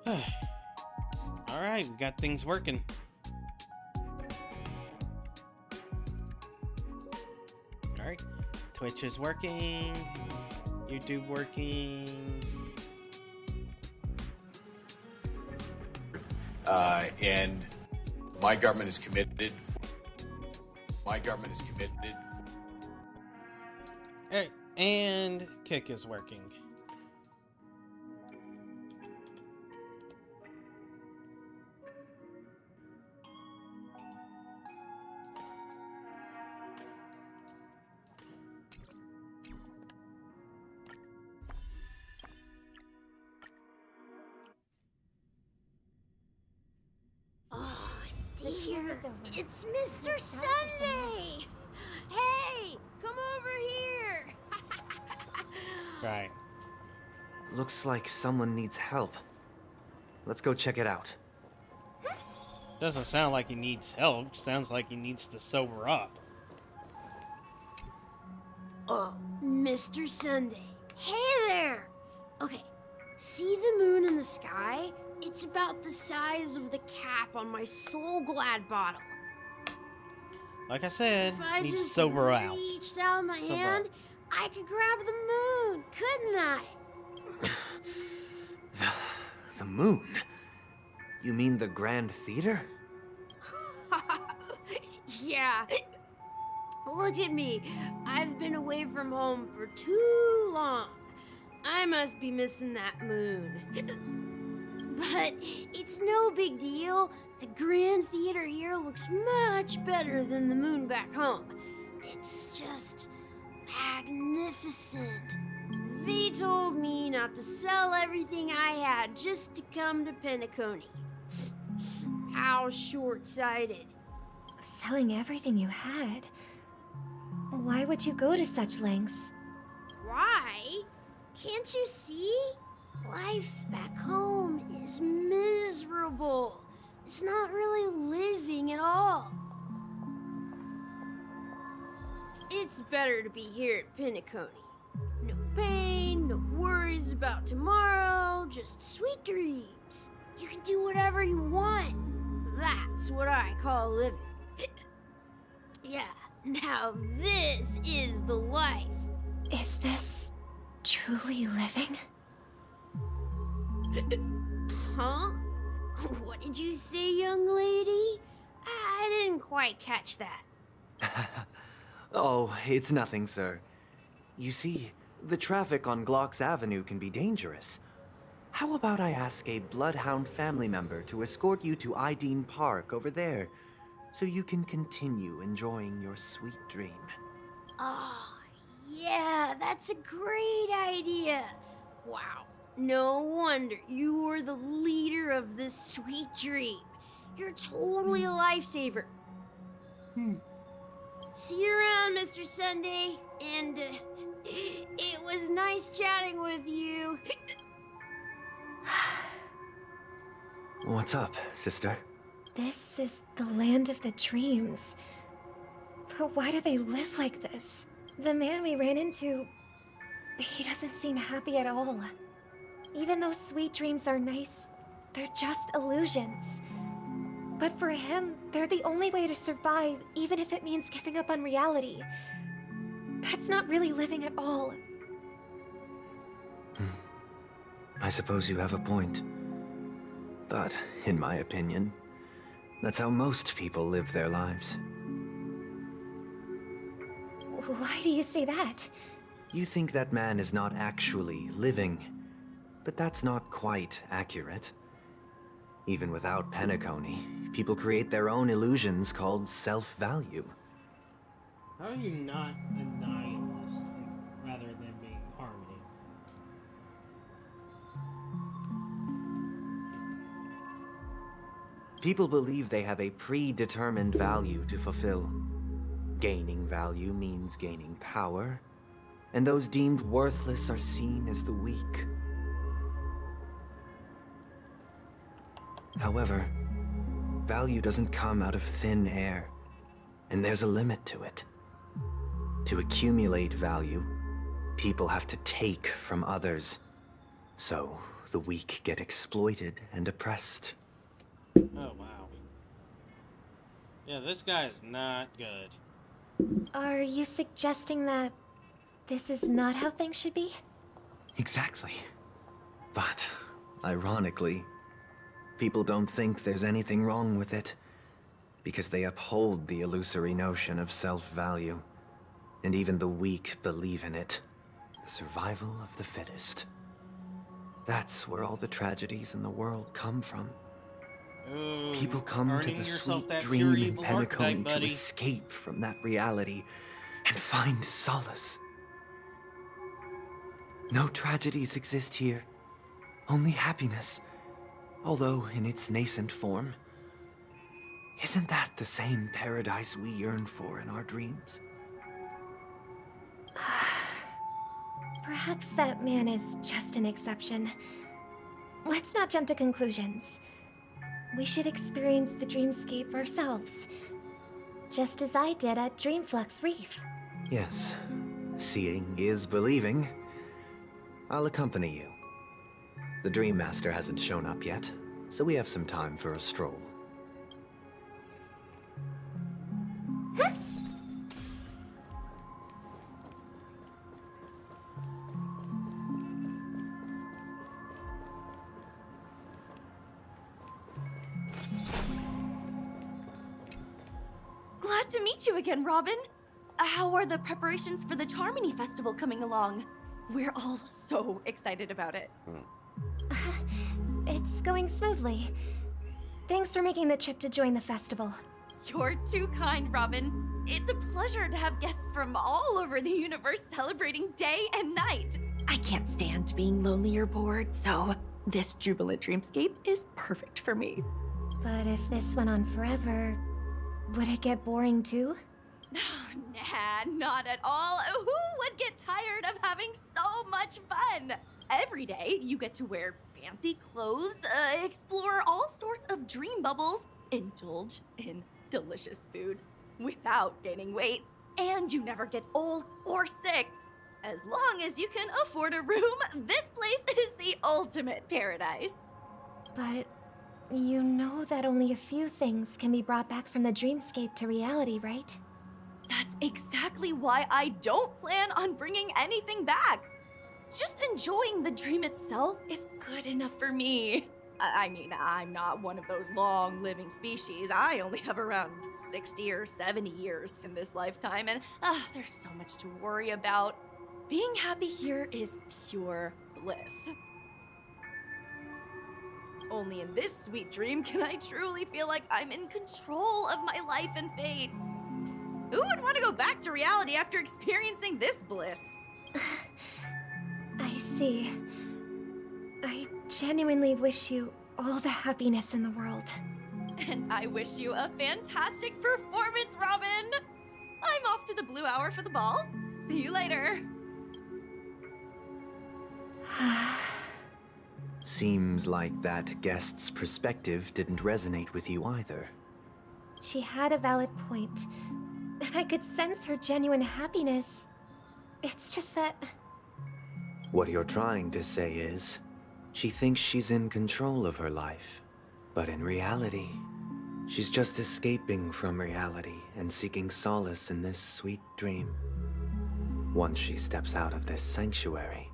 Alright, we got things working. Alright, Twitch is working, YouTube working. And my government is committed. Alright, and Kick is working. It's Mr. Sunday! Hey, come over here! Right. Looks like someone needs help. Let's go check it out. Doesn't sound like he needs help. Sounds like he needs to sober up. Oh, Mr. Sunday. Hey there! Okay, see the moon in the sky? It's about the size of the cap on my Soul Glad bottle. Like I said, If I needs to just sober out. reached out my Sober hand, up. I could grab the moon, couldn't I? The moon? You mean the Grand Theater? Yeah. Look at me. I've been away from home for too long. I must be missing that moon. But it's no big deal. The Grand Theater here looks much better than the moon back home. It's just magnificent. They told me not to sell everything I had just to come to Penacony. How short-sighted. Selling everything you had? Why would you go to such lengths? Why? Can't you see? Life back home is miserable. It's not really living at all. It's better to be here at Penacony. No pain, no worries about tomorrow, just sweet dreams. You can do whatever you want. That's what I call living. Yeah, now this is the life. Is this truly living? Huh? What did you say, young lady? I didn't quite catch that. Oh, it's nothing, sir. You see, the traffic on Glock's Avenue can be dangerous. How about I ask a Bloodhound family member to escort you to Ideen Park over there, so you can continue enjoying your sweet dream? Oh, yeah, that's a great idea. Wow, no wonder you were the leader of this sweet dream. You're totally a lifesaver. See you around, Mr. Sunday, and it was nice chatting with you. What's up, sister? This is the land of the dreams. But why do they live like this? The man we ran into, he doesn't seem happy at all. Even though sweet dreams are nice, they're just illusions. But for him, they're the only way to survive, even if it means giving up on reality. That's not really living at all. I suppose you have a point. But, in my opinion, that's how most people live their lives. Why do you say that? You think that man is not actually living, but that's not quite accurate. Even without Penacony, people create their own illusions called self-value. How are you not a nihilist rather than being harmony? People believe they have a predetermined value to fulfill. Gaining value means gaining power, and those deemed worthless are seen as the weak. However, value doesn't come out of thin air, and there's a limit to it. To accumulate value, people have to take from others. So, the weak get exploited and oppressed. Oh, wow. Yeah, this guy is not good. Are you suggesting that this is not how things should be? Exactly. But, ironically, people don't think there's anything wrong with it, because they uphold the illusory notion of self-value. And even the weak believe in it. The survival of the fittest. That's where all the tragedies in the world come from. Ooh, People come to earning the yourself sweet that dream pure in evil archetype, Penacony to buddy. escape from that reality and find solace. No tragedies exist here, only happiness, although in its nascent form. Isn't that the same paradise we yearn for in our dreams? Perhaps that man is just an exception. Let's not jump to conclusions. We should experience the dreamscape ourselves, just as I did at Dreamflux Reef. Yes, seeing is believing. I'll accompany you. The Dream Master hasn't shown up yet, so we have some time for a stroll. Glad to meet you again, Robin. How are the preparations for the Charmony Festival coming along? We're all so excited about it. It's going smoothly. Thanks for making the trip to join the festival. You're too kind, Robin. It's a pleasure to have guests from all over the universe celebrating day and night. I can't stand being lonely or bored, so this jubilant dreamscape is perfect for me. But if this went on forever, would it get boring too? Nah, not at all. Who would get tired of having so much fun? Every day, you get to wear fancy clothes, explore all sorts of dream bubbles, indulge in delicious food without gaining weight, and you never get old or sick. As long as you can afford a room, this place is the ultimate paradise. But you know that only a few things can be brought back from the dreamscape to reality, right? That's exactly why I don't plan on bringing anything back. Just enjoying the dream itself is good enough for me. I mean, I'm not one of those long-living species. I only have around 60 or 70 years in this lifetime, and there's so much to worry about. Being happy here is pure bliss. Only in this sweet dream can I truly feel like I'm in control of my life and fate. Who would want to go back to reality after experiencing this bliss? I see. I genuinely wish you all the happiness in the world. And I wish you a fantastic performance, Robin! I'm off to the Blue Hour for the ball. See you later. Seems like that guest's perspective didn't resonate with you either. She had a valid point, and I could sense her genuine happiness. It's just that... What you're trying to say is, she thinks she's in control of her life. But in reality, she's just escaping from reality and seeking solace in this sweet dream. Once she steps out of this sanctuary,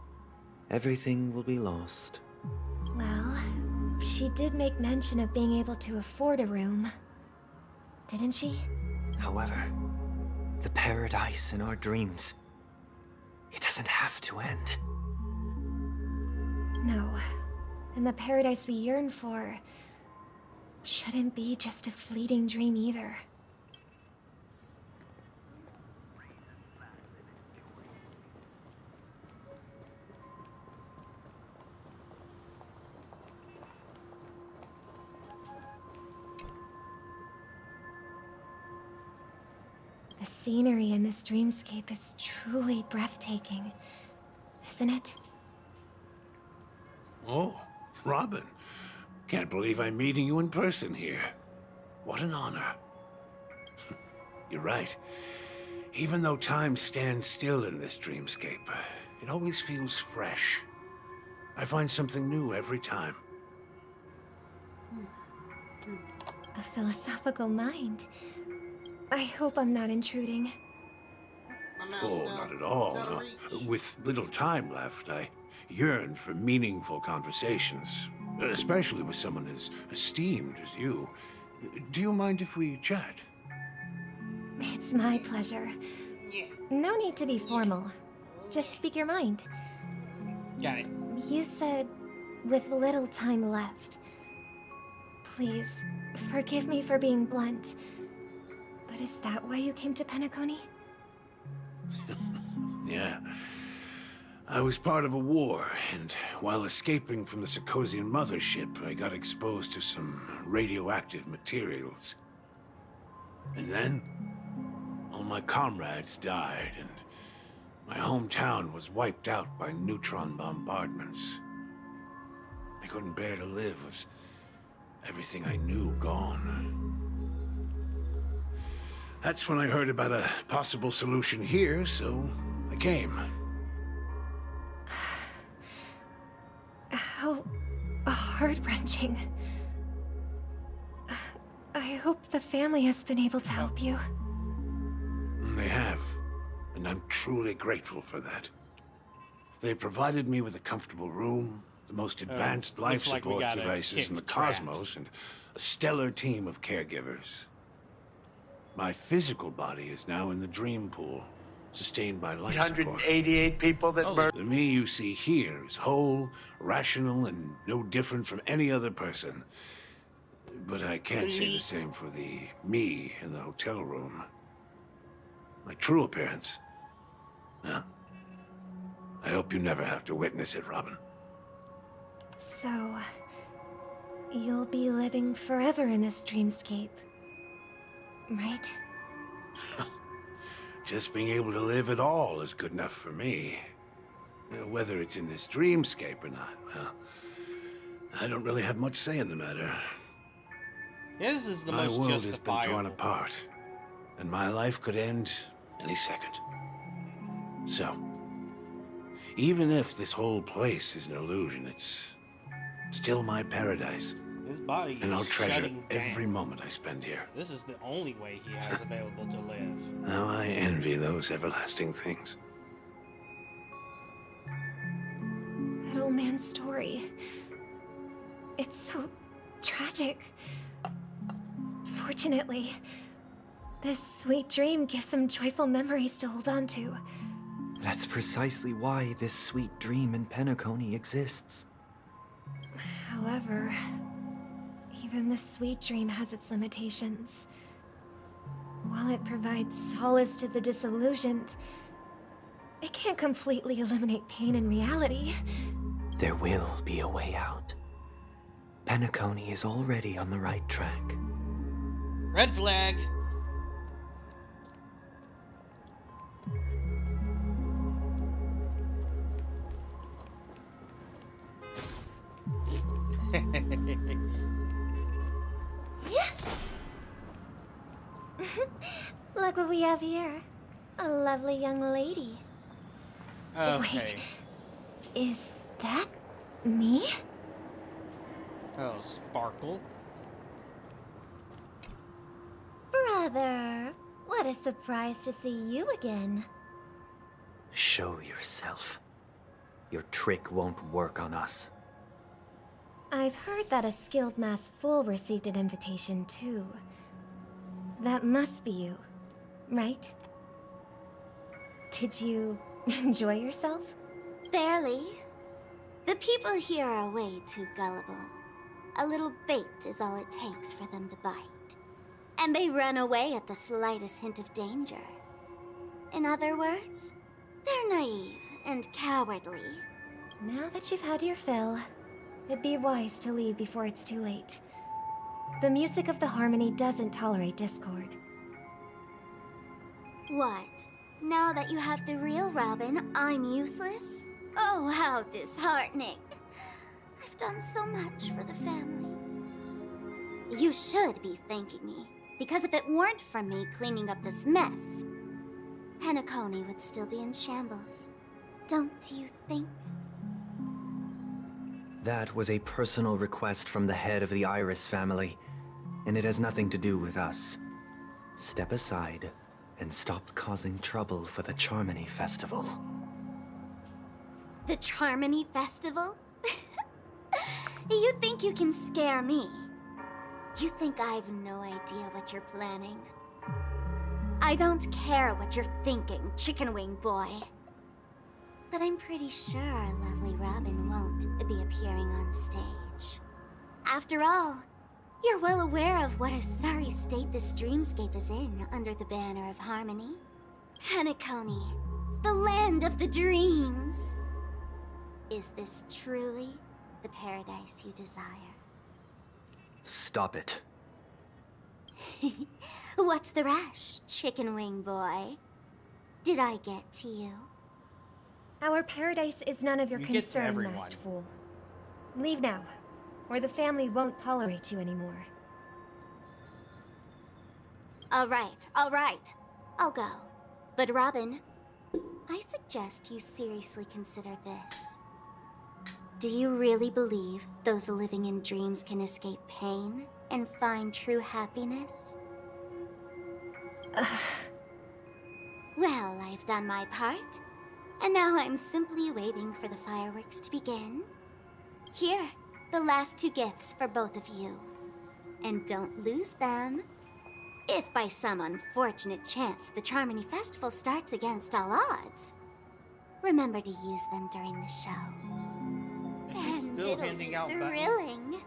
everything will be lost. Well, she did make mention of being able to afford a room. Didn't she? However, the paradise in our dreams, it doesn't have to end. No. And the paradise we yearn for shouldn't be just a fleeting dream either. The scenery in this dreamscape is truly breathtaking, isn't it? Oh, Robin. Can't believe I'm meeting you in person here. What an honor. You're right. Even though time stands still in this dreamscape, it always feels fresh. I find something new every time. A philosophical mind. I hope I'm not intruding. My mouse Oh, fell. not at all. It's out of No. reach. With little time left, I yearn for meaningful conversations, especially with someone as esteemed as you. Do you mind if we chat? It's my pleasure. Yeah. No need to be formal. Just speak your mind. Got it. You said, with little time left. Please, forgive me for being blunt. But is that why you came to Penacony? Yeah. I was part of a war, and while escaping from the Sarkosian mothership, I got exposed to some radioactive materials. And then, all my comrades died, and my hometown was wiped out by neutron bombardments. I couldn't bear to live with everything I knew gone. That's when I heard about a possible solution here, so I came. How heart-wrenching. I hope the family has been able to help you. They have, and I'm truly grateful for that. They provided me with a comfortable room, the most advanced life looks like we support got a devices in the kick trap. cosmos, and a stellar team of caregivers. My physical body is now in the dream pool, sustained by life support. 188 people that murdered. The me you see here is whole, rational, and no different from any other person. But I can't say the same for the me in the hotel room. My true appearance. Well, I hope you never have to witness it, Robin. So, you'll be living forever in this dreamscape, right? Just being able to live at all is good enough for me. Whether it's in this dreamscape or not, well, I don't really have much say in the matter. This is the My most world has been justifiable. torn apart, and my life could end any second. So, even if this whole place is an illusion, it's still my paradise, His body and I'll is treasure shutting every down. moment I spend here. This is the only way he has available to live. Now I envy those everlasting things. That old man's story. It's so tragic. Fortunately, this sweet dream gives him joyful memories to hold on to. That's precisely why this sweet dream in Penacony exists. However, even this sweet dream has its limitations. While it provides solace to the disillusioned, it can't completely eliminate pain in reality. There will be a way out. Penacony is already on the right track. Red flag. Look what we have here. A lovely young lady. Okay. Wait, is that me? Oh, Sparkle. Brother, what a surprise to see you again. Show yourself. Your trick won't work on us. I've heard that a skilled mass fool received an invitation too. That must be you, right? Did you enjoy yourself? Barely. The people here are way too gullible. A little bait is all it takes for them to bite. And they run away at the slightest hint of danger. In other words, they're naive and cowardly. Now that you've had your fill, it'd be wise to leave before it's too late. The music of the harmony doesn't tolerate discord. What? Now that you have the real Robin, I'm useless? Oh, how disheartening. I've done so much for the family. You should be thanking me, because if it weren't for me cleaning up this mess, Penacony would still be in shambles. Don't you think? That was a personal request from the head of the Iris family, and it has nothing to do with us. Step aside and stop causing trouble for the Charmony Festival. The Charmony Festival? You think you can scare me? You think I've no idea what you're planning? I don't care what you're thinking, Chicken Wing Boy. But I'm pretty sure our lovely Robin won't be appearing on stage. After all, you're well aware of what a sorry state this dreamscape is in under the banner of harmony. Penacony, the land of the dreams. Is this truly the paradise you desire? Stop it. What's the rush, Chicken Wing Boy? Did I get to you? Our paradise is none of your You get to concern, everyone. Masked Fool. Leave now, or the family won't tolerate you anymore. All right. I'll go. But Robin, I suggest you seriously consider this. Do you really believe those living in dreams can escape pain and find true happiness? Well, I've done my part, and now I'm simply waiting for the fireworks to begin. Here, the last 2 gifts for both of you. And don't lose them. If by some unfortunate chance the Charmony Festival starts against all odds, remember to use them during the show. And she's And still it'll handing be out buttons. thrilling.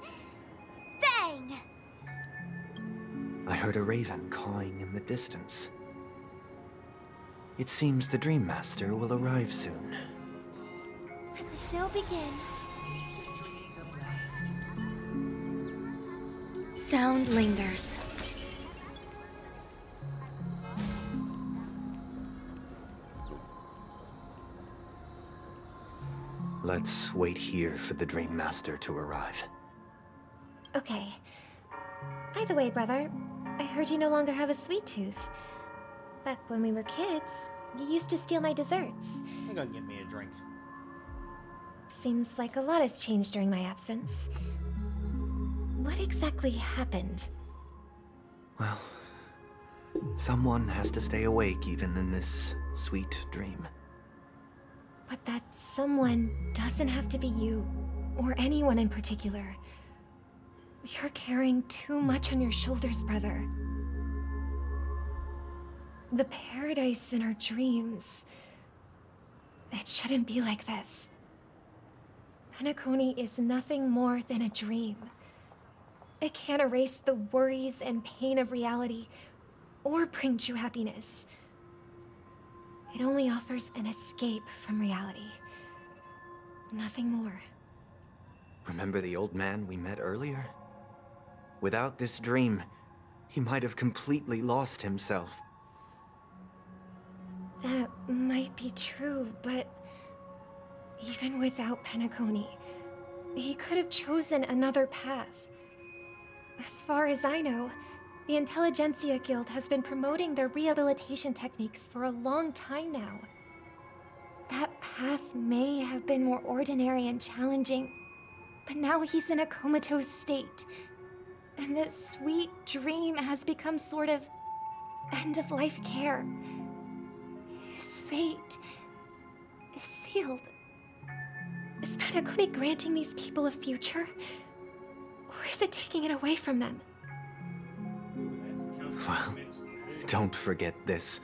Bang! I heard a raven cawing in the distance. It seems the Dream Master will arrive soon. Let the show begin. Sound lingers. Let's wait here for the Dream Master to arrive. Okay. By the way, brother, I heard you no longer have a sweet tooth. Back when we were kids, you used to steal my desserts. I'm gonna get me a drink. Seems like a lot has changed during my absence. What exactly happened? Well, someone has to stay awake even in this sweet dream. But that someone doesn't have to be you, or anyone in particular. You're carrying too much on your shoulders, brother. The paradise in our dreams. It shouldn't be like this. Penacony is nothing more than a dream. It can't erase the worries and pain of reality, or bring true happiness. It only offers an escape from reality. Nothing more. Remember the old man we met earlier? Without this dream, he might have completely lost himself. That might be true, but even without Penacony, he could have chosen another path. As far as I know, the Intelligentsia Guild has been promoting their rehabilitation techniques for a long time now. That path may have been more ordinary and challenging, but now he's in a comatose state, and that sweet dream has become sort of end-of-life care. His fate is sealed. Is Penacony granting these people a future? Or is it taking it away from them? Well, don't forget this.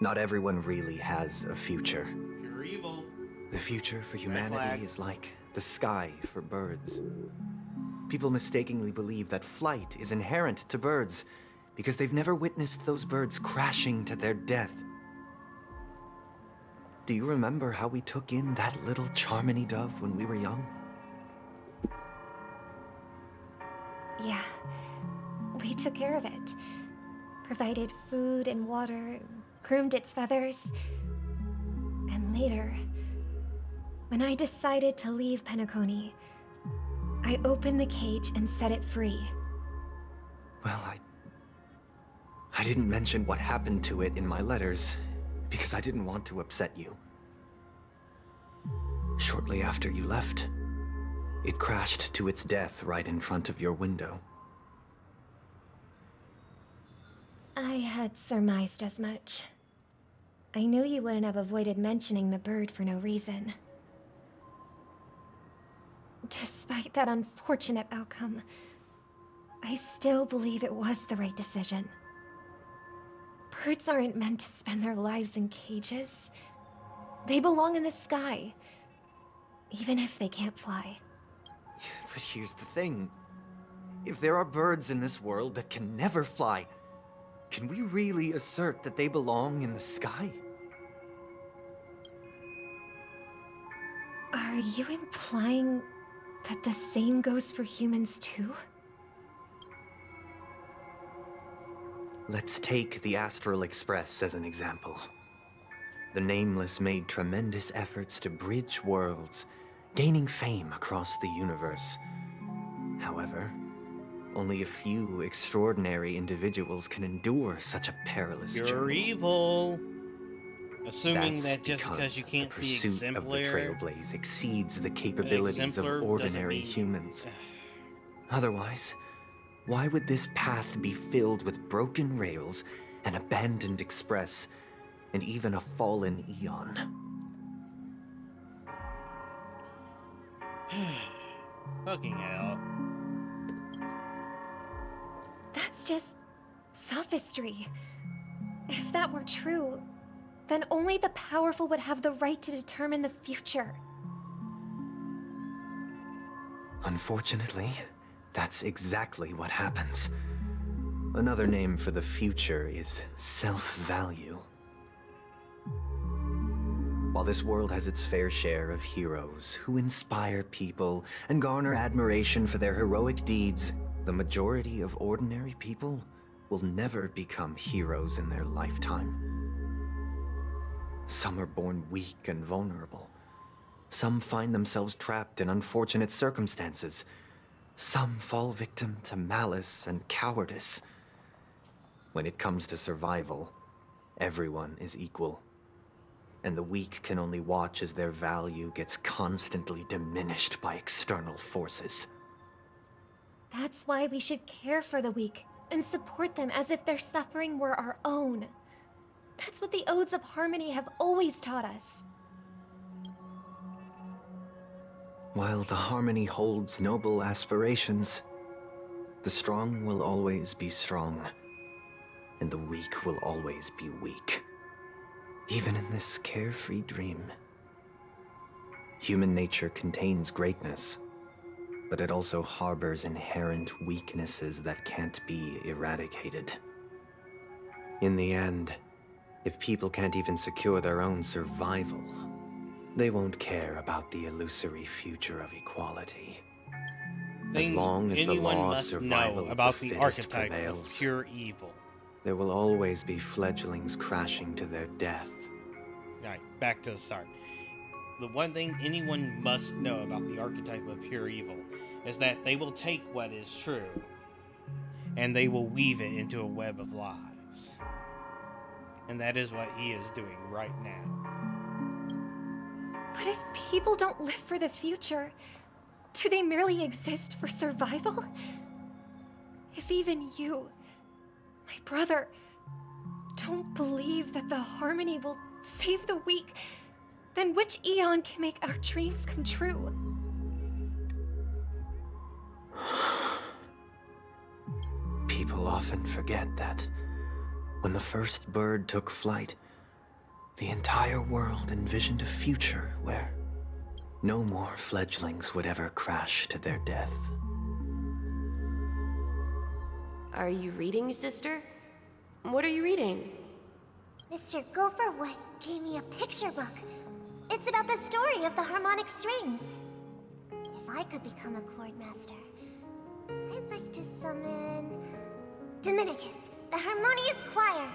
Not everyone really has a future. Pure evil. The future for flag. humanity is like the sky for birds. People mistakenly believe that flight is inherent to birds because they've never witnessed those birds crashing to their death. Do you remember how we took in that little Charmony dove when we were young? Yeah. We took care of it. Provided food and water, groomed its feathers. And later, when I decided to leave Penacony, I opened the cage and set it free. Well, I didn't mention what happened to it in my letters because I didn't want to upset you. Shortly after you left, It crashed to its death right in front of your window. I had surmised as much. I knew you wouldn't have avoided mentioning the bird for no reason. Despite that unfortunate outcome, I still believe it was the right decision. Birds aren't meant to spend their lives in cages. They belong in the sky, even if they can't fly. But here's the thing. If there are birds in this world that can never fly, can we really assert that they belong in the sky? Are you implying that the same goes for humans too? Let's take the Astral Express as an example. The Nameless made tremendous efforts to bridge worlds, gaining fame across the universe. However, only a few extraordinary individuals can endure such a perilous journey. You're evil. Assuming That's that just because you can't the be pursuit of the exemplar, Trailblaze exceeds the capabilities of exemplar ordinary doesn't mean- humans. Otherwise, why would this path be filled with broken rails, an abandoned express, and even a fallen Eon? Fucking hell. That's just sophistry. If that were true, then only the powerful would have the right to determine the future. Unfortunately, that's exactly what happens. Another name for the future is self-value. While this world has its fair share of heroes who inspire people and garner admiration for their heroic deeds, the majority of ordinary people will never become heroes in their lifetime. Some are born weak and vulnerable. Some find themselves trapped in unfortunate circumstances. Some fall victim to malice and cowardice. When it comes to survival, everyone is equal. And the weak can only watch as their value gets constantly diminished by external forces. That's why we should care for the weak and support them as if their suffering were our own. That's what the Odes of Harmony have always taught us. While the Harmony holds noble aspirations, the strong will always be strong, and the weak will always be weak. Even in this carefree dream. Human nature contains greatness, but it also harbors inherent weaknesses that can't be eradicated. In the end, if people can't even secure their own survival, they won't care about the illusory future of equality. As long as the anyone law of must survival know of about the the fittest archetype of prevails, pure evil. there will always be fledglings crashing to their death. Alright, back to the start. The one thing anyone must know about the archetype of pure evil is that they will take what is true and they will weave it into a web of lies. And that is what he is doing right now. But if people don't live for the future, do they merely exist for survival? If even you, my brother, don't believe that the Harmony will save the weak, then which Eon can make our dreams come true? People often forget that when the first bird took flight, the entire world envisioned a future where no more fledglings would ever crash to their death. Are you reading, sister? What are you reading? Mr. Gopherwood gave me a picture book. It's about the story of the harmonic strings. If I could become a chord master, I'd like to summon Dominicus, the harmonious choir.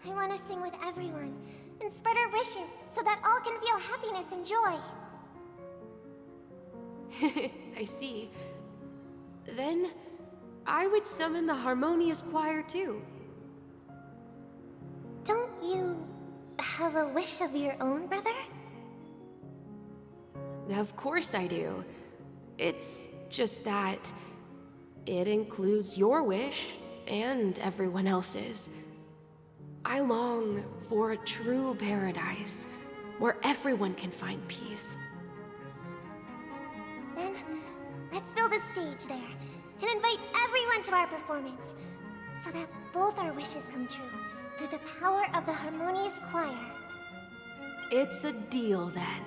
I want to sing with everyone and spread our wishes so that all can feel happiness and joy. I see. Then, I would summon the harmonious choir too. Don't you have a wish of your own, brother? Of course I do. It's just that it includes your wish and everyone else's. I long for a true paradise where everyone can find peace. Then, let's build a stage there and invite everyone to our performance so that both our wishes come true through the power of the harmonious choir. It's a deal then.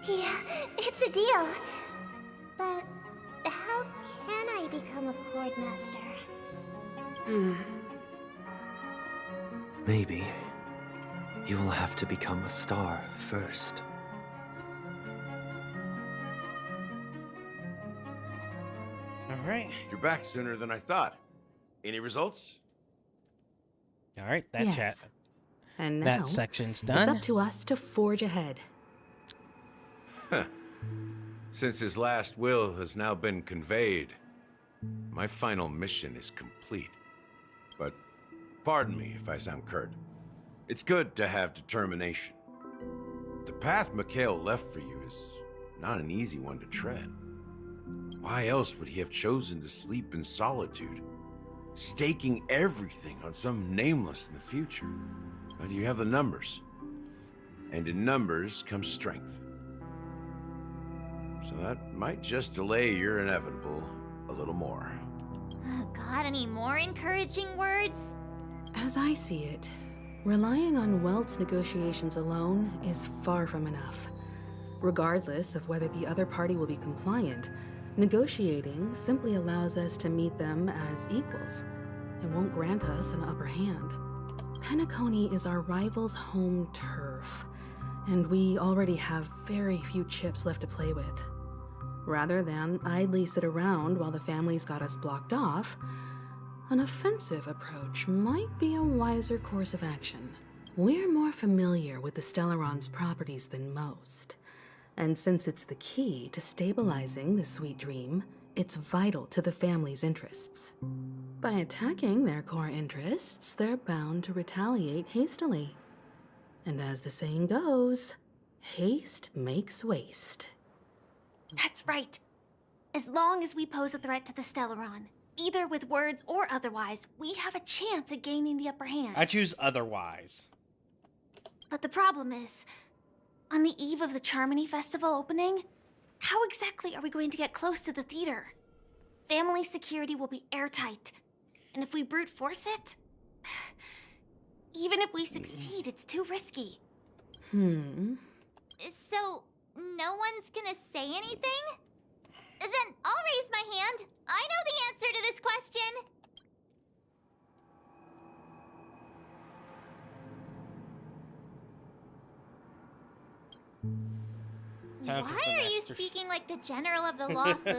Yeah, it's a deal. But how can I become a chord master? Maybe you will have to become a star first. All right. You're back sooner than I thought. Any results? All right. That Yes. chat. And now, That section's done. it's up to us to forge ahead. Since his last will has now been conveyed, my final mission is complete. But pardon me if I sound curt. It's good to have determination. The path Mikhail left for you is not an easy one to tread. Why else would he have chosen to sleep in solitude, staking everything on some nameless in the future? But you have the numbers, and in numbers comes strength. So that might just delay your inevitable a little more. Got any more encouraging words? As I see it, relying on Welt's negotiations alone is far from enough. Regardless of whether the other party will be compliant, negotiating simply allows us to meet them as equals. It won't grant us an upper hand. Penacony is our rival's home turf, and we already have very few chips left to play with. Rather than idly sit around while the family's got us blocked off, an offensive approach might be a wiser course of action. We're more familiar with the Stellaron's properties than most, and since it's the key to stabilizing the sweet dream, it's vital to the family's interests. By attacking their core interests, they're bound to retaliate hastily. And as the saying goes, haste makes waste. That's right. As long as we pose a threat to the Stellaron, either with words or otherwise, we have a chance at gaining the upper hand. I choose otherwise. But the problem is, on the eve of the Charmony Festival opening, how exactly are we going to get close to the theater? Family security will be airtight, and if we brute force it, even if we succeed, it's too risky. So, no one's gonna say anything? Then I'll raise my hand. I know the answer to this question. Time for Why are you Master speaking like the general of the law, Fu?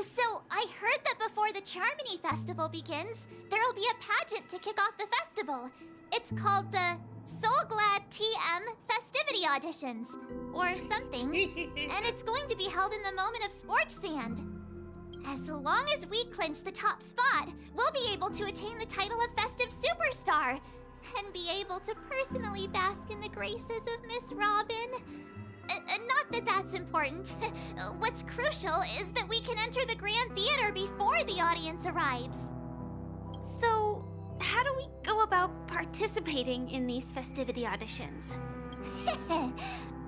So, I heard that before the Charmony Festival begins, there'll be a pageant to kick off the festival. It's called the Soul Glad TM Festivity Auditions, or something. And it's going to be held in the moment of Scorch Sand. As long as we clinch the top spot, we'll be able to attain the title of Festive Superstar, and be able to personally bask in the graces of Miss Robin. Not that that's important. What's crucial is that we can enter the Grand Theater before the audience arrives. So, how do we go about participating in these festivity auditions?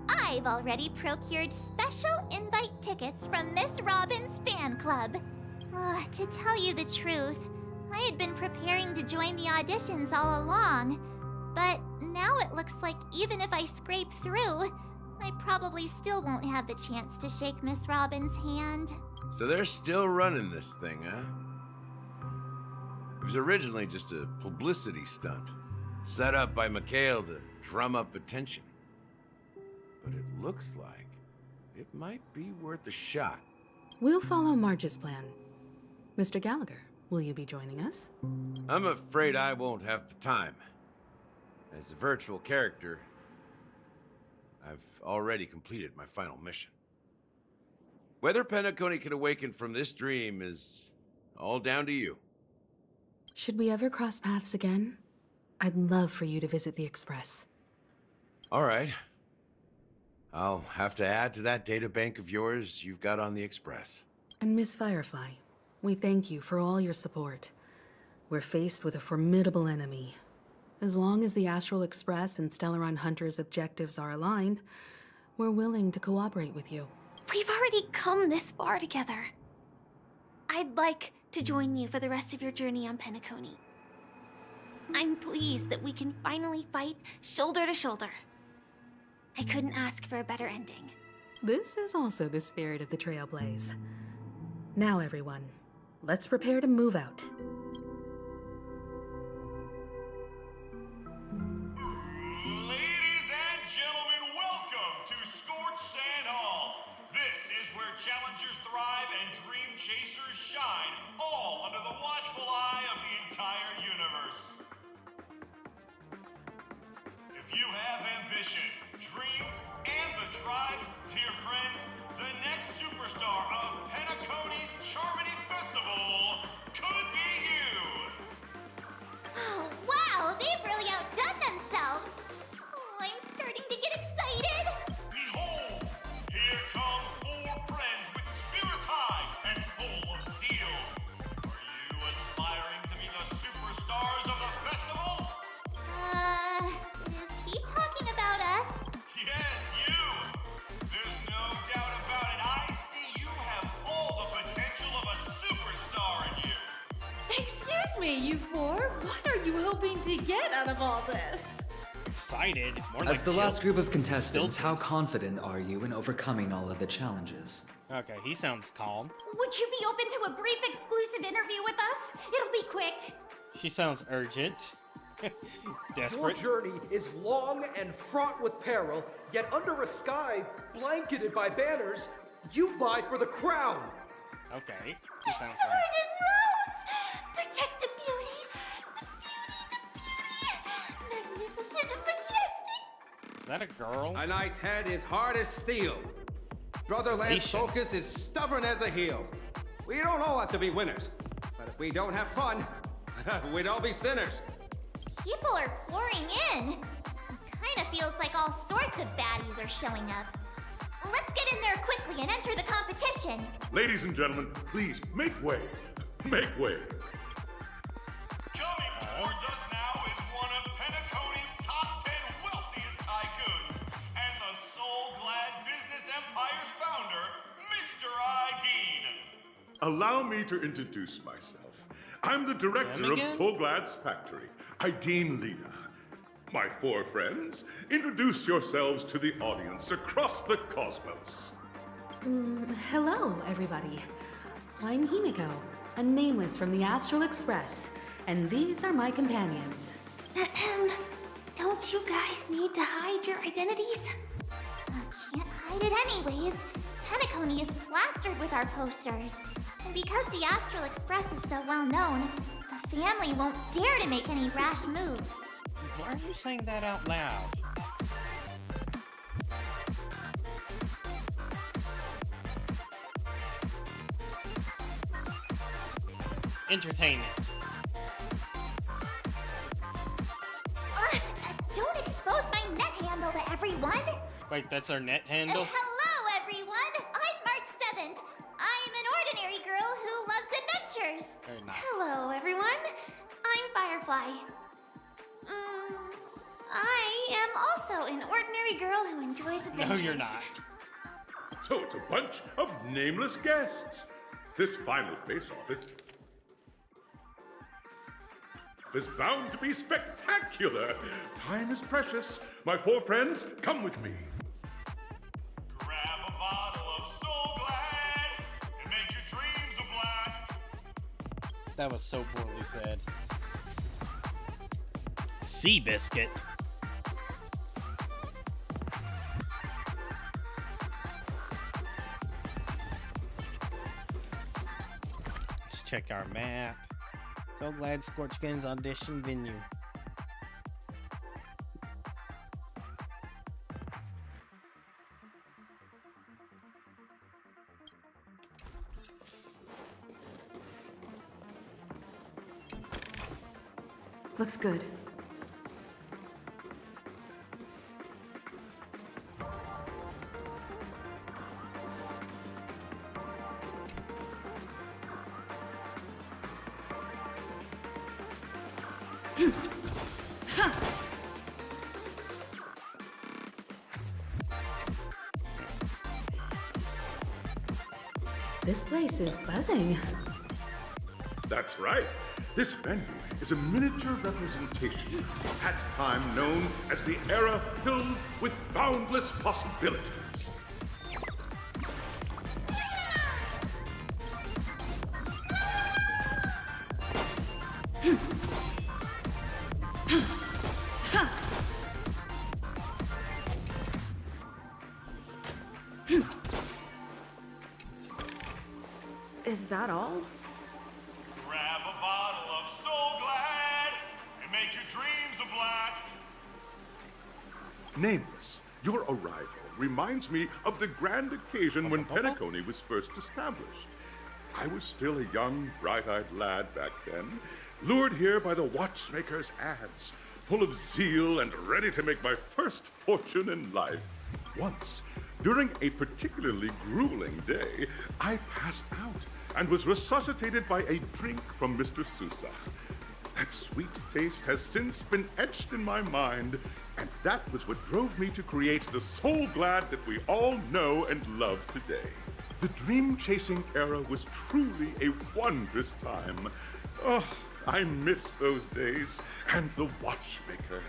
I've already procured special invite tickets from Miss Robin's fan club. To tell you the truth, I had been preparing to join the auditions all along. But now it looks like even if I scrape through, I probably still won't have the chance to shake Miss Robin's hand. So they're still running this thing, huh? It was originally just a publicity stunt, set up by Mikhail to drum up attention. But it looks like it might be worth a shot. We'll follow Marge's plan. Mr. Gallagher, will you be joining us? I'm afraid I won't have the time. As a virtual character, I've already completed my final mission. Whether Penacony can awaken from this dream is all down to you. Should we ever cross paths again? I'd love for you to visit the Express. All right. I'll have to add to that data bank of yours you've got on the Express. And Miss Firefly, we thank you for all your support. We're faced with a formidable enemy. As long as the Astral Express and Stellaron Hunter's objectives are aligned, we're willing to cooperate with you. We've already come this far together. I'd like to join you for the rest of your journey on Penacony. I'm pleased that we can finally fight shoulder to shoulder. I couldn't ask for a better ending. This is also the spirit of the Trailblaze. Now, everyone, let's prepare to move out. Ladies and gentlemen, welcome to Scorched Sand Hall. This is where challengers thrive and dream chasers shine, all under the watchful eye of the entire universe. If you have ambition, dream, and the drive, dear friend, the next superstar of Penacony's Charmony Festival could be you. Oh, wow, they've really outdone themselves. Oh, I'm starting to get excited. Behold, here come 4 friends with spirits high and full of steel. Are you aspiring to be the superstars of the festival? Is he talking about us? Yes, you! There's no doubt about it. I see you have all the potential of a superstar in you. Excuse me, you four. What are you hoping to get out of all this? Excited. More As like the last chill. group of contestants, Still- how confident are you in overcoming all of the challenges? Okay, he sounds calm. Would you be open to a brief exclusive interview with us? It'll be quick. She sounds urgent. Your Desperate. journey is long and fraught with peril, yet under a sky blanketed by banners, you vie for the crown. Okay. The He sounds sword right. and rose! Protect the beauty! The beauty! Magnificent and majestic! Is that a girl? A knight's head is hard as steel. Brother Lance Nation. Focus is stubborn as a heel. We don't all have to be winners, but if we don't have fun, we'd all be sinners. People are pouring in. It kinda feels like all sorts of baddies are showing up. Let's get in there quickly and enter the competition. Ladies and gentlemen, please make way. Make way. Coming towards us now is one of Penacony's top 10 wealthiest tycoons and the soul-glad business empire's founder, Mr. Ideen. Allow me to introduce myself. I'm the director Them of again? Soulglad's factory, Ideen Lena. My 4 friends, introduce yourselves to the audience across the cosmos. Hello, everybody. I'm Himiko, a nameless from the Astral Express, and these are my companions. Don't you guys need to hide your identities? Can't hide it anyways. Penacony is plastered with our posters. And because the Astral Express is so well known, the family won't dare to make any rash moves. Why are you saying that out loud? Entertainment. Don't expose my net handle to everyone. Wait, that's our net handle? Hello, everyone. I'm March 7th. I'm an ordinary girl who loves adventures. Or not. Hello, everyone. I'm Firefly. I am also an ordinary girl who enjoys adventures. No, you're not. So it's a bunch of nameless guests. This final face-off is bound to be spectacular. Time is precious. My 4 friends, come with me. Grab a bottle of Soul Glad and make your dreams a blast. That was so poorly said. Seabiscuit. Let's check our map. So glad Scorchkin's audition venue. Looks good. This place is buzzing. That's right. This venue is a miniature representation of that time known as the era filled with boundless possibilities. Is that all? Grab a bottle of Soul Glad and make your dreams a blast. Nameless, your arrival reminds me of the grand occasion when Penacony was first established. I was still a young, bright-eyed lad back then, lured here by the watchmaker's ads, full of zeal and ready to make my first fortune in life. Once, during a particularly grueling day, I passed out and was resuscitated by a drink from Mr. Sousa. That sweet taste has since been etched in my mind, and that was what drove me to create the Soul Glad that we all know and love today. The dream-chasing era was truly a wondrous time. Oh, I miss those days, and the watchmaker.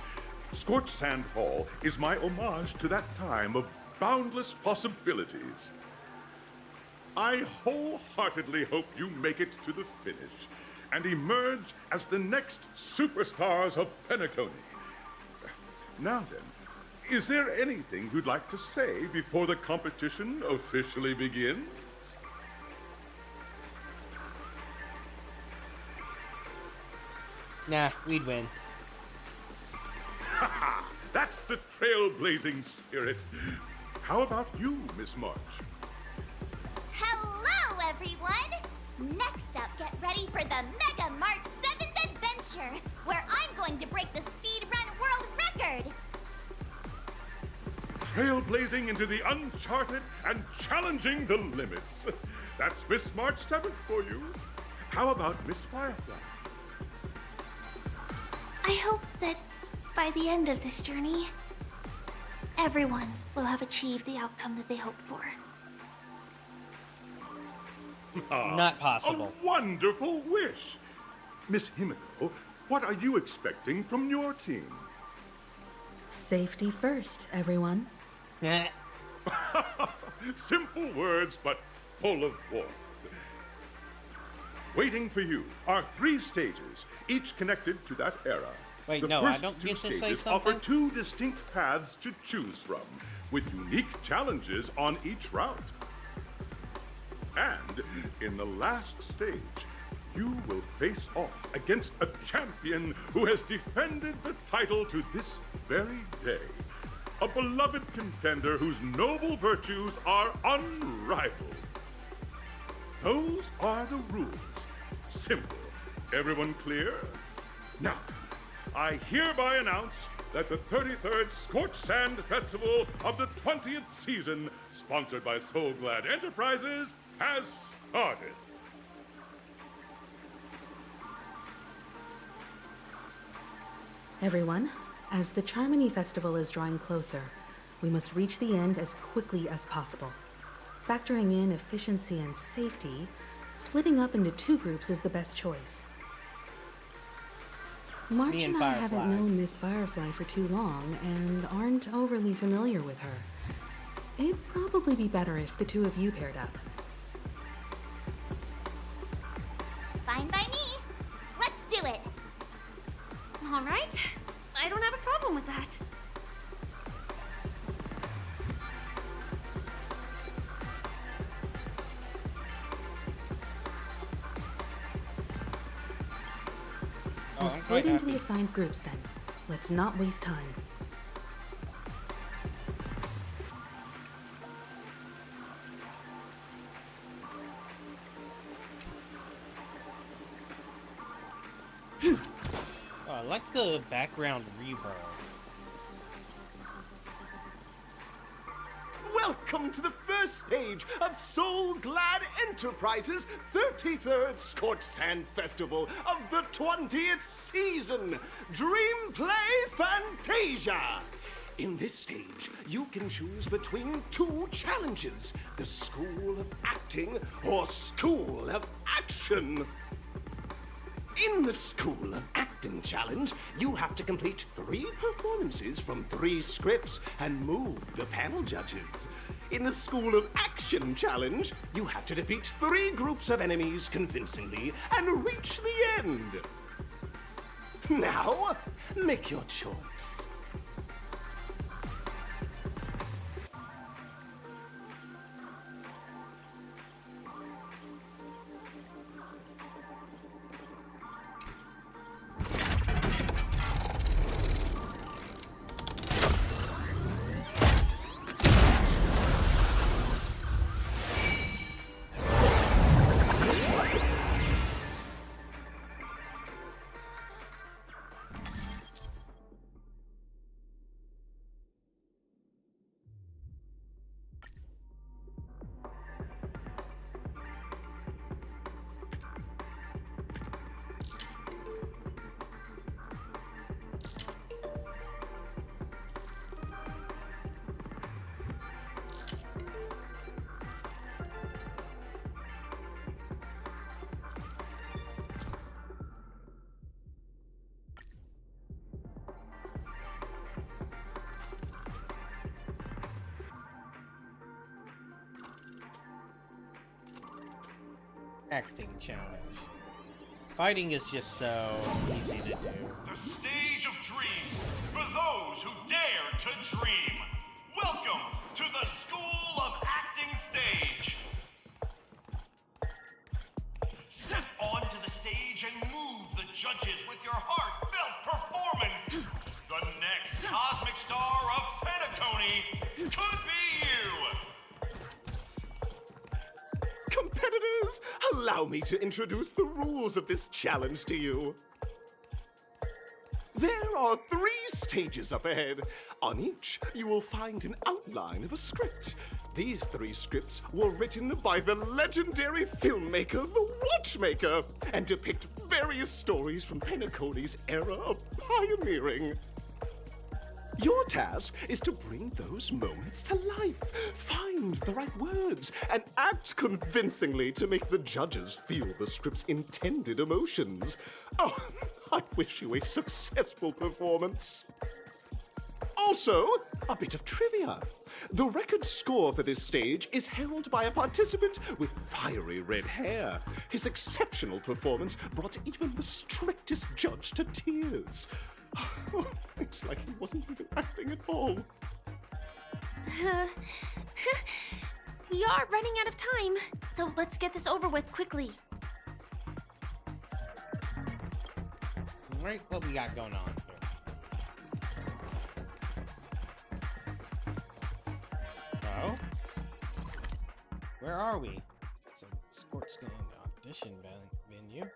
Scorched Sand Hall is my homage to that time of boundless possibilities. I wholeheartedly hope you make it to the finish and emerge as the next superstars of Penacony. Now then, is there anything you'd like to say before the competition officially begins? Nah, we'd win. Ha! That's the trailblazing spirit. How about you, Miss March? Hello, everyone! Next up, get ready for the Mega March 7th Adventure, where I'm going to break the speed run world record! Trailblazing into the uncharted and challenging the limits. That's Miss March 7th for you. How about Miss Firefly? I hope that by the end of this journey, everyone will have achieved the outcome that they hoped for. Not possible. A wonderful wish. Miss Himiko, what are you expecting from your team? Safety first, everyone. Simple words, but full of warmth. Waiting for you are 3 stages, each connected to that era. Wait, the no, first I don't 2 get to say stages something? offer 2 distinct paths to choose from, with unique challenges on each route. And in the last stage, you will face off against a champion who has defended the title to this very day. A beloved contender whose noble virtues are unrivaled. Those are the rules. Simple. Everyone clear? Now, I hereby announce that the 33rd Scorched Sand Festival of the 20th season, sponsored by Soul Glad Enterprises, has started. Everyone, as the Charmony Festival is drawing closer, we must reach the end as quickly as possible. Factoring in efficiency and safety, splitting up into 2 groups is the best choice. March and I haven't known Miss Firefly for too long and aren't overly familiar with her. It'd probably be better if the 2 of you paired up. Fine by me. Let's do it. All right. I don't have a problem with that. We'll split into the assigned groups then. Let's not waste time. Oh, I like the background reverb. Welcome to the first stage of Soul Glad Enterprises' 33rd Scorched Sand Festival of the 20th season, Dream Play Fantasia. In this stage, you can choose between two challenges: the School of Acting or School of Action. In the School of Acting challenge, you have to complete 3 performances from 3 scripts and move the panel judges. In the School of Action challenge, you have to defeat 3 groups of enemies convincingly and reach the end. Now, make your choice. Acting challenge. Fighting is just so easy to do. The stage of dreams for those who dare to dream. Welcome to the School of Acting stage. Step onto the stage and move the judges with your heartfelt performance. The next cosmic star of Penacony could be you. Competitors, allow me to introduce the rules of this challenge to you. There are 3 stages up ahead. On each, you will find an outline of a script. These 3 scripts were written by the legendary filmmaker, The Watchmaker, and depict various stories from Penacony's era of pioneering. Your task is to bring those moments to life, find the right words, and act convincingly to make the judges feel the script's intended emotions. Oh, I wish you a successful performance. Also, a bit of trivia. The record score for this stage is held by a participant with fiery red hair. His exceptional performance brought even the strictest judge to tears. Oh, it's like he wasn't even acting at all. We are running out of time, so let's get this over with quickly. Right, what we got going on here? Oh? Where are we? So, Squirt Scan audition venue.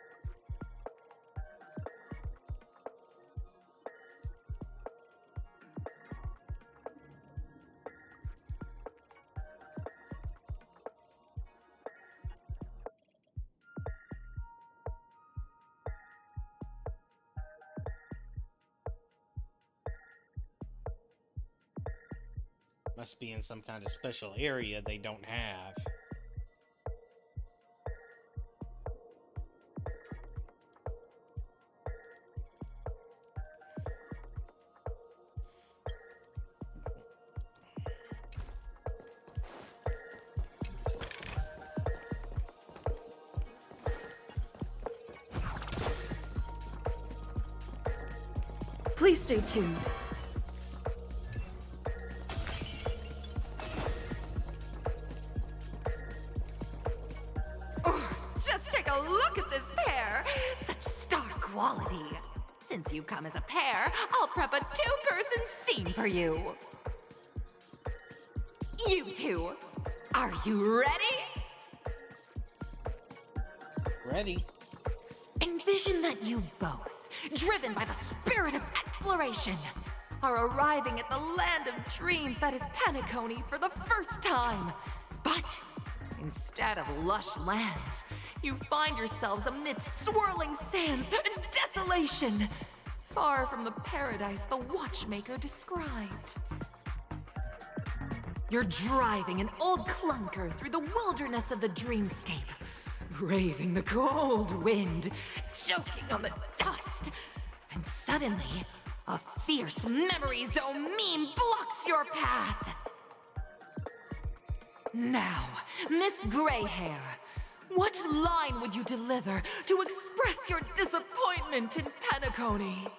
Must be in some kind of special area they don't have. Please stay tuned. Just take a look at this pair! Such star quality. Since you come as a pair, I'll prep a 2-person scene for you. You two, are you ready? Ready? Envision that you both, driven by the spirit of exploration, are arriving at the land of dreams that is Penacony for the first time. But instead of lush lands, you find yourselves amidst swirling sands and desolation. far from the paradise the watchmaker described. You're driving an old clunker through the wilderness of the dreamscape, braving the cold wind, choking on the dust, and suddenly, a fierce memory zone meme blocks your path. Now, Miss Greyhair, what line would you deliver to express your disappointment in Penacony?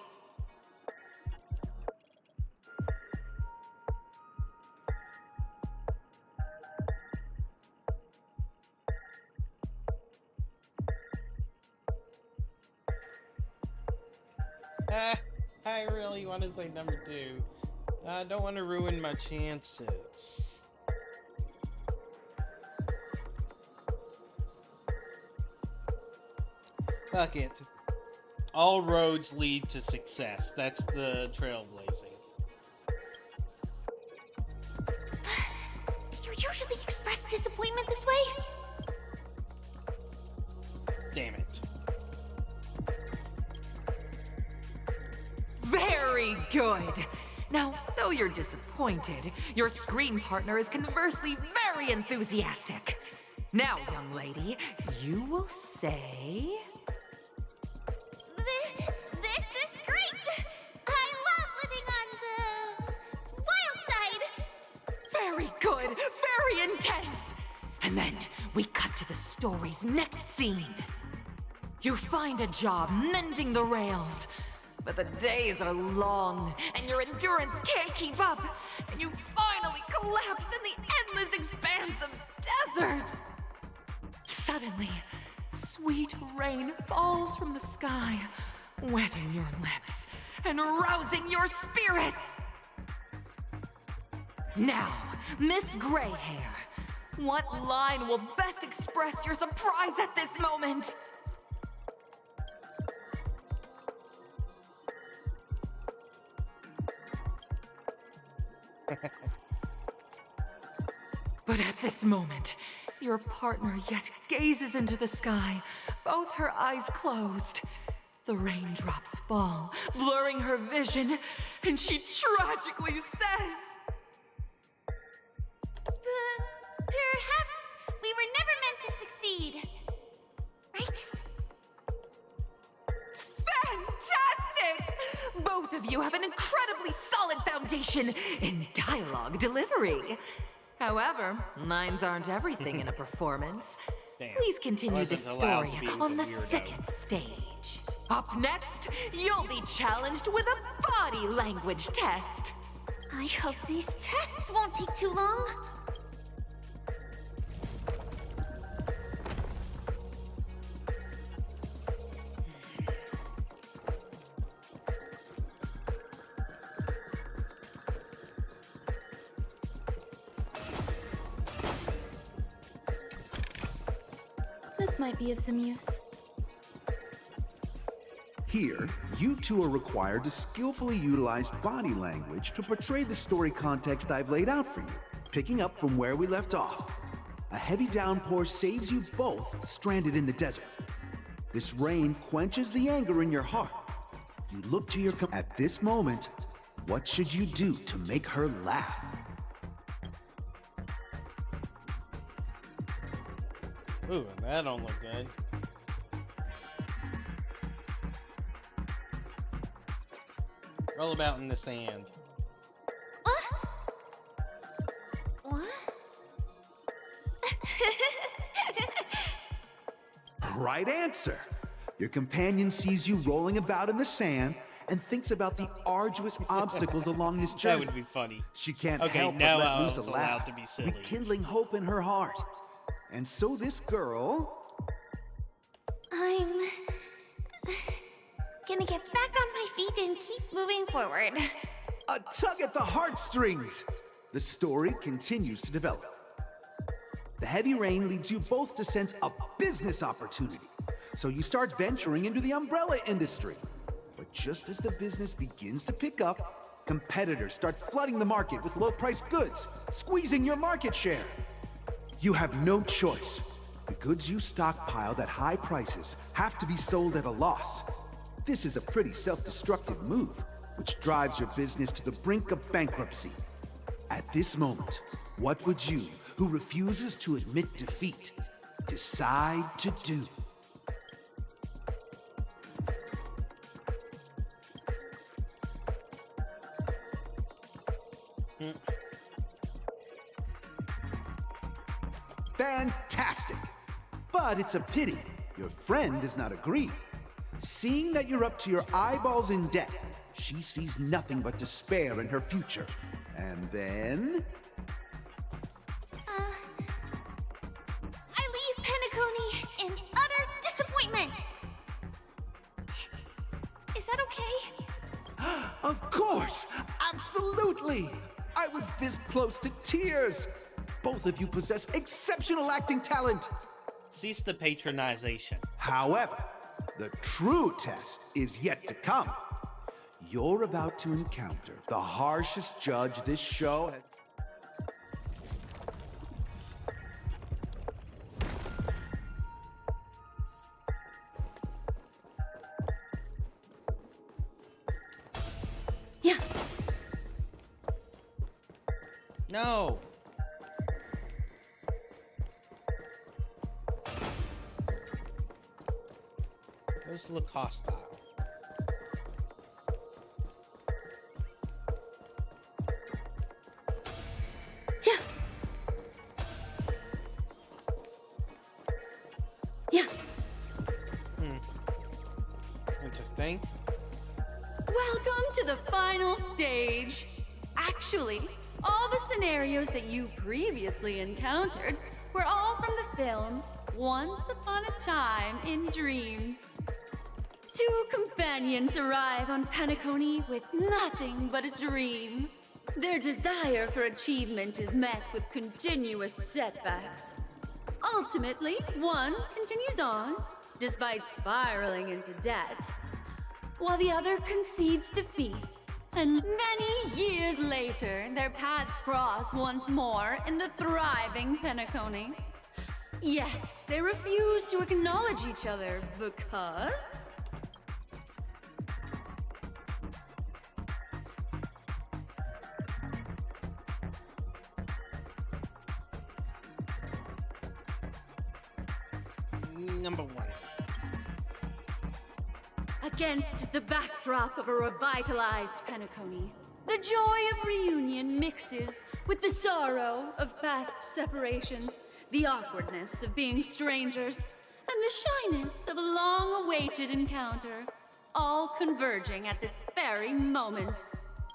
I really want to say number 2. I don't want to ruin my chances. Fuck it. All roads lead to success. That's the trailblazing. Do you usually express disappointment this way? Damn it. Very good! Now, though you're disappointed, your screen partner is conversely very enthusiastic. Now, young lady, you will say... This is great! I love living on the wild side! Very good! Very intense! And then we cut to the story's next scene. You find a job mending the rails. But the days are long, and your endurance can't keep up, and you finally collapse in the endless expanse of desert! Suddenly, sweet rain falls from the sky, wetting your lips and rousing your spirits! Now, Miss Greyhair, what line will best express your surprise at this moment? But at this moment, your partner yet gazes into the sky, both her eyes closed. The raindrops fall, blurring her vision, and she tragically says, Perhaps we were never meant to succeed. Right? Fantastic! Both of you have an incredibly solid foundation in dialogue delivery. However, lines aren't everything in a performance. Damn. Please continue the Wasn't allowed story to be on the with a weirdo. second stage. Up next, you'll be challenged with a body language test. I hope these tests won't take too long. This might be of some use. Here, you two are required to skillfully utilize body language to portray the story context I've laid out for you, picking up from where we left off. A heavy downpour saves you both stranded in the desert. This rain quenches the anger in your heart. You look to your at this moment, what should you do to make her laugh? Ooh, that don't look good. Roll about in the sand. What? Right answer! Your companion sees you rolling about in the sand and thinks about the arduous obstacles along this journey. That would be funny. She can't Okay, help but now let I loose a was allowed laugh, to be silly. rekindling hope in her heart. And so this girl... I'm gonna get back on my feet and keep moving forward. A tug at the heartstrings! The story continues to develop. The heavy rain leads you both to sense a business opportunity. So you start venturing into the umbrella industry. But just as the business begins to pick up, competitors start flooding the market with low-priced goods, squeezing your market share. You have no choice. The goods you stockpiled at high prices have to be sold at a loss. this is a pretty self-destructive move, which drives your business to the brink of bankruptcy. At this moment, what would you, who refuses to admit defeat, decide to do? Fantastic! But it's a pity your friend does not agree. Seeing that you're up to your eyeballs in debt, she sees nothing but despair in her future. And then... I leave Penacony in utter disappointment. Is that okay? Of course! Absolutely! I was this close to tears! Both of you possess exceptional acting talent! Cease the patronization. However, the true test is yet to come. You're about to encounter the harshest judge this show has... No! Those look hostile. And to think. Welcome to the final stage. Actually, all the scenarios that you previously encountered were all from the film Once Upon a Time in Dreams. Two companions arrive on Penacony with nothing but a dream. Their desire for achievement is met with continuous setbacks. Ultimately, one continues on, despite spiraling into debt, while the other concedes defeat. And many years later, their paths cross once more in the thriving Penacony. Yet, they refuse to acknowledge each other because... Number one. Against the backdrop of a revitalized Penacony, the joy of reunion mixes with the sorrow of past separation, the awkwardness of being strangers, and the shyness of a long-awaited encounter, all converging at this very moment.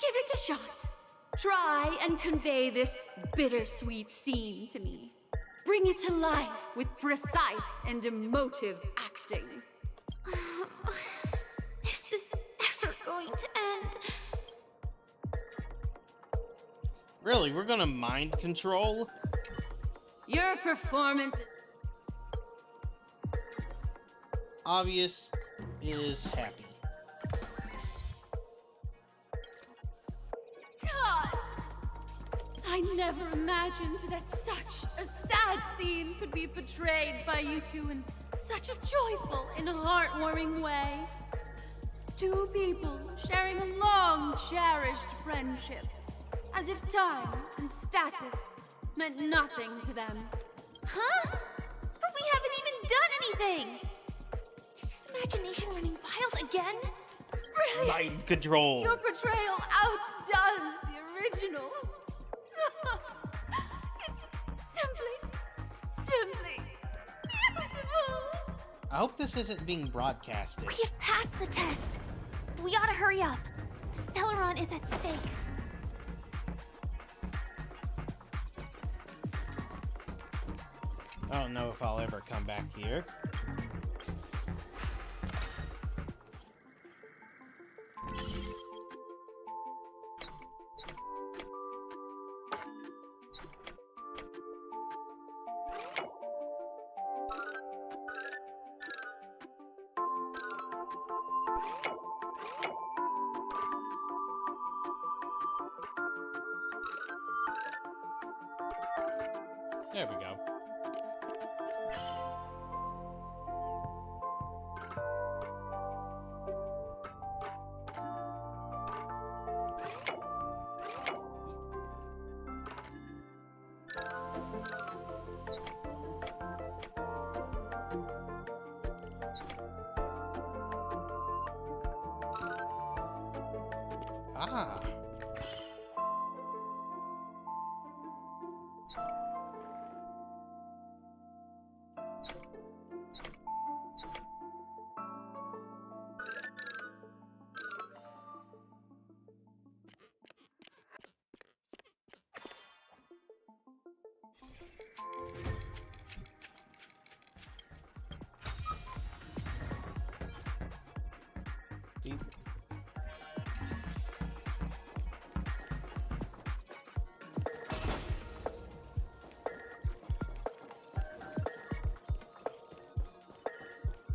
Give it a shot. Try and convey this bittersweet scene to me. Bring it to life with precise and emotive acting. Is this ever going to end? Really, we're gonna mind control? Your performance... Obvious is happy. God! I never imagined that such a sad scene could be portrayed by you two in such a joyful and heartwarming way. Two people sharing a long, cherished friendship, as if time and status meant nothing to them. Huh? But we haven't even done anything! Is his imagination running wild again? Brilliant! Mind control. Your portrayal outdoes the original. It's simply beautiful. I hope this isn't being broadcasted. We have passed the test. We ought to hurry up. The Stellaron is at stake. I don't know if I'll ever come back here. There we go. Ah.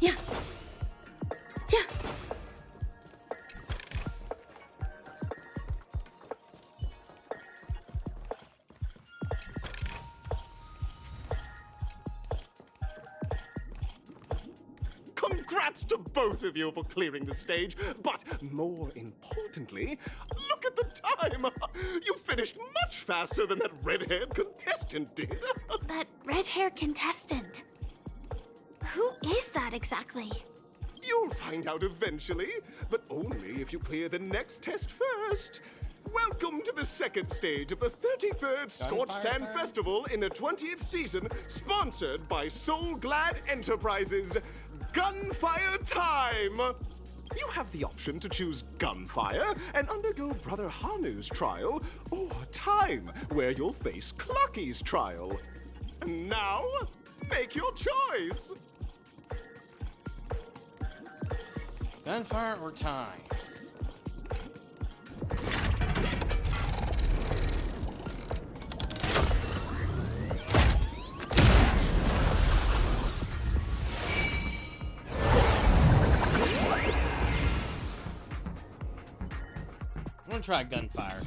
Yeah. Yeah. Congrats to both of you for clearing the stage, but more importantly, look at the time! You finished much faster than that red-haired contestant did. That red-haired contestant. Who is that exactly? You'll find out eventually, but only if you clear the next test first. Welcome to the second stage of the 33rd Scorched Sand Festival in the 20th season, sponsored by Soul Glad Enterprises. Gunfire time! You have the option to choose gunfire and undergo Brother Hanu's trial, or time, where you'll face Clucky's trial. And now, make your choice! Gunfire or time? I'm gonna try gunfire.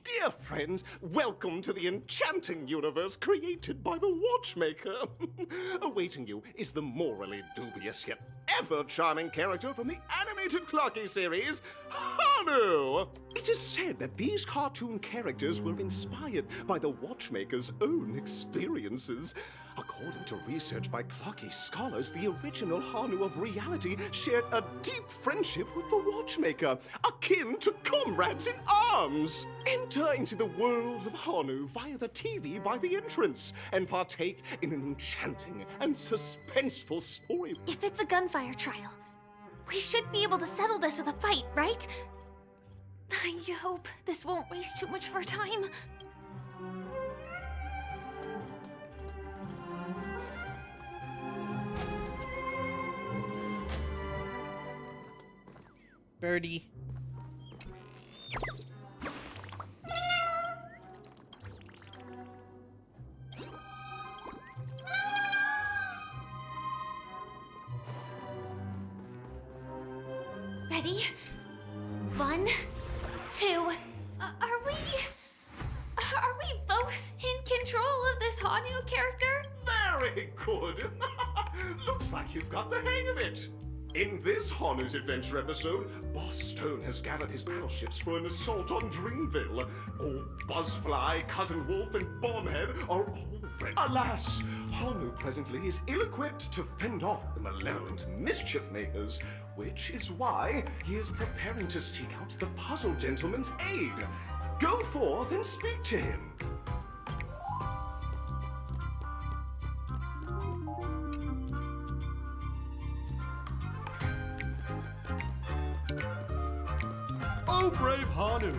Dear friends, welcome to the enchanting universe created by the Watchmaker. Awaiting you is the morally dubious yet ever-charming character from the animated Clocky series, Hanu! It is said that these cartoon characters were inspired by the Watchmaker's own experiences. According to research by Clocky scholars, the original Hanu of reality shared a deep friendship with the Watchmaker, akin to comrades in arms. Enter into the world of Hanu via the TV by the entrance and partake in an enchanting and suspenseful story. If it's a gunfire trial, we should be able to settle this with a fight, right? I hope this won't waste too much of our time. Birdie. Ready? 1, 2. Are we both in control of this Hanu character? Very good! Looks like you've got the hang of it. In this Hanu's Adventure episode, Boss Stone has gathered his battleships for an assault on Dreamville. Old Buzzfly, Cousin Wolf, and Bombhead are all ready. Alas, Hanu presently is ill-equipped to fend off the malevolent mischief makers, which is why he is preparing to seek out the Puzzle Gentleman's aid. Go forth and speak to him. Oh, brave Hanu,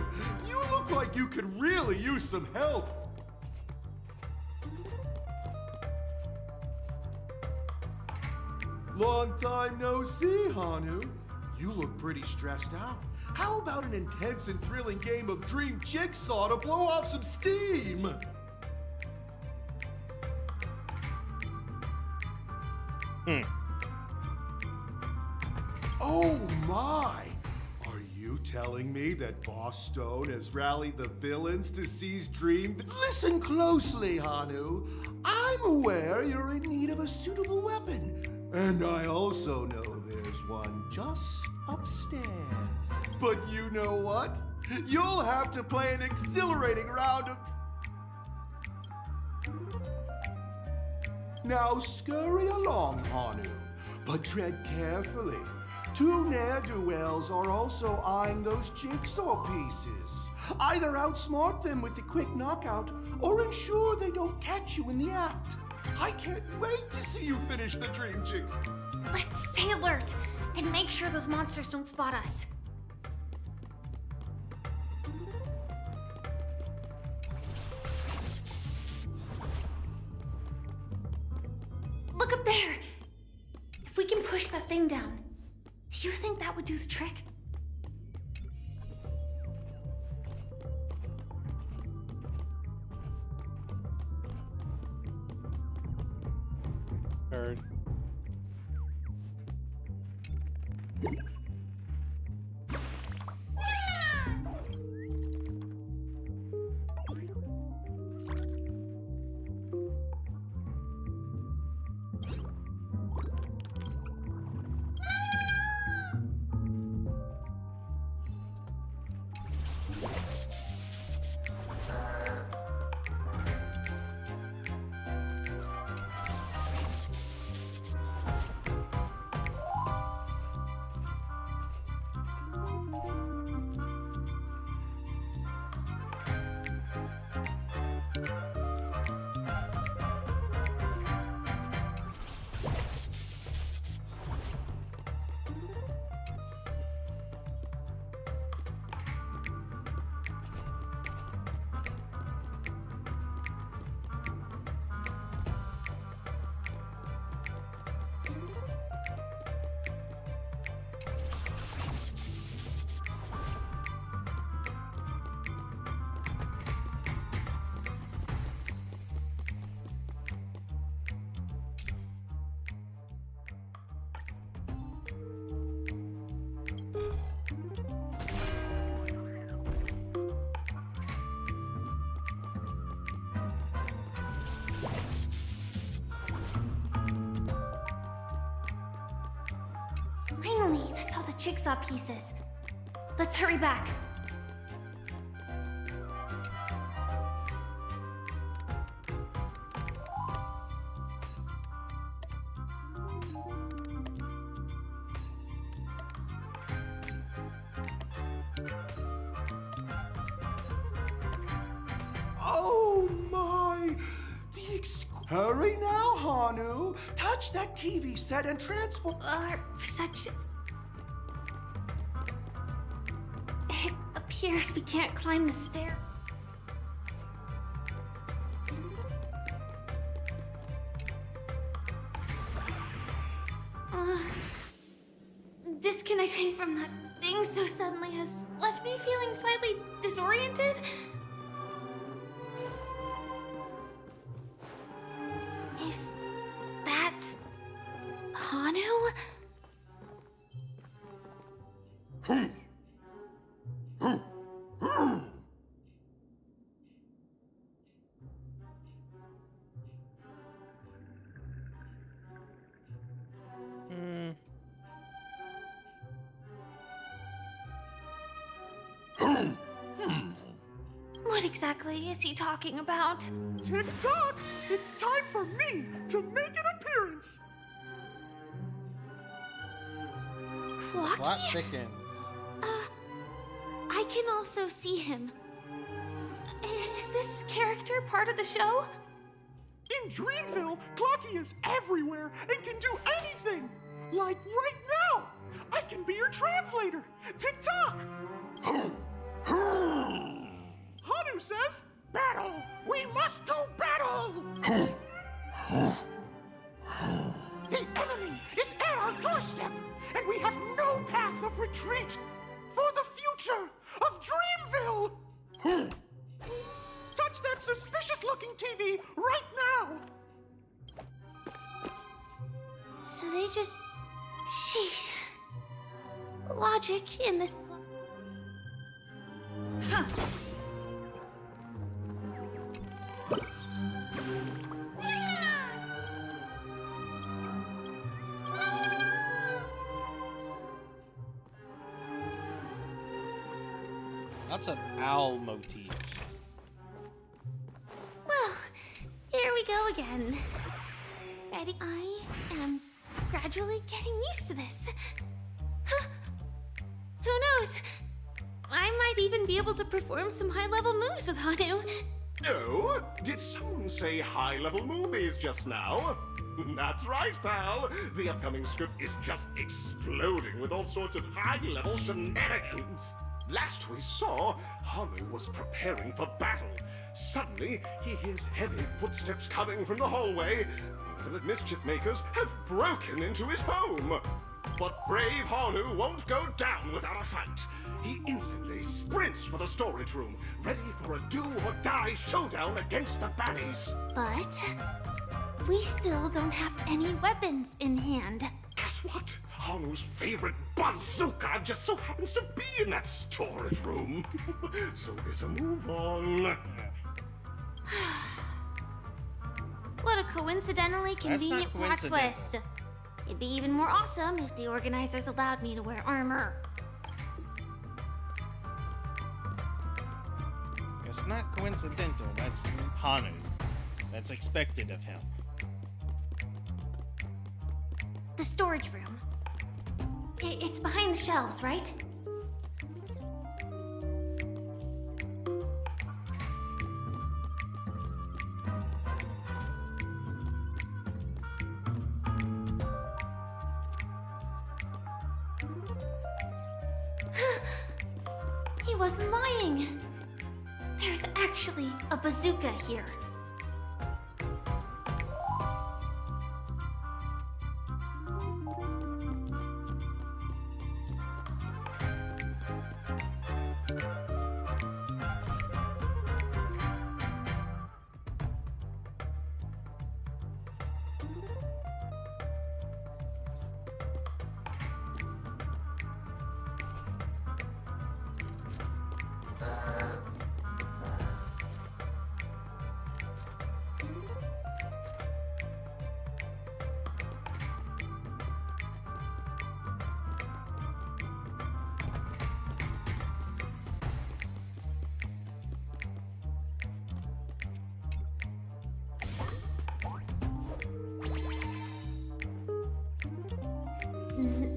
you look like you could really use some help. Long time no see, Hanu. You look pretty stressed out. How about an intense and thrilling game of Dream Jigsaw to blow off some steam? Oh my! Are you telling me that Boss Stone has rallied the villains to seize Dream? Listen closely, Hanu. I'm aware you're in need of a suitable weapon. And I also know there's one just upstairs. But you know what? You'll have to play an exhilarating round of... Now scurry along, Hanu, but tread carefully. Two ne'er-do-wells are also eyeing those jigsaw pieces. Either outsmart them with the quick knockout, or ensure they don't catch you in the act. I can't wait to see you finish the dream jigs. Let's stay alert and make sure those monsters don't spot us. Look up there! If we can push that thing down, do you think that would do the trick? Heard. Finally, that's all the jigsaw pieces. Let's hurry back. Oh my! Hurry now, Hanu! Touch that TV set and transform. Such. It appears we can't climb the stair. Disconnecting from that thing so suddenly has left me feeling slightly disoriented. Is that Hanu? What exactly is he talking about? Tick-tock! It's time for me to make an appearance! Clocky? Plot thickens. I can also see him. Is this character part of the show? In Dreamville, Clocky is everywhere and can do anything! Like right now! I can be your translator! Tick-tock! Hanu says, battle! We must do battle! The enemy is at our doorstep, and we have no path of retreat for the future of Dreamville! Touch that suspicious-looking TV right now! So they just... Sheesh. Logic in this... Huh. Lots of owl motifs. Well, here we go again. Ready? I am gradually getting used to this. Huh. Who knows? I might even be able to perform some high-level moves with Hanu. Oh, did someone say high-level movies just now? That's right, pal. The upcoming script is just exploding with all sorts of high-level shenanigans. Last we saw, Hanu was preparing for battle. Suddenly, he hears heavy footsteps coming from the hallway. The mischief makers have broken into his home. But brave Hanu won't go down without a fight. He instantly sprints for the storage room, ready for a do-or-die showdown against the baddies. But we still don't have any weapons in hand. Guess what? Hanu's favorite bazooka just so happens to be in that storage room. So better move on. What a coincidentally convenient plot twist. It'd be even more awesome if the organizers allowed me to wear armor. It's not coincidental. That's Hanu. That's expected of him. The storage room. It's behind the shelves, right? He wasn't lying. There's actually a bazooka here.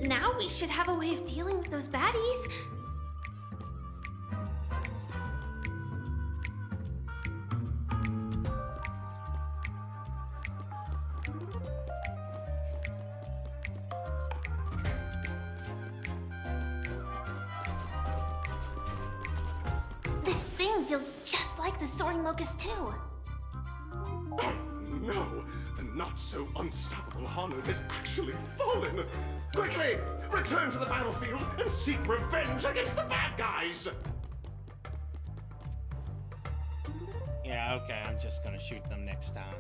Now we should have a way of dealing with those baddies. This thing feels just like the Soaring Locust too. Oh, no! The not-so-unstoppable Hanu has actually fallen! Quickly! Return to the battlefield and seek revenge against the bad guys! Yeah, okay, I'm just gonna shoot them next time.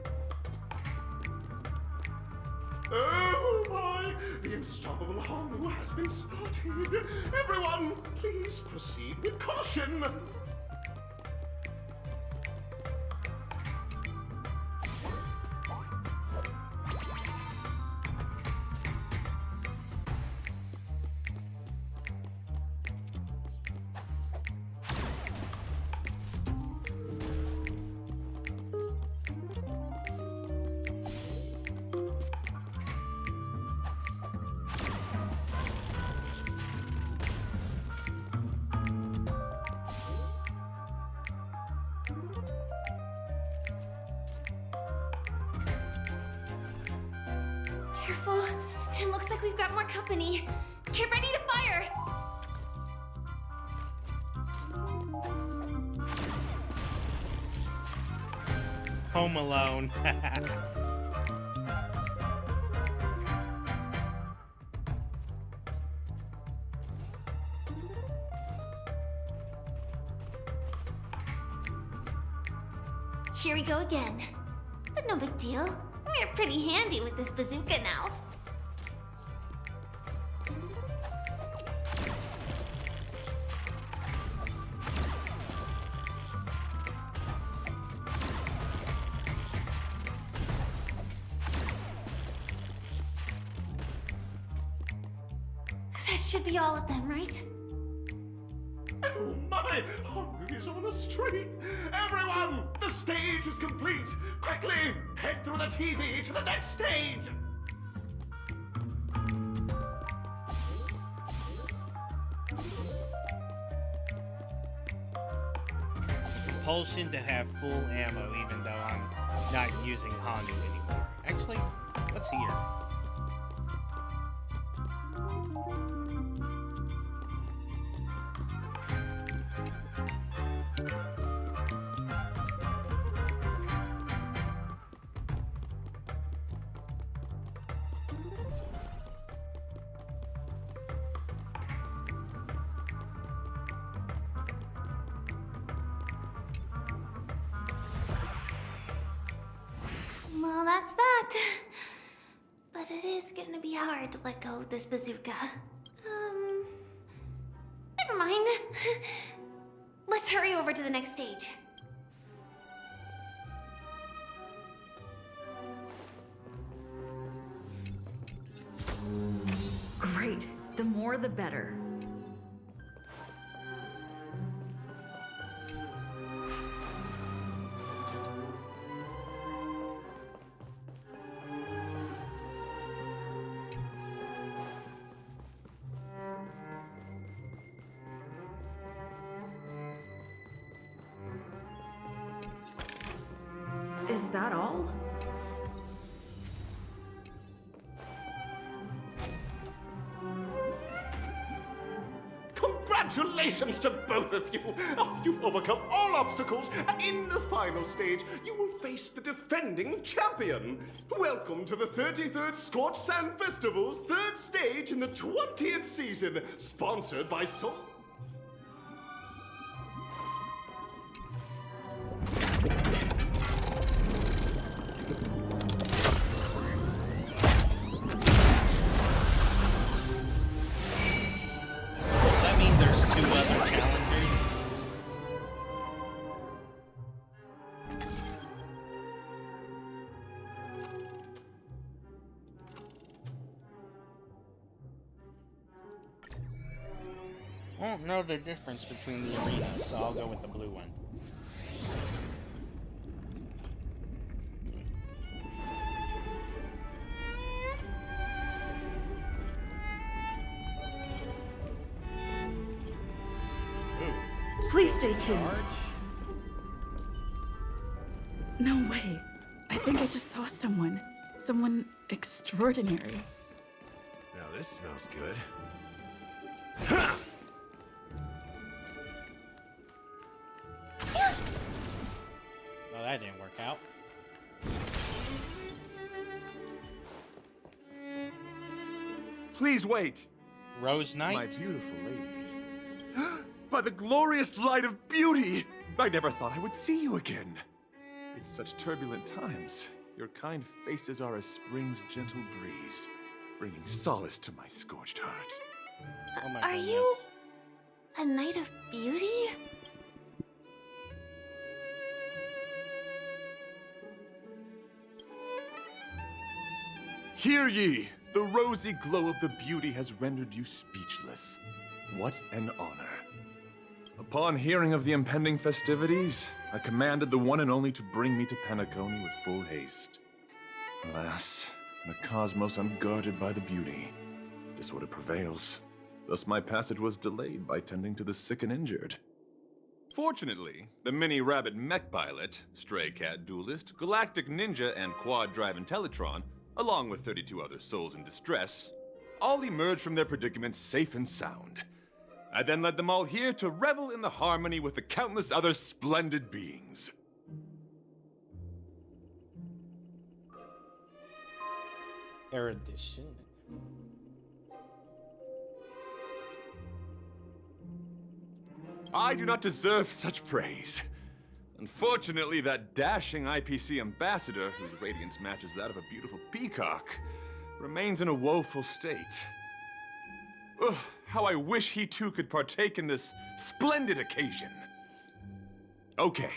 Oh my! The unstoppable Hanu has been spotted! Everyone, please proceed with caution! Careful. It looks like we've got more company. Get ready to fire! Home Alone. Here we go again. But no big deal. We're pretty handy with this bazooka now. That should be all of them, right? Oh my! hurry! Hanu is on the street! Everyone! The stage is complete! Quickly! Head through the TV to the next stage! Compulsion to have full ammo even though I'm not using Hanu anymore. Actually, what's here? Well, that's that. But it is gonna be hard to let go of this bazooka. Never mind. Let's hurry over to the next stage. Great. The more the better. Is that all? Congratulations to both of you! Oh, you've overcome all obstacles, and in the final stage, you will face the defending champion. Welcome to the 33rd Scorched Sand Festival's third stage in the 20th season, sponsored by Soul. I don't know the difference between the arenas, so I'll go with the blue one. Please stay tuned. No way. I think I just saw someone. Someone extraordinary. Now this smells good. No, that didn't work out. Please wait. Rose Knight? My beautiful ladies. By the glorious light of beauty! I never thought I would see you again. In such turbulent times, your kind faces are as spring's gentle breeze, bringing solace to my scorched heart. Oh my Are goodness. you a knight of beauty? Hear ye! The rosy glow of the beauty has rendered you speechless. What an honor. Upon hearing of the impending festivities, I commanded the one and only to bring me to Penacony with full haste. Alas, in a cosmos unguarded by the beauty, disorder prevails. Thus my passage was delayed by tending to the sick and injured. Fortunately, the mini-rabbit mech pilot, stray cat duelist, galactic ninja, and quad-drive Intellitron, along with 32 other souls in distress, all emerged from their predicaments safe and sound. I then led them all here to revel in the harmony with the countless other splendid beings. Erudition. I do not deserve such praise. Unfortunately, that dashing IPC ambassador, whose radiance matches that of a beautiful peacock, remains in a woeful state. Ugh, how I wish he too could partake in this splendid occasion. Okay,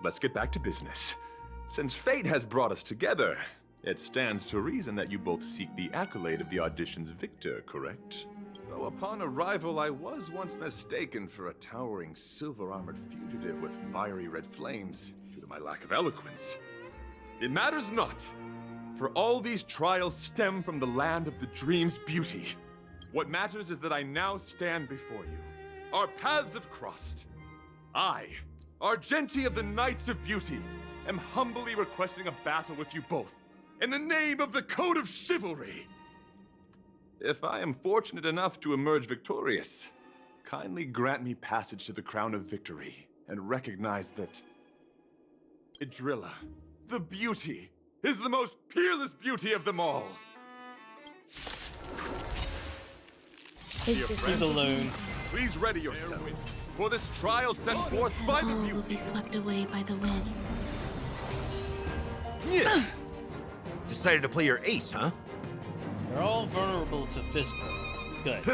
let's get back to business. Since fate has brought us together, it stands to reason that you both seek the accolade of the audition's victor, correct? Though upon arrival I was once mistaken for a towering silver-armored fugitive with fiery red flames due to my lack of eloquence. It matters not, for all these trials stem from the land of the dream's beauty. What matters is that I now stand before you. Our paths have crossed. I, Argenti of the Knights of Beauty, am humbly requesting a battle with you both, in the name of the Code of Chivalry. If I am fortunate enough to emerge victorious, kindly grant me passage to the Crown of Victory, and recognize that Idrilla, the beauty, is the most peerless beauty of them all. He's alone. Please ready yourselves for this trial sent forth by the All beauty. will be swept away by the wind. Decided to play your ace, huh? They're all vulnerable to physical. Good.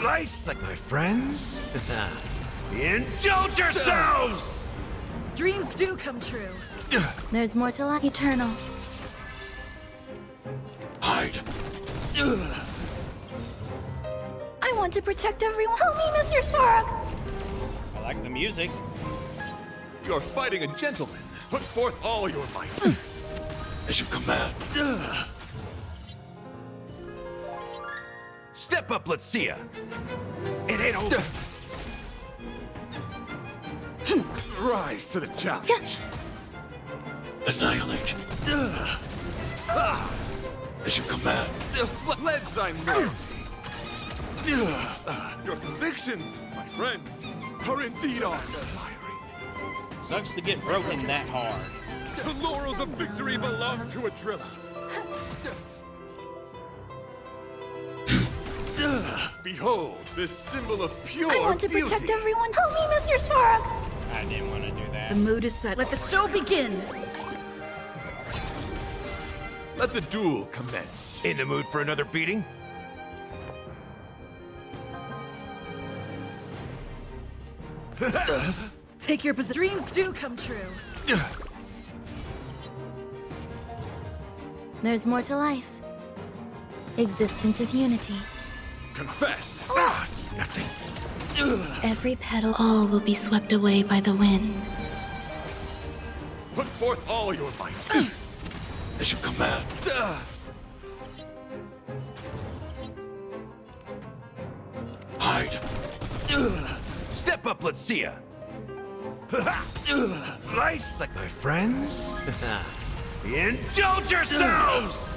Nice, like my friends. Indulge yourselves! Dreams do come true. There's more to life. Eternal. Hide. I want to protect everyone. Help me, Mr. Spark! I like the music. You're fighting a gentleman. Put forth all your might. As you command. Step up, let's see ya. It ain't over. Rise to the challenge. Annihilate. As you command. Pledge thine loyalty. Your convictions, my friends, are indeed awe-inspiring. Sucks to get broken that hard. The laurels of victory belong to Idrilla. Behold, this symbol of pure I want to beauty. protect everyone. Help me, Mr. Spark! I didn't want to do that. The mood is set. Let the show begin. Let the duel commence. In the mood for another beating? Take your position. Dreams do come true. There's more to life. Existence is unity. Confess. It's nothing. Every petal, all will be swept away by the wind. Put forth all your might. As you command. Hide. Step up, let's see ya. Nice, like my friends. Indulge yourselves!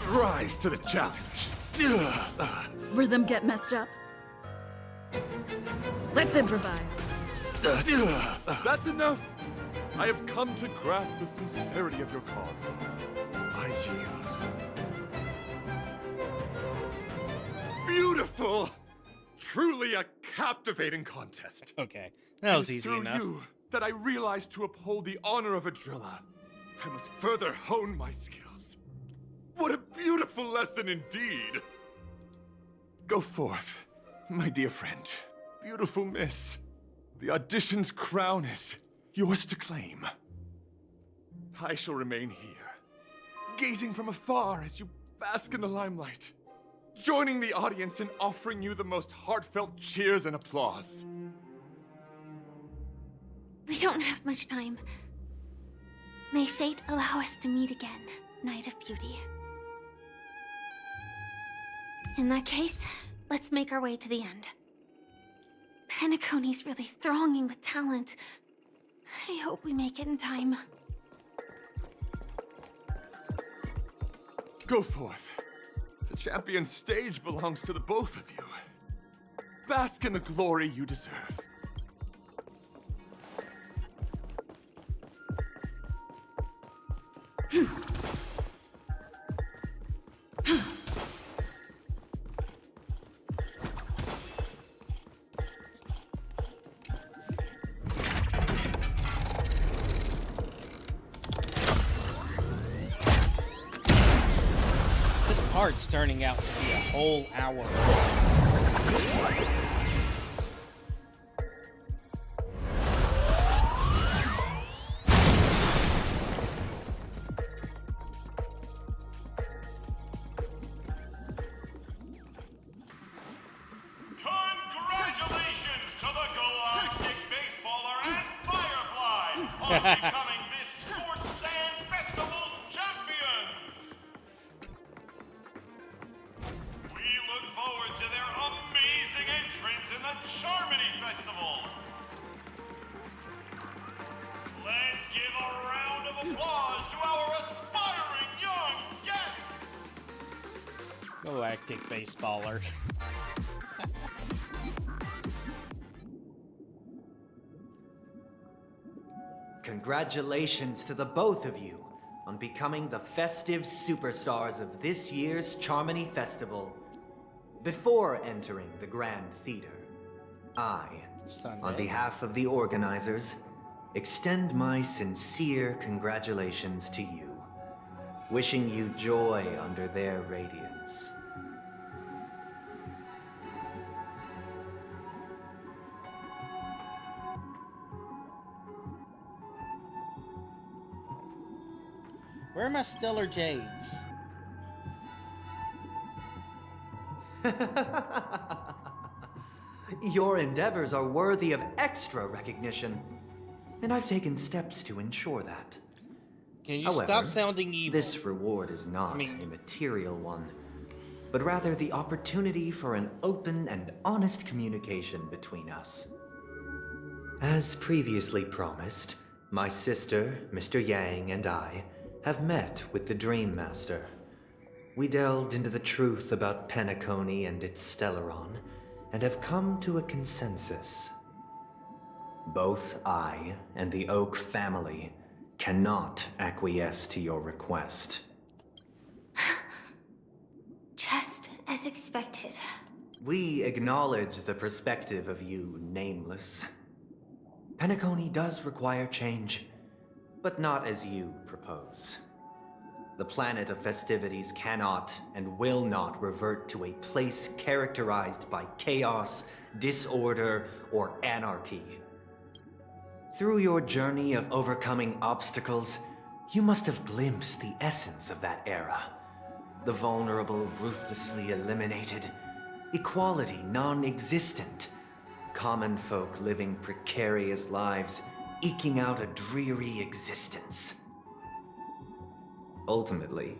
Rise to the challenge. Rhythm get messed up. Let's improvise. That's enough. I have come to grasp the sincerity of your cause. I yield. Beautiful! Truly a captivating contest. Okay, that was It is easy through enough. you that I realized to uphold the honor of Idrilla, I must further hone my skills. What a beautiful lesson indeed! Go forth, my dear friend, beautiful miss. The audition's crown is yours to claim. I shall remain here, gazing from afar as you bask in the limelight, joining the audience in offering you the most heartfelt cheers and applause. We don't have much time. May fate allow us to meet again, Knight of Beauty. In that case, let's make our way to the end. Penacony's really thronging with talent. I hope we make it in time. Go forth. The champion's stage belongs to the both of you. Bask in the glory you deserve. This part's turning out to be a whole hour. becoming this Sports Sand Festival's champions. We look forward to their amazing entrance in the Charmony Festival. Let's give a round of applause to our aspiring young guests. Galactic baseballer. Congratulations to the both of you on becoming the festive superstars of this year's Charmony Festival. Before entering the Grand Theater, I, on behalf of the organizers, extend my sincere congratulations to you, wishing you joy under their radiance. Where are my stellar jades? Your endeavors are worthy of extra recognition, and I've taken steps to ensure that. Can you However, stop sounding evil? This reward is not a material one, but rather the opportunity for an open and honest communication between us. As previously promised, my sister, Mr. Yang, and I have met with the Dream Master. We delved into the truth about Penacony and its Stellaron, and have come to a consensus. Both I and the Oak family cannot acquiesce to your request. Just as expected. We acknowledge the perspective of you, Nameless. Penacony does require change, but not as you propose. The planet of festivities cannot and will not revert to a place characterized by chaos, disorder, or anarchy. Through your journey of overcoming obstacles, you must have glimpsed the essence of that era. The vulnerable ruthlessly eliminated, equality non-existent, common folk living precarious lives, eking out a dreary existence. Ultimately,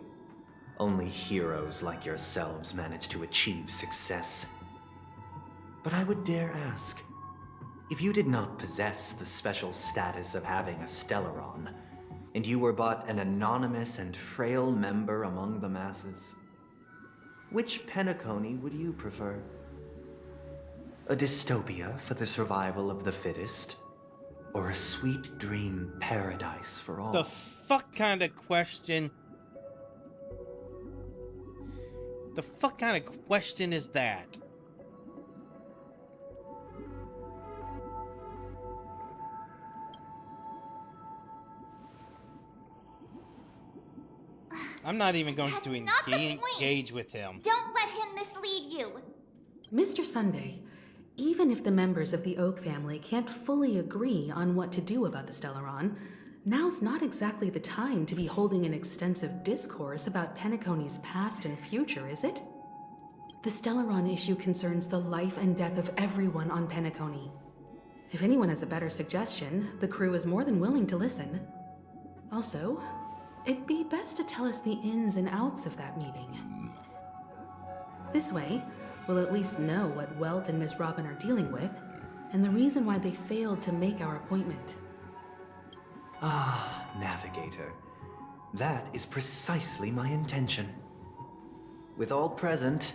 only heroes like yourselves manage to achieve success. But I would dare ask, if you did not possess the special status of having a Stellaron, and you were but an anonymous and frail member among the masses, which Penacony would you prefer? A dystopia for the survival of the fittest? Or a sweet dream paradise for all? The fuck kind of question? The fuck kind of question is that? I'm not even going to engage with him. Don't let him mislead you. Mr. Sunday, even if the members of the Oak family can't fully agree on what to do about the Stellaron, now's not exactly the time to be holding an extensive discourse about Penacony's past and future, is it? The Stellaron issue concerns the life and death of everyone on Penacony. If anyone has a better suggestion, the crew is more than willing to listen. Also, it'd be best to tell us the ins and outs of that meeting. This way, we'll at least know what Welt and Miss Robin are dealing with, and the reason why they failed to make our appointment. Ah, Navigator. That is precisely my intention. With all present,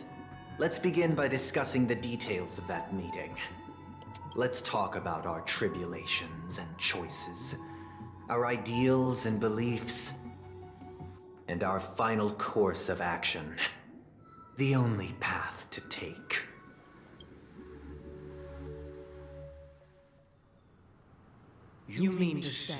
let's begin by discussing the details of that meeting. Let's talk about our tribulations and choices, our ideals and beliefs, and our final course of action. The only path to take. You mean to say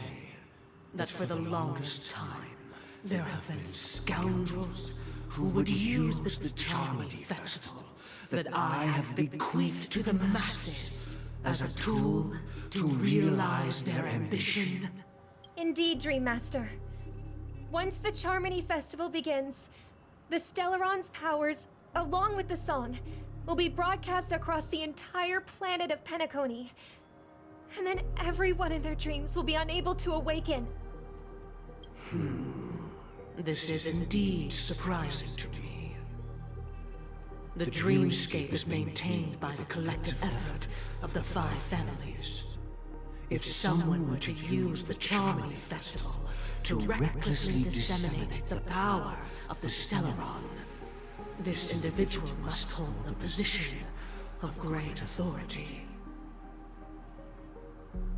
that for the longest time, there have been scoundrels who would use the Charmony Festival that I have bequeathed to the masses as a tool to realize their ambition? Indeed, Dream Master. Once the Charmony Festival begins, the Stellaron's powers, along with the song, will be broadcast across the entire planet of Penacony. And then everyone in their dreams will be unable to awaken. This is indeed surprising to me. The dreamscape is maintained by the collective effort of the 5 families. If someone were to use the Charmony Festival to recklessly disseminate the power of the Stellaron, this individual must hold a position of great authority.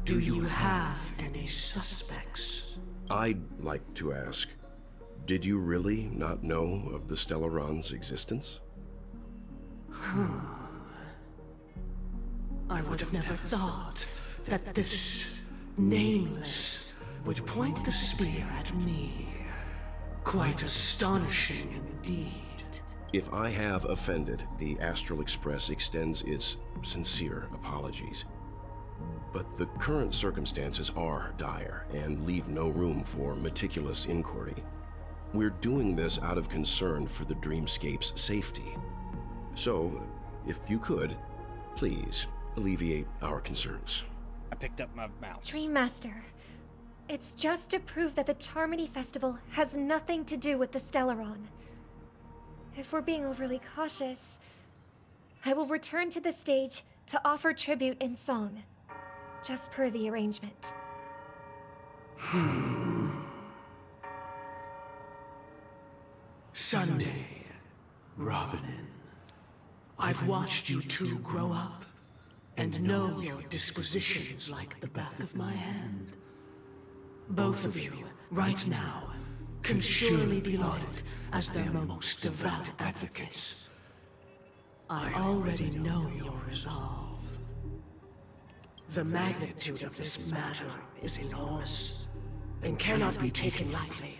Do you have any suspects? I'd like to ask, did you really not know of the Stellaron's existence? I would have never thought that this Nameless would point the spear at me. Quite astonishing indeed. If I have offended, the Astral Express extends its sincere apologies. But the current circumstances are dire and leave no room for meticulous inquiry. We're doing this out of concern for the Dreamscape's safety. So, if you could, please alleviate our concerns. I picked up my mouse. Dream Master, it's just to prove that the Charmony Festival has nothing to do with the Stellaron. If we're being overly cautious, I will return to the stage to offer tribute in song, just per the arrangement. Sunday, Robin. I've watched you two grow up and know your dispositions like the back of my hand. Both of you, right now, can surely be lauded as their most devout advocates. I already know your resolve. The magnitude of this matter is enormous and cannot be taken lightly.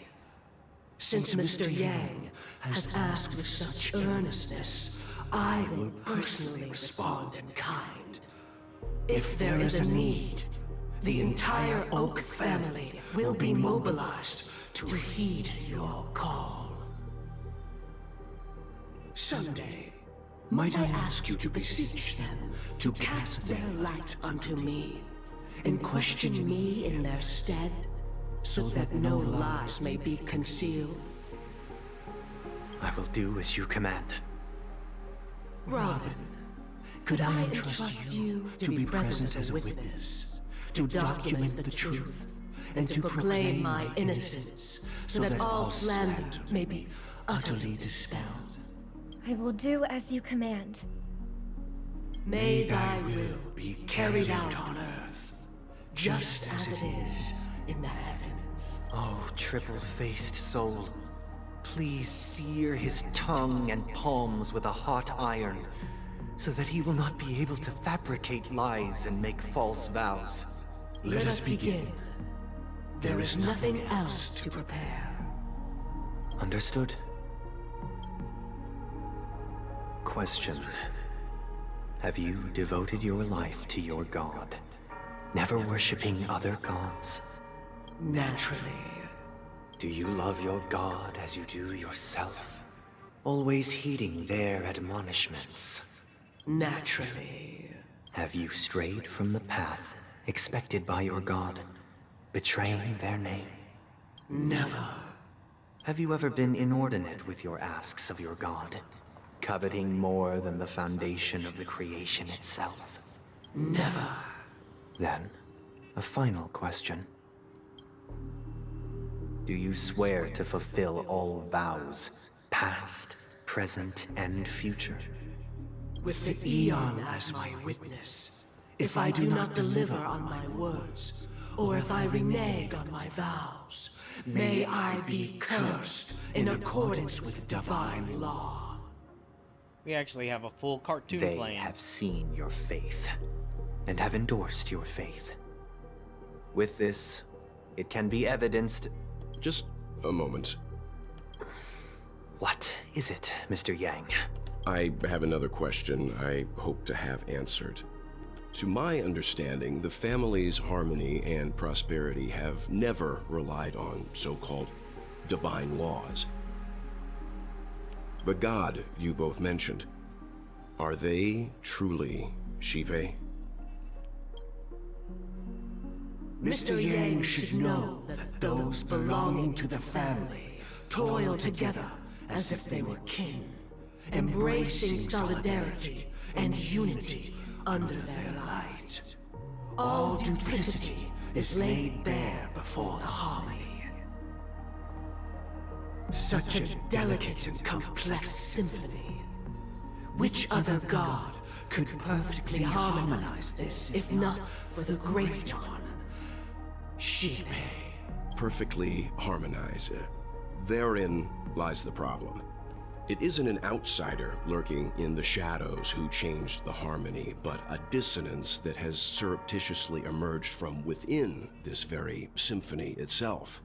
Since Mr. Yang has asked with such earnestness, I will personally respond in kind. If there is a need, the entire Oak family will be mobilized to heed your call. Someday, might I ask you to beseech them to cast their light unto me, and question me in their stead, so that no lies may be concealed? I will do as you command. Robin, could I entrust you to be present as a witness, to document the truth, and to proclaim my innocence, so that all slander may be utterly dispelled? I will do as you command. May thy will be carried out on earth, just as it is in the heavens. Oh, triple-faced soul, please sear his tongue and palms with a hot iron, so that he will not be able to fabricate lies and make false vows. Let us begin. There is nothing else to prepare. Understood? Question. Have you devoted your life to your god, never worshipping other gods? Naturally. Do you love your god as you do yourself, always heeding their admonishments? Naturally. Have you strayed from the path expected by your god, betraying their name? Never. Have you ever been inordinate with your asks of your god, coveting more than the foundation of the creation itself? Never. Then, a final question. Do you swear to fulfill all vows, past, present, and future? With the Eon as my witness, if I do not deliver on my words, or if I renege on my vows, may I be cursed in accordance with divine law. We actually have a full cartoon They playing. have seen your faith, and have endorsed your faith. With this, it can be evidenced... Just a moment. What is it, Mr. Yang? I have another question I hope to have answered. To my understanding, the family's harmony and prosperity have never relied on so-called divine laws. The god you both mentioned, are they truly Shive? Mr. Yang should know that those belonging to the family toil together as if they were kin, embracing solidarity and unity under their light. All duplicity is laid bare before the harmony. Such a delicate and complex symphony. Which other god could perfectly harmonize this, if not for the Great One? Shipe. Perfectly harmonize. Therein lies the problem. It isn't an outsider lurking in the shadows who changed the harmony, but a dissonance that has surreptitiously emerged from within this very symphony itself.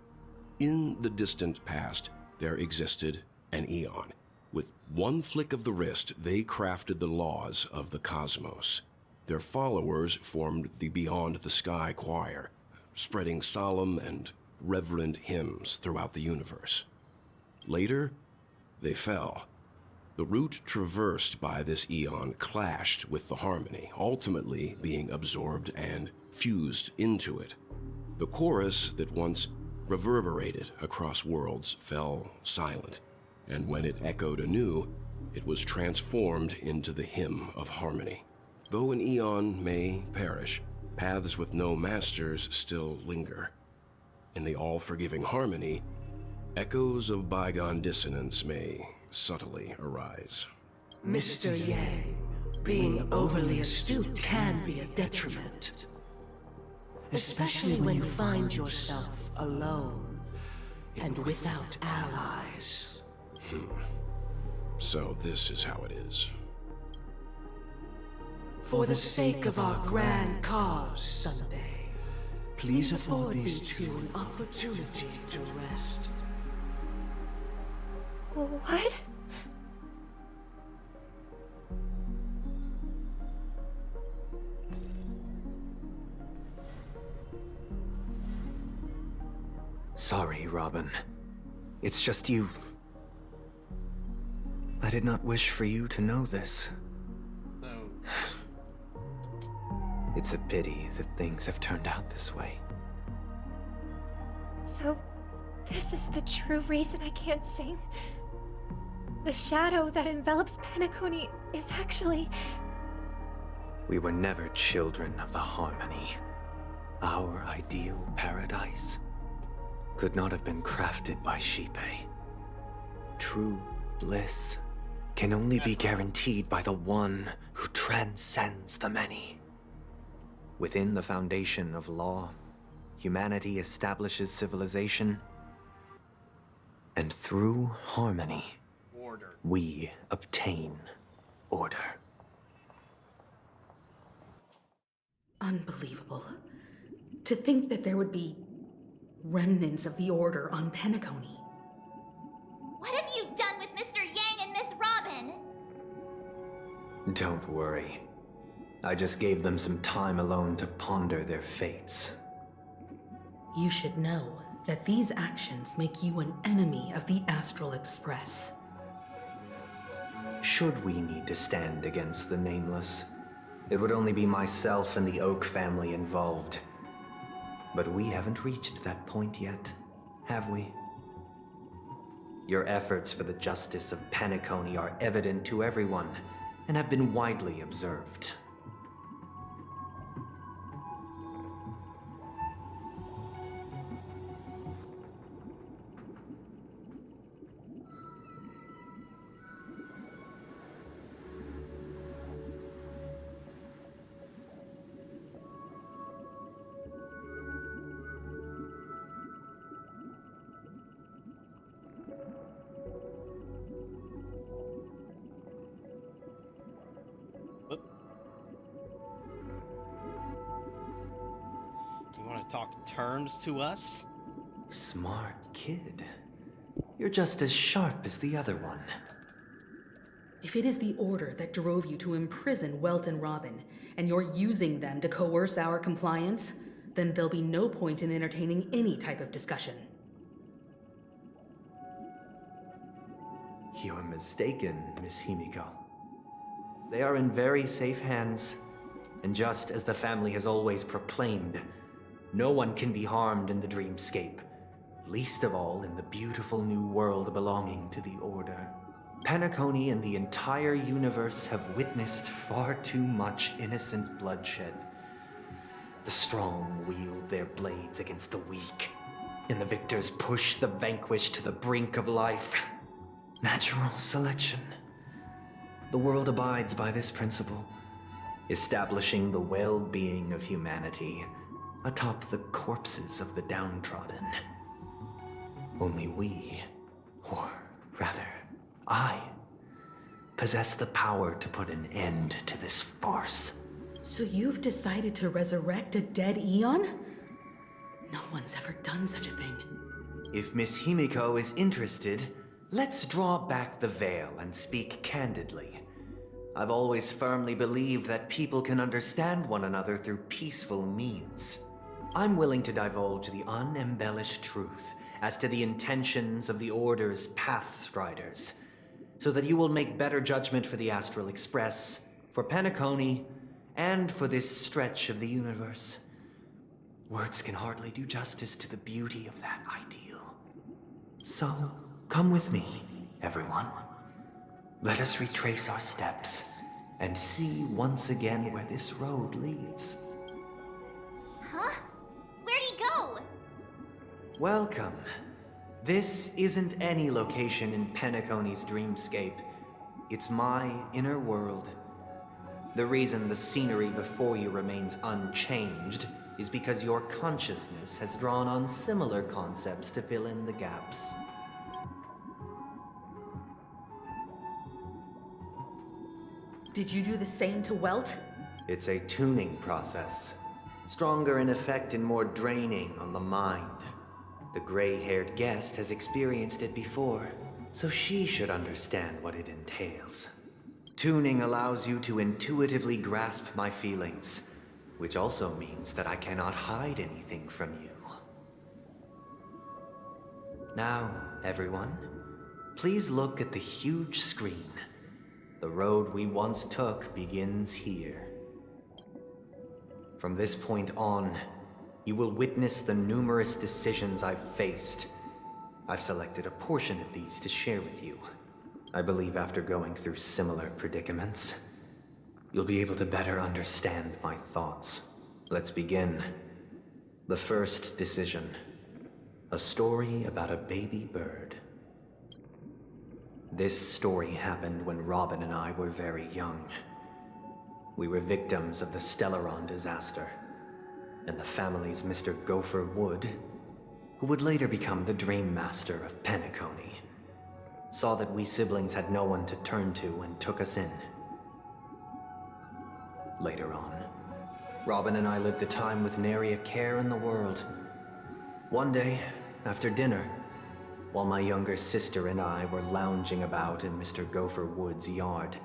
In the distant past, there existed an Eon. With one flick of the wrist, they crafted the laws of the cosmos. Their followers formed the Beyond the Sky Choir, spreading solemn and reverent hymns throughout the universe. Later, they fell. The route traversed by this Eon clashed with the harmony, ultimately being absorbed and fused into it. The chorus that once reverberated across worlds fell silent, and when it echoed anew, it was transformed into the hymn of harmony. Though an Eon may perish, paths with no masters still linger. In the all-forgiving harmony, echoes of bygone dissonance may subtly arise. Mr. Yang, being overly astute can be a detriment. Especially when you find yourself alone and without allies. So this is how it is. For the sake of our grand cause, Sunday, please afford these two an opportunity to rest. What? Sorry, Robin. It's just you. I did not wish for you to know this. It's a pity that things have turned out this way. So, this is the true reason I can't sing? The shadow that envelops Penacony is actually... We were never children of the harmony. Our ideal paradise could not have been crafted by Shipe. True bliss can only be guaranteed by the one who transcends the many. Within the foundation of law, humanity establishes civilization, and through harmony, we obtain order. Unbelievable. To think that there would be remnants of the Order on Penacony. What have you done with Mr. Yang and Miss Robin? Don't worry. I just gave them some time alone to ponder their fates. You should know that these actions make you an enemy of the Astral Express. Should we need to stand against the Nameless, it would only be myself and the Oak family involved. But we haven't reached that point yet, have we? Your efforts for the justice of Penacony are evident to everyone, and have been widely observed. Talk terms to us? Smart kid. You're just as sharp as the other one. If it is the Order that drove you to imprison Welt and Robin, and you're using them to coerce our compliance, then there'll be no point in entertaining any type of discussion. You're mistaken, Miss Himiko. They are in very safe hands, and just as the family has always proclaimed, No one can be harmed in the dreamscape, least of all in the beautiful new world belonging to the Order. Penacony and the entire universe have witnessed far too much innocent bloodshed. The strong wield their blades against the weak, and the victors push the vanquished to the brink of life. Natural selection. The world abides by this principle, establishing the well-being of humanity atop the corpses of the downtrodden. Only we, or rather, I, possess the power to put an end to this farce. So you've decided to resurrect a dead Eon? No one's ever done such a thing. If Miss Himiko is interested, let's draw back the veil and speak candidly. I've always firmly believed that people can understand one another through peaceful means. I'm willing to divulge the unembellished truth as to the intentions of the Order's Pathstriders, so that you will make better judgment for the Astral Express, for Penacony, and for this stretch of the universe. Words can hardly do justice to the beauty of that ideal. So, come with me, everyone. Let us retrace our steps and see once again where this road leads. Huh? Where'd he go? Welcome. This isn't any location in Penacony's dreamscape. It's my inner world. The reason the scenery before you remains unchanged is because your consciousness has drawn on similar concepts to fill in the gaps. Did you do the same to Welt? It's a tuning process. Stronger in effect and more draining on the mind. The gray-haired guest has experienced it before, so she should understand what it entails. Tuning allows you to intuitively grasp my feelings, which also means that I cannot hide anything from you. Now, everyone, please look at the huge screen. The road we once took begins here. From this point on, you will witness the numerous decisions I've faced. I've selected a portion of these to share with you. I believe after going through similar predicaments, you'll be able to better understand my thoughts. Let's begin. The first decision. A story about a baby bird. This story happened when Robin and I were very young. We were victims of the Stellaron disaster, and the family's Mr. Gopher Wood, who would later become the Dream Master of Penacony, saw that we siblings had no one to turn to and took us in. Later on, Robin and I lived a time with nary a care in the world. One day, after dinner, while my younger sister and I were lounging about in Mr. Gopher Wood's yard,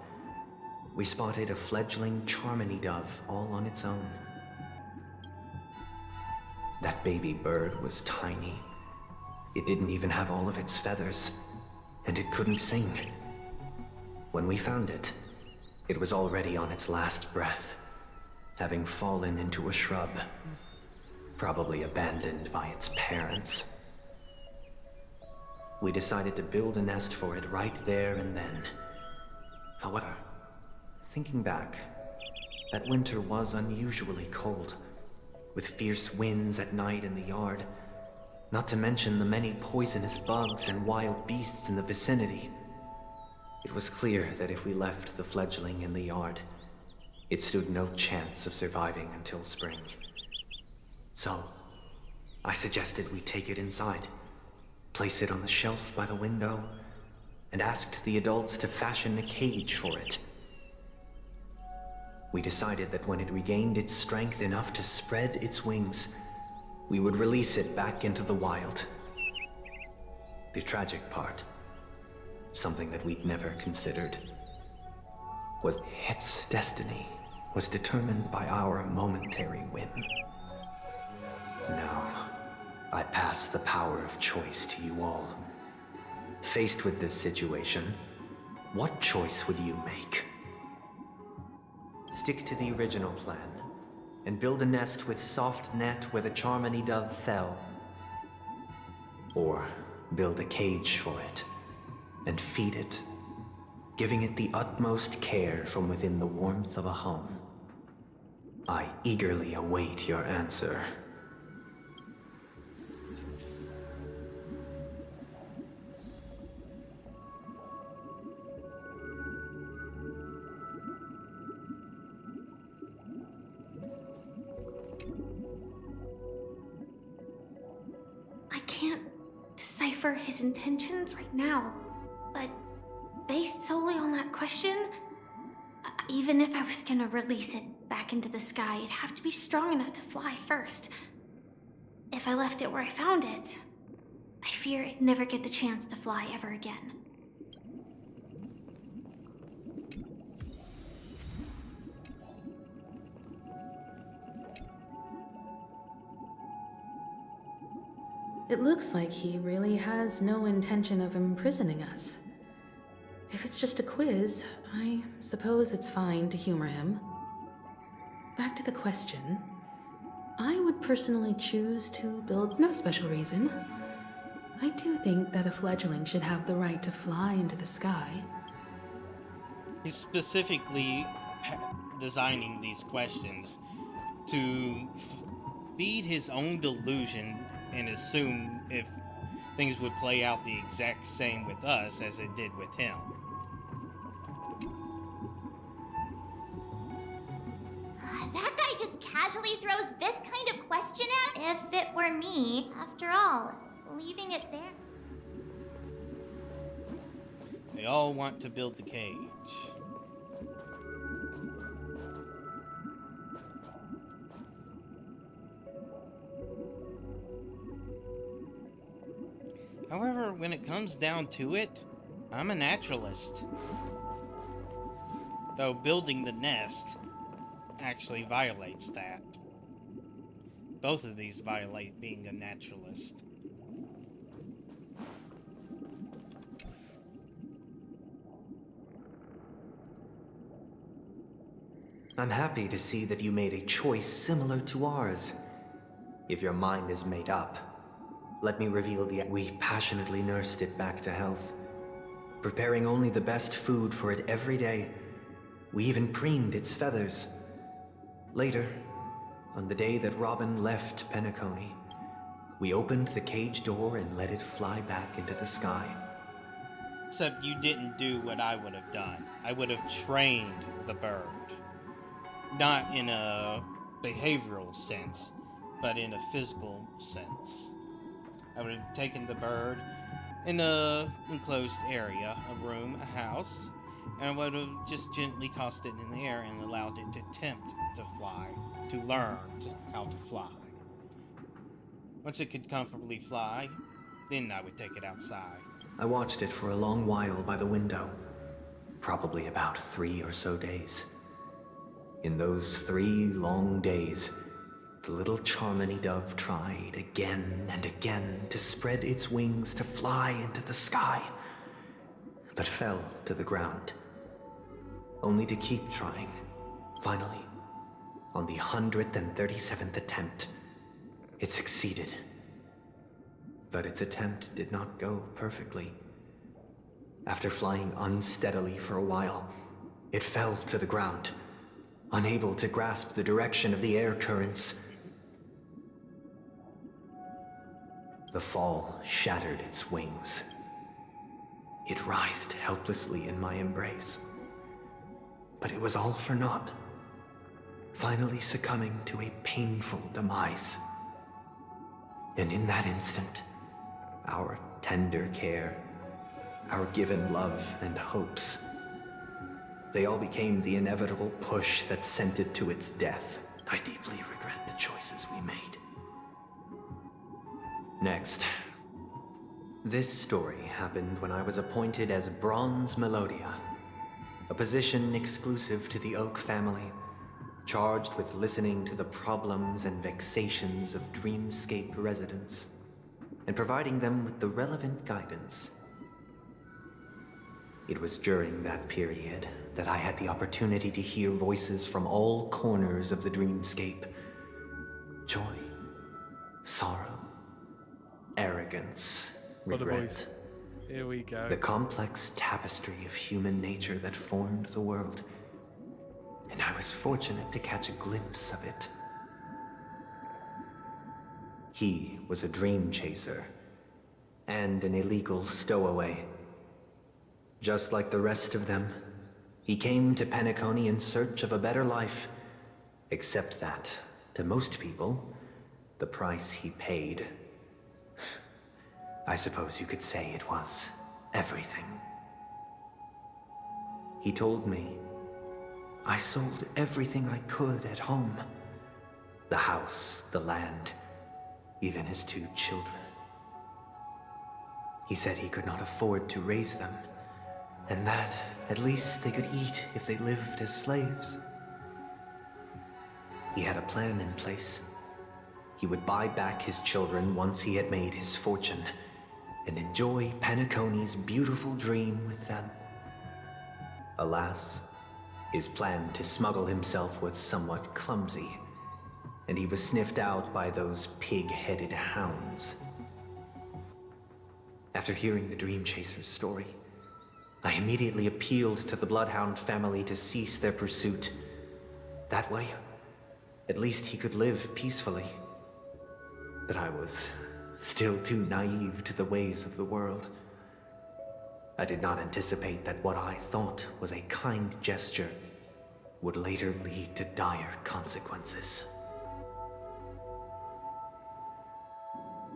we spotted a fledgling Charmony dove all on its own. That baby bird was tiny. It didn't even have all of its feathers, and it couldn't sing. When we found it, it was already on its last breath, having fallen into a shrub, probably abandoned by its parents. We decided to build a nest for it right there and then. However, thinking back, that winter was unusually cold, with fierce winds at night in the yard, not to mention the many poisonous bugs and wild beasts in the vicinity. It was clear that if we left the fledgling in the yard, it stood no chance of surviving until spring. So, I suggested we take it inside, place it on the shelf by the window, and asked the adults to fashion a cage for it. We decided that when it regained its strength enough to spread its wings, we would release it back into the wild. The tragic part, something that we'd never considered, was its destiny was determined by our momentary whim. Now, I pass the power of choice to you all. Faced with this situation, what choice would you make? Stick to the original plan, and build a nest with soft net where the Charmony dove fell. Or build a cage for it and feed it, giving it the utmost care from within the warmth of a home. I eagerly await your answer. I can't decipher his intentions right now, but based solely on that question, even if I was gonna release it back into the sky, it'd have to be strong enough to fly first. If I left it where I found it, I fear it'd never get the chance to fly ever again. It looks like he really has no intention of imprisoning us. If it's just a quiz, I suppose it's fine to humor him. Back to the question. I would personally choose to build no special reason. I do think that a fledgling should have the right to fly into the sky. He's specifically designing these questions to feed his own delusion and assume if things would play out the exact same with us as it did with him. That guy just casually throws this kind of question at if it were me. After all, leaving it there. They all want to build the cage. However, when it comes down to it, I'm a naturalist. Though building the nest actually violates that. Both of these violate being a naturalist. I'm happy to see that you made a choice similar to ours. If your mind is made up, let me reveal we passionately nursed it back to health, preparing only the best food for it every day. We even preened its feathers. Later, on the day that Robin left Penacony, we opened the cage door and let it fly back into the sky. Except you didn't do what I would have done. I would have trained the bird. Not in a behavioral sense, but in a physical sense. I would have taken the bird in a enclosed area, a room, a house, and I would have just gently tossed it in the air and allowed it to attempt to fly, to learn how to fly. Once it could comfortably fly, then I would take it outside. I watched it for a long while by the window, probably about 3 or so days. In those 3 long days, the little Charmony dove tried again and again to spread its wings to fly into the sky, but fell to the ground, only to keep trying. Finally, on the 137th attempt, it succeeded. But its attempt did not go perfectly. After flying unsteadily for a while, it fell to the ground, unable to grasp the direction of the air currents. The fall shattered its wings. It writhed helplessly in my embrace. But it was all for naught, finally succumbing to a painful demise. And in that instant, our tender care, our given love and hopes, they all became the inevitable push that sent it to its death. I deeply regret the choices we made. Next. This story happened when I was appointed as Bronze Melodia, a position exclusive to the Oak family, charged with listening to the problems and vexations of Dreamscape residents, and providing them with the relevant guidance. It was during that period that I had the opportunity to hear voices from all corners of the dreamscape. Joy, sorrow, arrogance, For the regret. boys. Here we go. The complex tapestry of human nature that formed the world. And I was fortunate to catch a glimpse of it. He was a dream chaser and an illegal stowaway. Just like the rest of them, he came to Penacony in search of a better life. Except that, to most people, the price he paid, I suppose you could say it was everything. He told me I sold everything I could at home. The house, the land, even his 2 children. He said he could not afford to raise them, and that at least they could eat if they lived as slaves. He had a plan in place. He would buy back his children once he had made his fortune, and enjoy Penacony's beautiful dream with them. Alas, his plan to smuggle himself was somewhat clumsy, and he was sniffed out by those pig-headed hounds. After hearing the Dream Chaser's story, I immediately appealed to the Bloodhound family to cease their pursuit. That way, at least he could live peacefully. But I was still too naive to the ways of the world. I did not anticipate that what I thought was a kind gesture would later lead to dire consequences.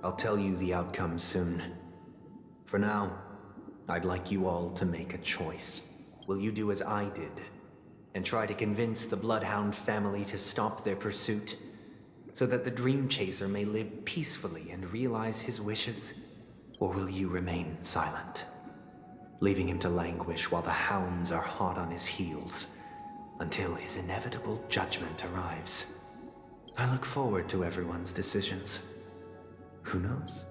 I'll tell you the outcome soon. For now, I'd like you all to make a choice. Will you do as I did, and try to convince the Bloodhound family to stop their pursuit, so that the Dream Chaser may live peacefully and realize his wishes? Or will you remain silent, leaving him to languish while the hounds are hot on his heels, until his inevitable judgment arrives? I look forward to everyone's decisions. Who knows?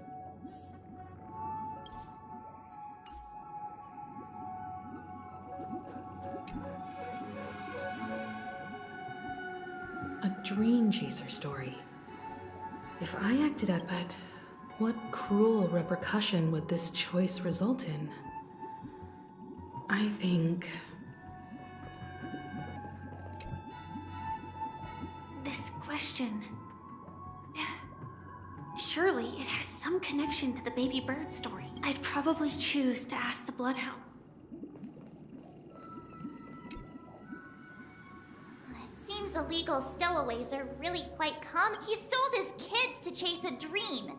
A dream chaser story. If I acted out, but what cruel repercussion would this choice result in? I think... This question... Surely it has some connection to the baby bird story. I'd probably choose to ask the Bloodhound. It seems illegal stowaways are really quite common. He sold his kids to chase a dream.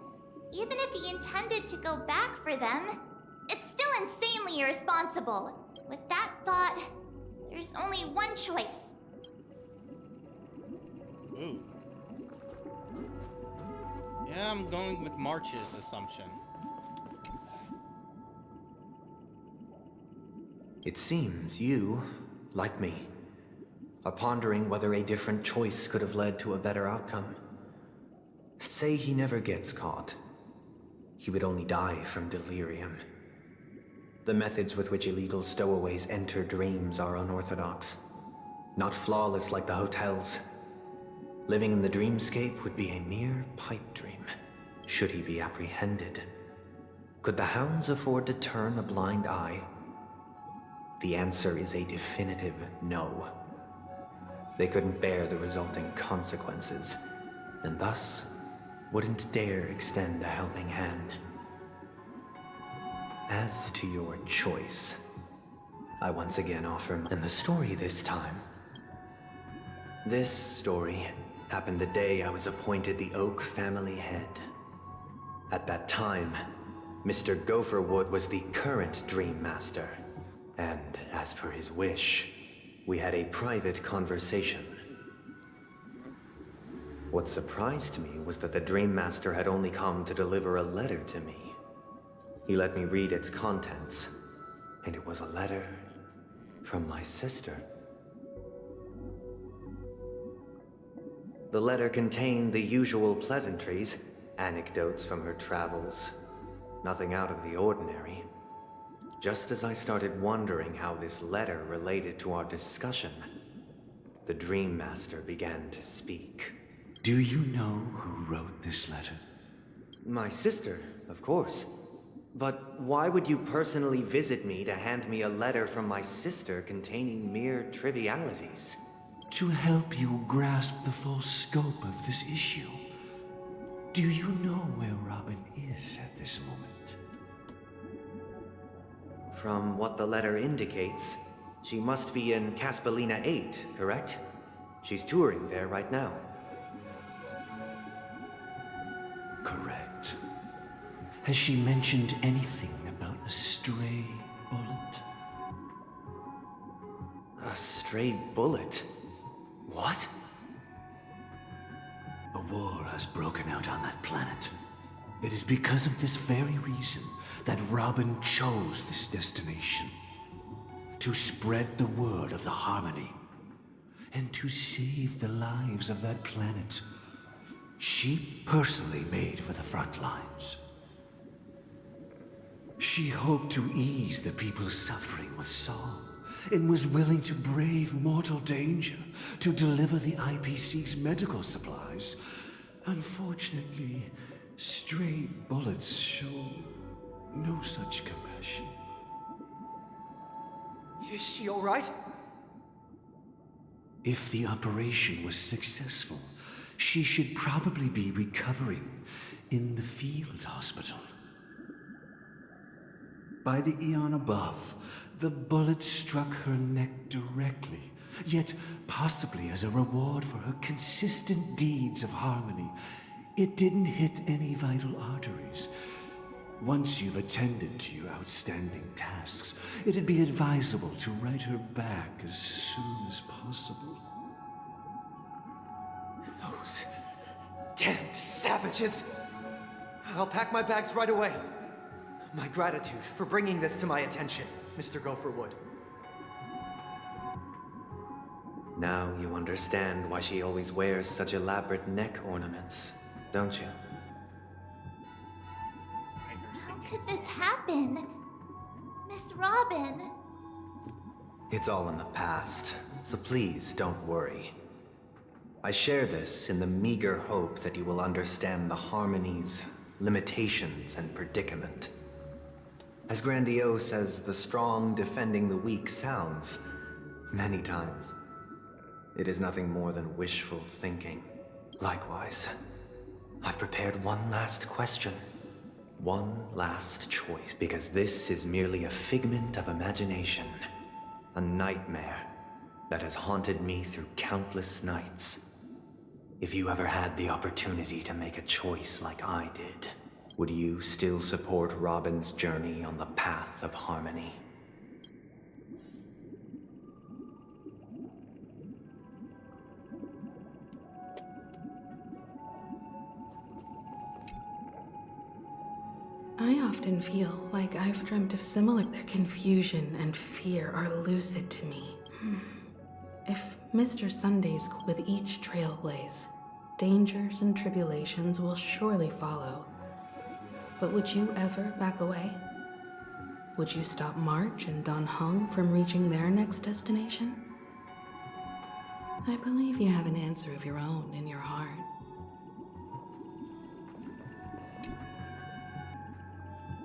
Even if he intended to go back for them, it's still insanely irresponsible. With that thought, there's only one choice. Ooh. Yeah, I'm going with March's assumption. It seems you, like me, are pondering whether a different choice could have led to a better outcome. Say he never gets caught. He would only die from delirium. The methods with which illegal stowaways enter dreams are unorthodox, not flawless like the hotels. Living in the dreamscape would be a mere pipe dream, should he be apprehended. Could the hounds afford to turn a blind eye? The answer is a definitive no. They couldn't bear the resulting consequences, and thus wouldn't dare extend a helping hand. As to your choice, I once again offer, and the story this time. This story happened the day I was appointed the Oak family head. At that time, Mr. Gopherwood was the current Dream Master, and as per his wish, we had a private conversation. What surprised me was that the Dream Master had only come to deliver a letter to me. He let me read its contents, and it was a letter from my sister. The letter contained the usual pleasantries, anecdotes from her travels. Nothing out of the ordinary. Just as I started wondering how this letter related to our discussion, the Dream Master began to speak. Do you know who wrote this letter? My sister, of course. But why would you personally visit me to hand me a letter from my sister containing mere trivialities? To help you grasp the full scope of this issue. Do you know where Robin is at this moment? From what the letter indicates, she must be in Caspelina 8, correct? She's touring there right now. Correct. Has she mentioned anything about a stray bullet? A stray bullet? What? A war has broken out on that planet. It is because of this very reason that Robin chose this destination. To spread the word of the Harmony. And to save the lives of that planet. She personally made for the front lines. She hoped to ease the people's suffering with song, and was willing to brave mortal danger to deliver the IPC's medical supplies. Unfortunately, stray bullets show no such compassion. Is she all right? If the operation was successful, she should probably be recovering in the field hospital. By the eon above, the bullet struck her neck directly, yet possibly as a reward for her consistent deeds of harmony, it didn't hit any vital arteries. Once you've attended to your outstanding tasks, it'd be advisable to write her back as soon as possible. Those damned savages! I'll pack my bags right away. My gratitude for bringing this to my attention, Mr. Gopherwood. Now you understand why she always wears such elaborate neck ornaments, don't you? How could this happen? Miss Robin. It's all in the past, so please don't worry. I share this in the meager hope that you will understand the Harmony's limitations and predicament. As grandiose as the strong defending the weak sounds, many times, it is nothing more than wishful thinking. Likewise, I've prepared one last question. One last choice, because this is merely a figment of imagination. A nightmare that has haunted me through countless nights. If you ever had the opportunity to make a choice like I did, would you still support Robin's journey on the path of harmony? I often feel like I've dreamt of similar. Their confusion and fear are lucid to me. If Mr. Sunday's with each trailblaze, dangers and tribulations will surely follow. But would you ever back away? Would you stop March and Don Hung from reaching their next destination? I believe you have an answer of your own in your heart.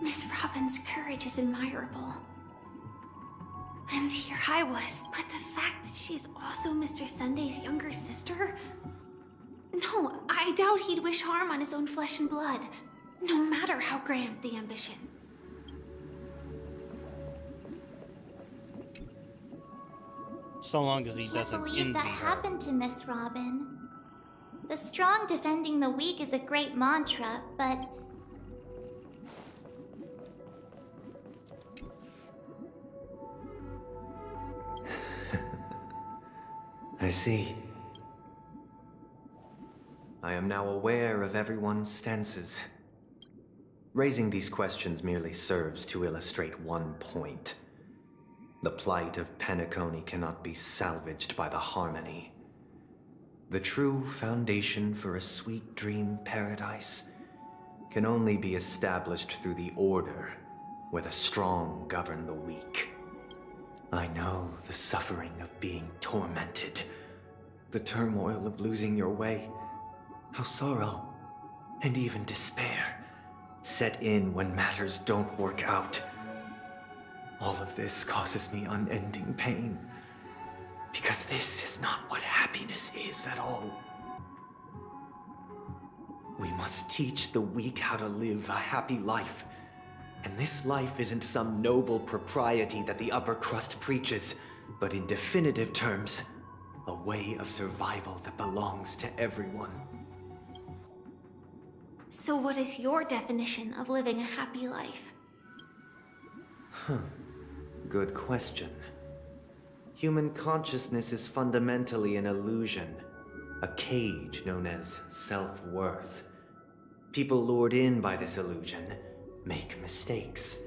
Miss Robin's courage is admirable. And here I was, but the fact that she's also Mr. Sunday's younger sister? No, I doubt he'd wish harm on his own flesh and blood, no matter how grand the ambition. So long as he Can't doesn't believe envy that her. happened to Miss Robin. The strong defending the weak is a great mantra, but I see. I am now aware of everyone's stances. Raising these questions merely serves to illustrate one point. The plight of Penacony cannot be salvaged by the Harmony. The true foundation for a sweet dream paradise can only be established through the order where the strong govern the weak. I know the suffering of being tormented, the turmoil of losing your way, how sorrow and even despair set in when matters don't work out. All of this causes me unending pain, because this is not what happiness is at all. We must teach the weak how to live a happy life. And this life isn't some noble propriety that the upper crust preaches, but in definitive terms, a way of survival that belongs to everyone. So what is your definition of living a happy life? Good question. Human consciousness is fundamentally an illusion, a cage known as self-worth. People lured in by this illusion make mistakes,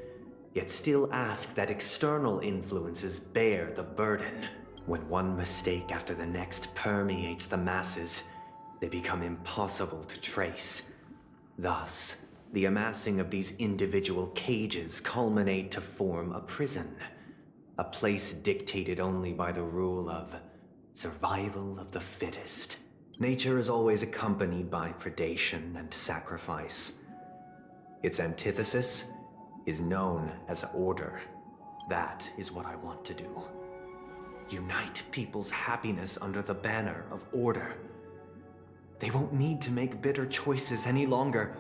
yet still ask that external influences bear the burden. When one mistake after the next permeates the masses, they become impossible to trace. Thus, the amassing of these individual cages culminate to form a prison, a place dictated only by the rule of survival of the fittest. Nature is always accompanied by predation and sacrifice. Its antithesis is known as order. That is what I want to do. Unite people's happiness under the banner of order. They won't need to make bitter choices any longer,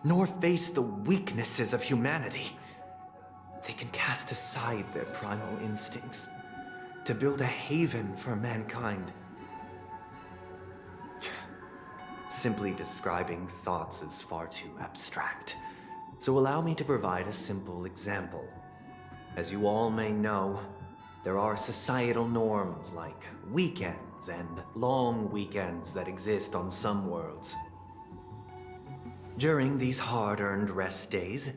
nor face the weaknesses of humanity. They can cast aside their primal instincts to build a haven for mankind. Simply describing thoughts is far too abstract, so allow me to provide a simple example. As you all may know, there are societal norms like weekends and long weekends that exist on some worlds. During these hard-earned rest days,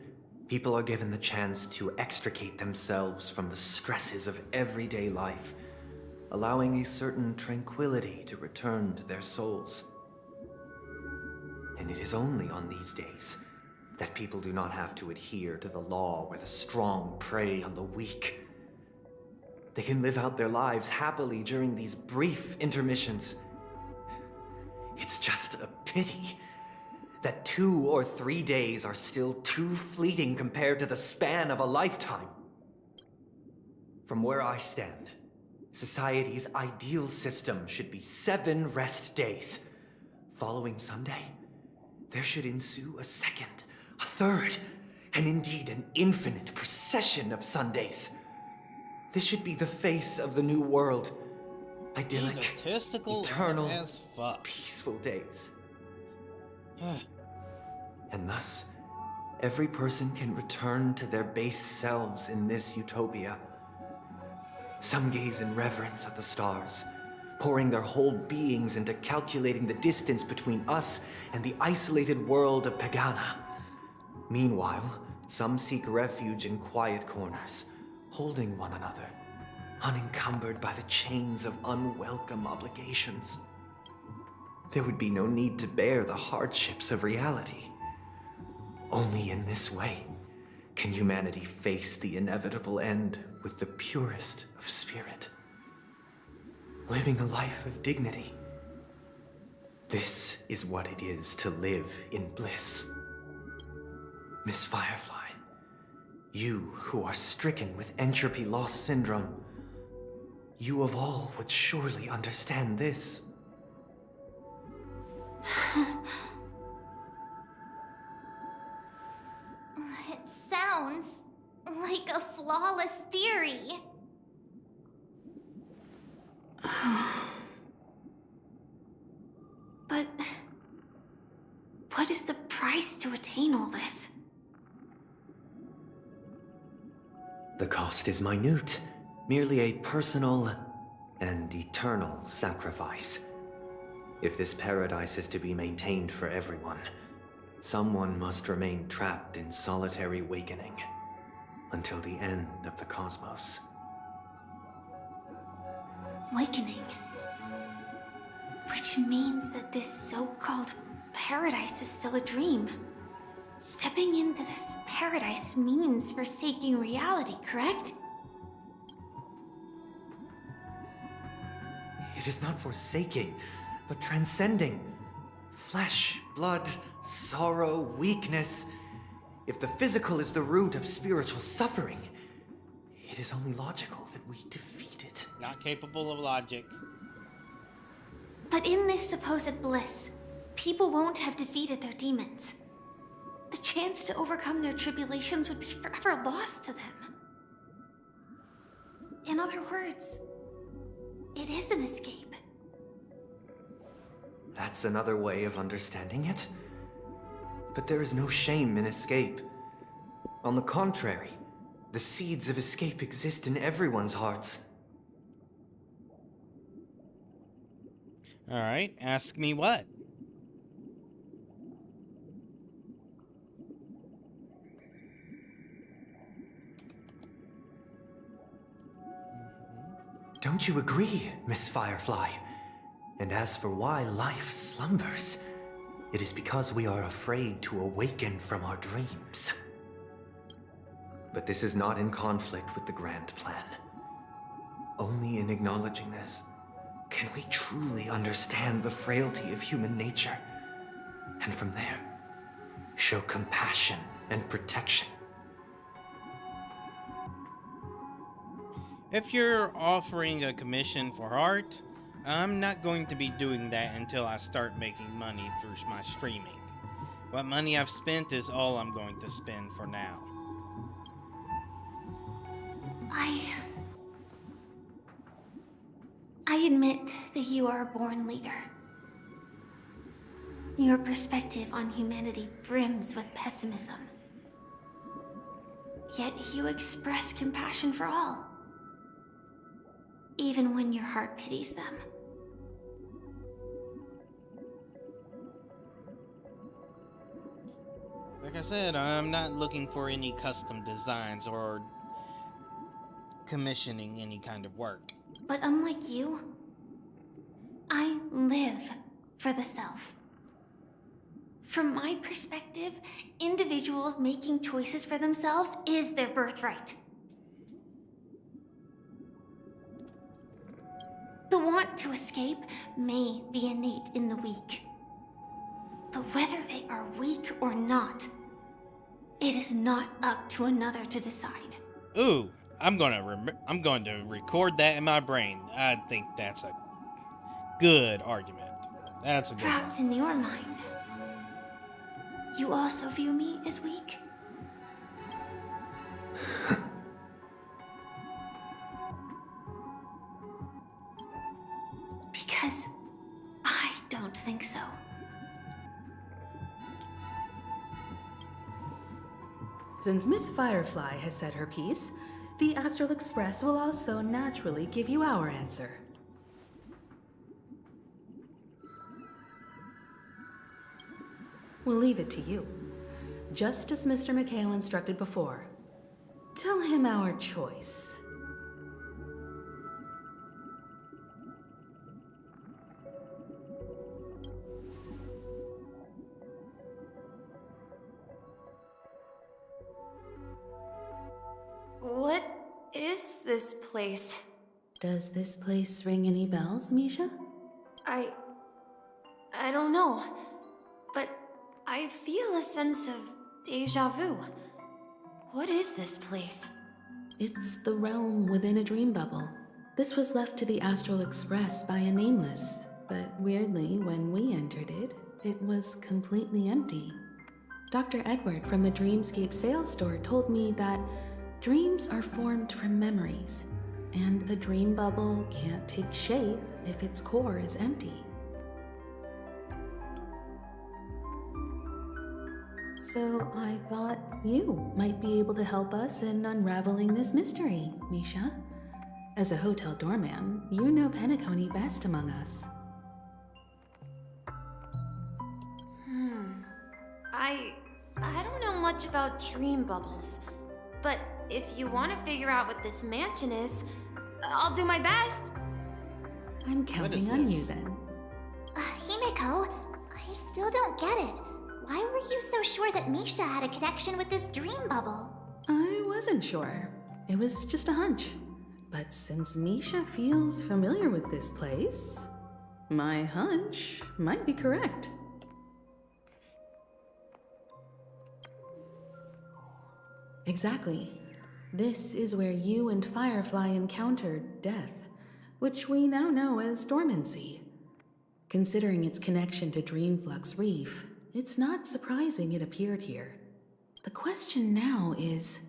people are given the chance to extricate themselves from the stresses of everyday life, allowing a certain tranquility to return to their souls. And it is only on these days that people do not have to adhere to the law where the strong prey on the weak. They can live out their lives happily during these brief intermissions. It's just a pity that 2 or 3 days are still too fleeting compared to the span of a lifetime. From where I stand, society's ideal system should be 7 rest days. Following Sunday, there should ensue a second, a third, and indeed an infinite procession of Sundays. This should be the face of the new world. Idyllic, eternal, as fuck. Peaceful days. And thus, every person can return to their base selves in this utopia. Some gaze in reverence at the stars, pouring their whole beings into calculating the distance between us and the isolated world of Pagana. Meanwhile, some seek refuge in quiet corners, holding one another, unencumbered by the chains of unwelcome obligations. There would be no need to bear the hardships of reality. Only in this way can humanity face the inevitable end with the purest of spirit, living a life of dignity. This is what it is to live in bliss. Miss Firefly, you who are stricken with entropy loss syndrome, you of all would surely understand this. It sounds like a flawless theory. But what is the price to attain all this? The cost is minute, merely a personal and eternal sacrifice. If this paradise is to be maintained for everyone, someone must remain trapped in solitary awakening until the end of the cosmos. Awakening. Which means that this so-called paradise is still a dream. Stepping into this paradise means forsaking reality, correct? It is not forsaking, but transcending. Flesh, blood, sorrow, weakness. If the physical is the root of spiritual suffering, it is only logical that we defeat it. Not capable of logic. But in this supposed bliss, people won't have defeated their demons. The chance to overcome their tribulations would be forever lost to them. In other words, it is an escape. That's another way of understanding it. But there is no shame in escape. On the contrary, the seeds of escape exist in everyone's hearts. Alright, ask me what? Don't you agree, Miss Firefly? And as for why life slumbers, it is because we are afraid to awaken from our dreams. But this is not in conflict with the grand plan. Only in acknowledging this can we truly understand the frailty of human nature, and from there, show compassion and protection. If you're offering a commission for art, I'm not going to be doing that until I start making money through my streaming. What money I've spent is all I'm going to spend for now. I admit that you are a born leader. Your perspective on humanity brims with pessimism. Yet you express compassion for all, even when your heart pities them. Like I said, I'm not looking for any custom designs or commissioning any kind of work. But unlike you, I live for the self. From my perspective, individuals making choices for themselves is their birthright. The want to escape may be innate in the weak. But whether they are weak or not, it is not up to another to decide. Ooh, I'm going to record that in my brain. I think that's a good argument. That's a good one. Perhaps in your mind, you also view me as weak? Because I don't think so. Since Miss Firefly has said her piece, the Astral Express will also naturally give you our answer. We'll leave it to you. Just as Mr. McHale instructed before. Tell him our choice. What is this place? Does this place ring any bells, Misha? I don't know, but I feel a sense of deja vu. What is this place? It's the realm within a dream bubble. This was left to the Astral Express by a nameless, but weirdly, when we entered it, it was completely empty. Dr. Edward from the Dreamscape sales store told me that dreams are formed from memories, and a dream bubble can't take shape if its core is empty. So I thought you might be able to help us in unraveling this mystery, Misha. As a hotel doorman, you know Penacony best among us. I don't know much about dream bubbles, but if you want to figure out what this mansion is, I'll do my best. I'm counting on you then. Himeko, I still don't get it. Why were you so sure that Misha had a connection with this dream bubble? I wasn't sure. It was just a hunch. But since Misha feels familiar with this place, my hunch might be correct. Exactly. This is where you and Firefly encountered death, which we now know as dormancy. Considering its connection to Dreamflux Reef, it's not surprising it appeared here. The question now is,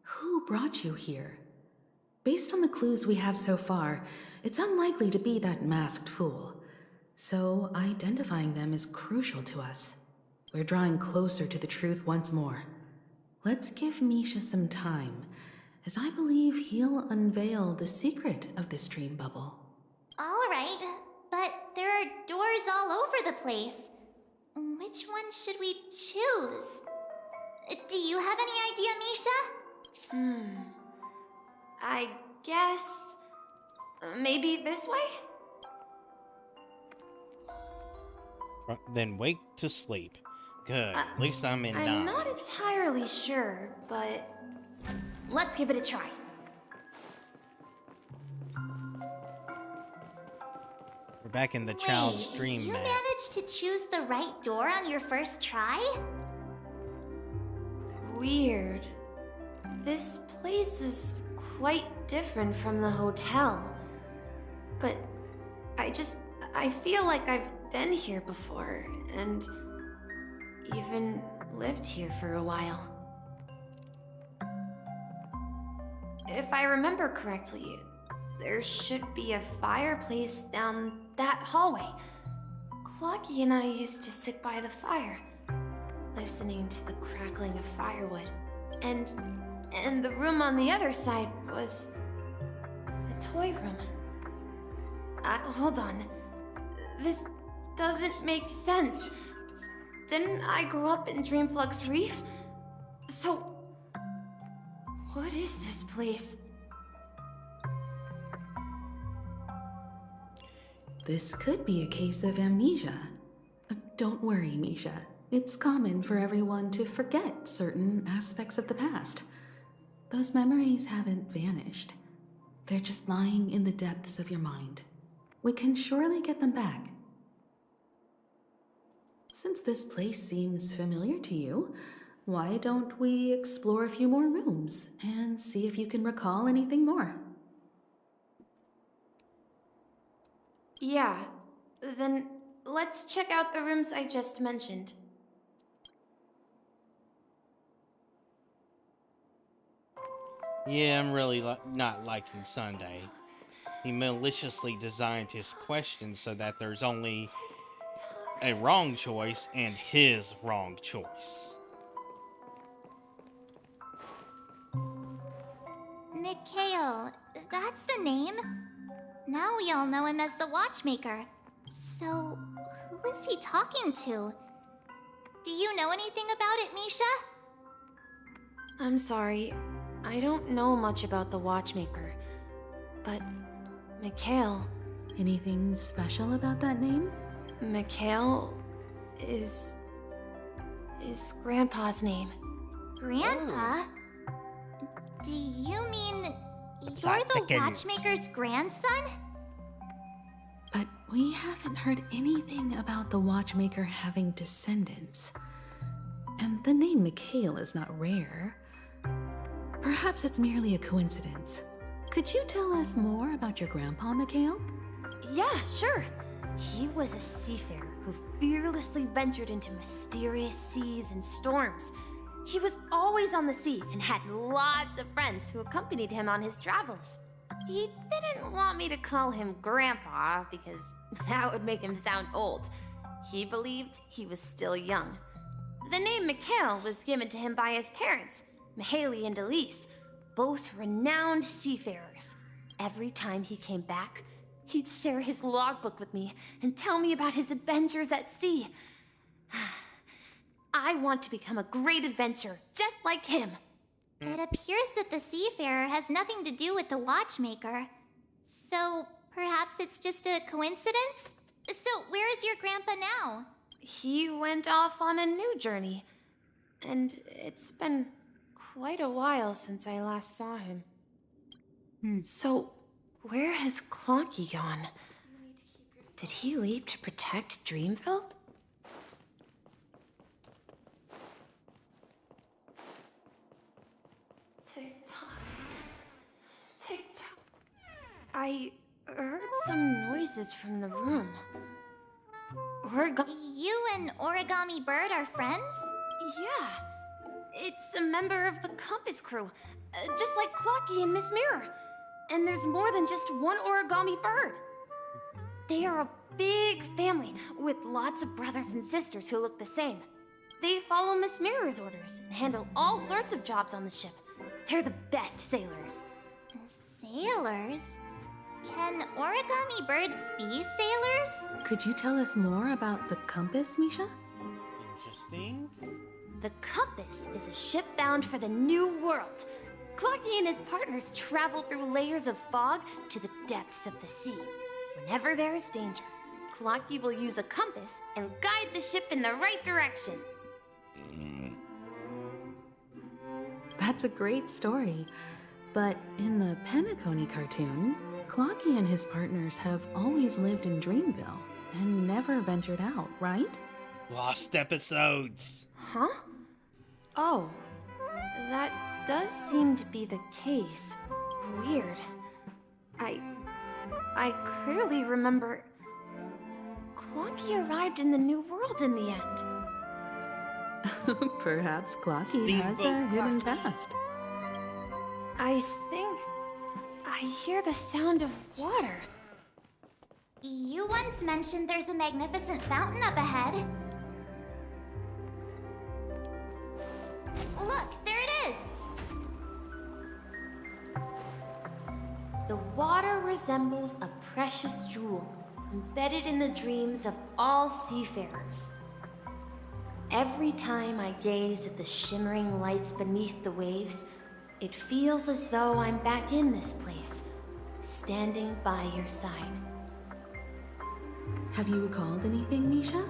who brought you here? Based on the clues we have so far, it's unlikely to be that masked fool. So identifying them is crucial to us. We're drawing closer to the truth once more. Let's give Misha some time, as I believe he'll unveil the secret of this dream bubble. All right, but there are doors all over the place. Which one should we choose? Do you have any idea, Misha? I guess... maybe this way? Then wake to sleep. Good. At least I'm in I'm nine. not entirely sure, but... let's give it a try. We're back in the child's dream you map. managed to choose the right door on your first try? Weird. This place is quite different from the hotel. But I feel like I've been here before, and even lived here for a while. If I remember correctly, there should be a fireplace down that hallway. Clocky and I used to sit by the fire, listening to the crackling of firewood. And the room on the other side was the toy room. Hold on. This doesn't make sense. Didn't I grow up in Dreamflux Reef? So, what is this place? This could be a case of amnesia. Don't worry, Misha. It's common for everyone to forget certain aspects of the past. Those memories haven't vanished. They're just lying in the depths of your mind. We can surely get them back. Since this place seems familiar to you, why don't we explore a few more rooms and see if you can recall anything more? Yeah, then let's check out the rooms I just mentioned. Yeah, I'm really not liking Sunday. He maliciously designed his questions so that there's only a wrong choice and his wrong choice. Mikhail, that's the name. Now we all know him as the Watchmaker. So, who is he talking to? Do you know anything about it, Misha? I'm sorry, I don't know much about the Watchmaker. But, Mikhail... Anything special about that name? Mikhail is Grandpa's name. Grandpa? Do you mean you're the Watchmaker's grandson? But we haven't heard anything about the Watchmaker having descendants. And the name Mikhail is not rare. Perhaps it's merely a coincidence. Could you tell us more about your grandpa, Mikhail? Yeah, sure. He was a seafarer who fearlessly ventured into mysterious seas and storms. He was always on the sea and had lots of friends who accompanied him on his travels. He didn't want me to call him Grandpa because that would make him sound old. He believed he was still young. The name Mikhail was given to him by his parents, Mihaly and Elise, both renowned seafarers. Every time he came back, he'd share his logbook with me and tell me about his adventures at sea. I want to become a great adventurer, just like him. It appears that the Seafarer has nothing to do with the Watchmaker. So, perhaps it's just a coincidence? So, where is your grandpa now? he went off on a new journey. And it's been quite a while since I last saw him. So, where has Clocky gone? Did he leave to protect Dreamville? Tick-tock. Tick-tock. I heard some noises from the room. You and Origami Bird are friends? Yeah. It's a member of the Compass crew, just like Clocky and Miss Mirror. And there's more than just one Origami Bird. They are a big family with lots of brothers and sisters who look the same. They follow Miss Mirror's orders and handle all sorts of jobs on the ship. They're the best sailors. Sailors? Can Origami Birds be sailors? Could you tell us more about the Compass, Misha? Interesting. The Compass is a ship bound for the New World. Clocky and his partners travel through layers of fog to the depths of the sea. Whenever there is danger, Clocky will use a compass and guide the ship in the right direction. That's a great story. But in the Penacony cartoon, Clocky and his partners have always lived in Dreamville and never ventured out, right? Lost episodes. Huh? Oh, that does seem to be the case. Weird. I clearly remember Clocky arrived in the New World in the end. Perhaps Clocky has a hidden past. I think I hear the sound of water. You once mentioned there's a magnificent fountain up ahead. Look, there it is! The water resembles a precious jewel, embedded in the dreams of all seafarers. Every time I gaze at the shimmering lights beneath the waves, it feels as though I'm back in this place, standing by your side. Have you recalled anything, Misha?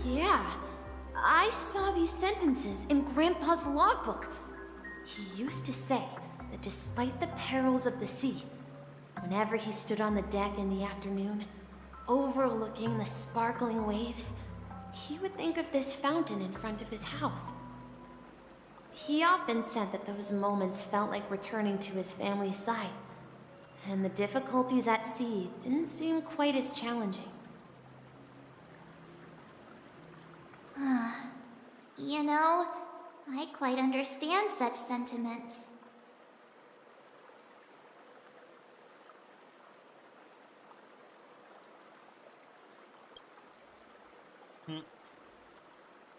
Yeah, I saw these sentences in Grandpa's logbook. He used to say that despite the perils of the sea, whenever he stood on the deck in the afternoon, overlooking the sparkling waves, he would think of this fountain in front of his house. He often said that those moments felt like returning to his family's side, and the difficulties at sea didn't seem quite as challenging. You know, I quite understand such sentiments.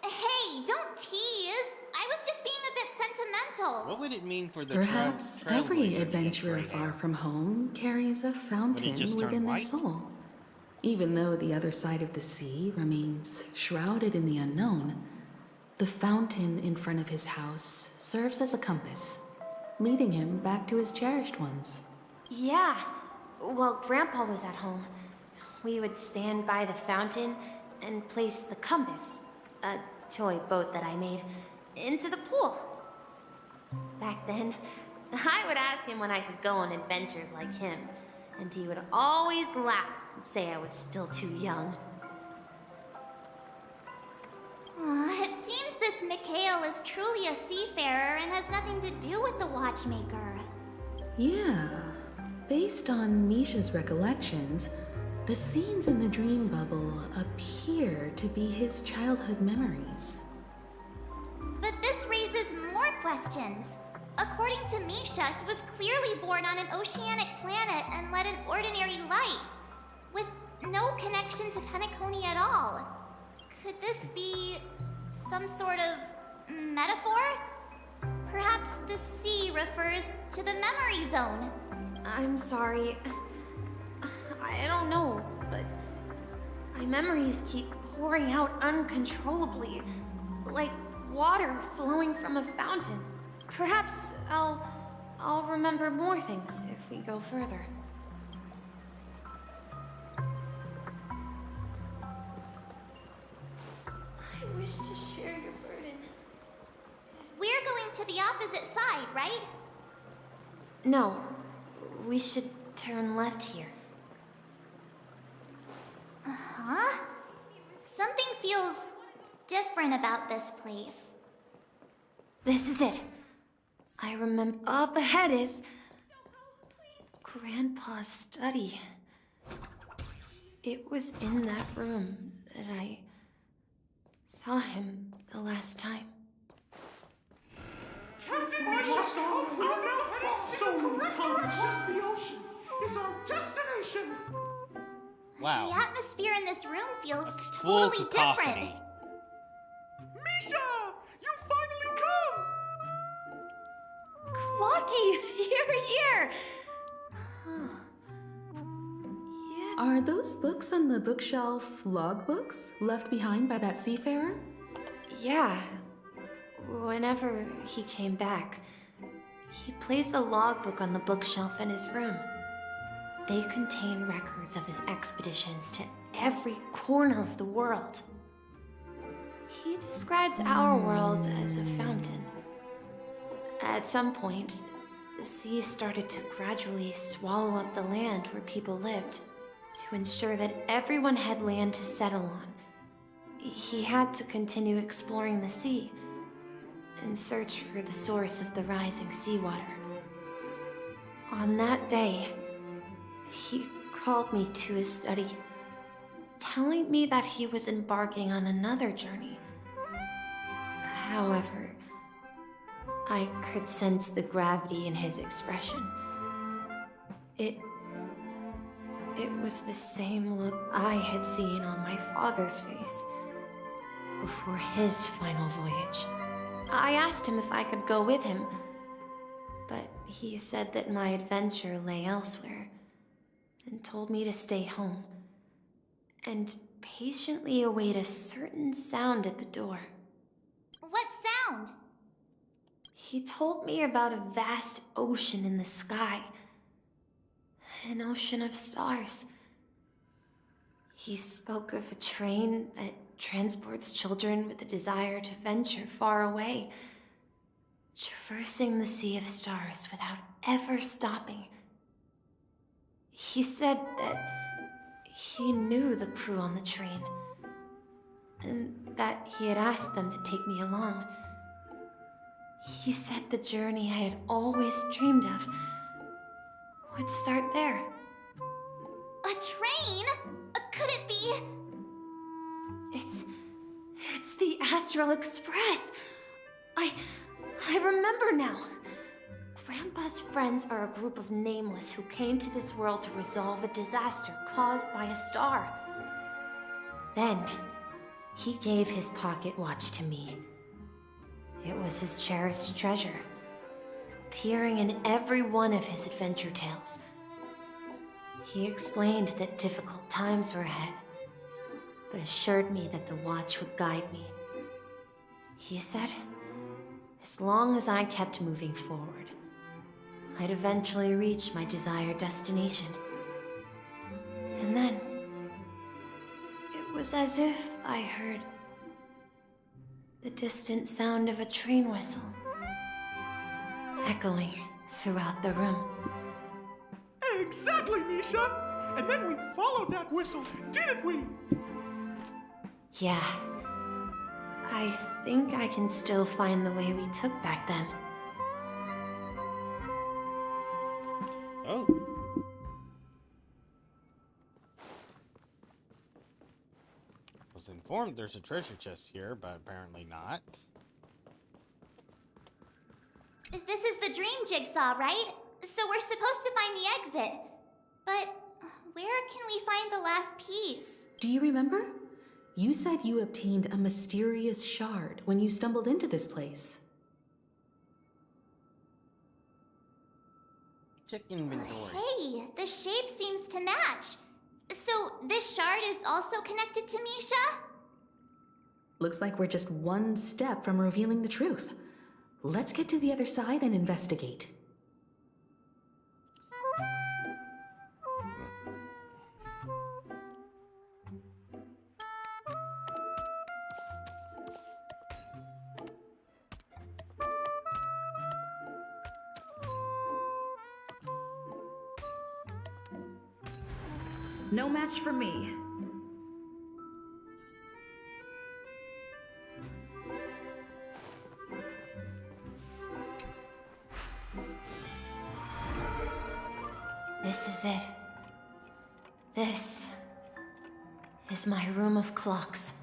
Hey, don't tease! I was just being a bit sentimental. What would it mean for the Perhaps every adventurer far from home carries a fountain just within turn their white? soul. Even though the other side of the sea remains shrouded in the unknown, the fountain in front of his house serves as a compass, leading him back to his cherished ones. Yeah, while Grandpa was at home, we would stand by the fountain and place the compass, a toy boat that I made, into the pool. Back then, I would ask him when I could go on adventures like him, and he would always laugh and say I was still too young. It seems this Mikhail is truly a seafarer and has nothing to do with the watchmaker. Yeah, based on Misha's recollections, the scenes in the dream bubble appear to be his childhood memories. But this raises more questions. According to Misha, he was clearly born on an oceanic planet and led an ordinary life, with no connection to Penacony at all. Could this be some sort of metaphor? Perhaps the sea refers to the memory zone. I'm sorry. I don't know, but my memories keep pouring out uncontrollably, like water flowing from a fountain. Perhaps I'll remember more things if we go further. to the opposite side, right? No, we should turn left here. Uh-huh. Something feels different about this place. This is it. I remember up ahead is Grandpa's study. It was in that room that I saw him the last time. Captain Marshall, we are now heading so correct across the ocean is our destination. Wow. The atmosphere in this room feels Full totally cacophony. different. Misha, you finally come! Clocky, you're here! Are those books on the bookshelf logbooks left behind by that seafarer? Yeah. Whenever he came back, he placed a logbook on the bookshelf in his room. They contain records of his expeditions to every corner of the world. He described our world as a fountain. At some point, the sea started to gradually swallow up the land where people lived to ensure that everyone had land to settle on. He had to continue exploring the sea and search for the source of the rising seawater. On that day, he called me to his study, telling me that he was embarking on another journey. However, I could sense the gravity in his expression. It was the same look I had seen on my father's face before his final voyage. I asked him if I could go with him, but he said that my adventure lay elsewhere and told me to stay home and patiently await a certain sound at the door. What sound? He told me about a vast ocean in the sky, an ocean of stars. He spoke of a train that transports children with a desire to venture far away, traversing the sea of stars without ever stopping. He said that he knew the crew on the train, and that he had asked them to take me along. He said the journey I had always dreamed of would start there. A train? Could it be? It's the Astral Express. I remember now. Grandpa's friends are a group of nameless who came to this world to resolve a disaster caused by a star. Then, he gave his pocket watch to me. It was his cherished treasure, appearing in every one of his adventure tales. He explained that difficult times were ahead, but assured me that the watch would guide me. He said, as long as I kept moving forward, I'd eventually reach my desired destination. And then, it was as if I heard the distant sound of a train whistle, echoing throughout the room. Exactly, Misha! And then we followed that whistle, didn't we? Yeah. I think I can still find the way we took back then. Oh. I was informed there's a treasure chest here, but apparently not. This is the dream jigsaw, right? So we're supposed to find the exit. But where can we find the last piece? Do you remember? You said you obtained a mysterious shard when you stumbled into this place. Check inventory. Hey, the shape seems to match. So this shard is also connected to Misha? Looks like we're just one step from revealing the truth. Let's get to the other side and investigate. No match for me. This is it. This is my room of clocks.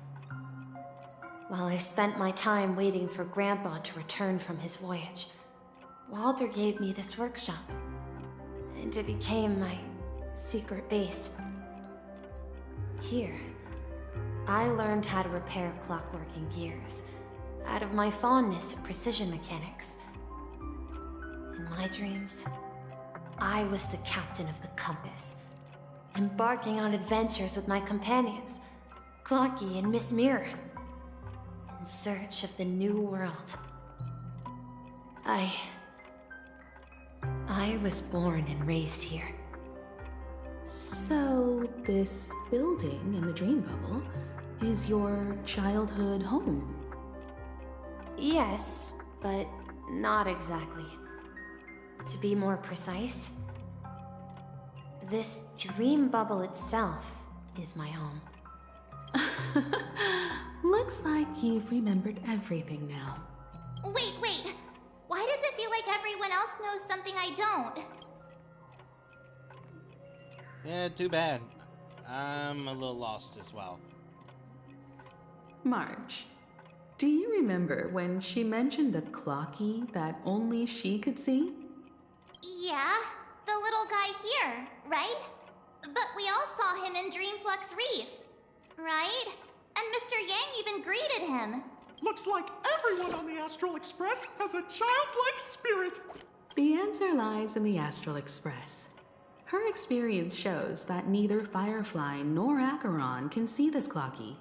While I spent my time waiting for Grandpa to return from his voyage, Walter gave me this workshop, and it became my secret base. Here, I learned how to repair clockwork and gears out of my fondness of precision mechanics. In my dreams, I was the captain of the compass, embarking on adventures with my companions, Clocky and Miss Mirror, in search of the new world. I was born and raised here. So, this building in the dream bubble is your childhood home? Yes, but not exactly. To be more precise, this dream bubble itself is my home. Looks like you've remembered everything now. Wait. Why does it feel like everyone else knows something I don't? Yeah, too bad. I'm a little lost as well. March, do you remember when she mentioned the clocky that only she could see? Yeah, the little guy here, right? But we all saw him in Dreamflux Reef, right? And Mr. Yang even greeted him. Looks like everyone on the Astral Express has a childlike spirit. The answer lies in the Astral Express. Her experience shows that neither Firefly nor Acheron can see this clocky.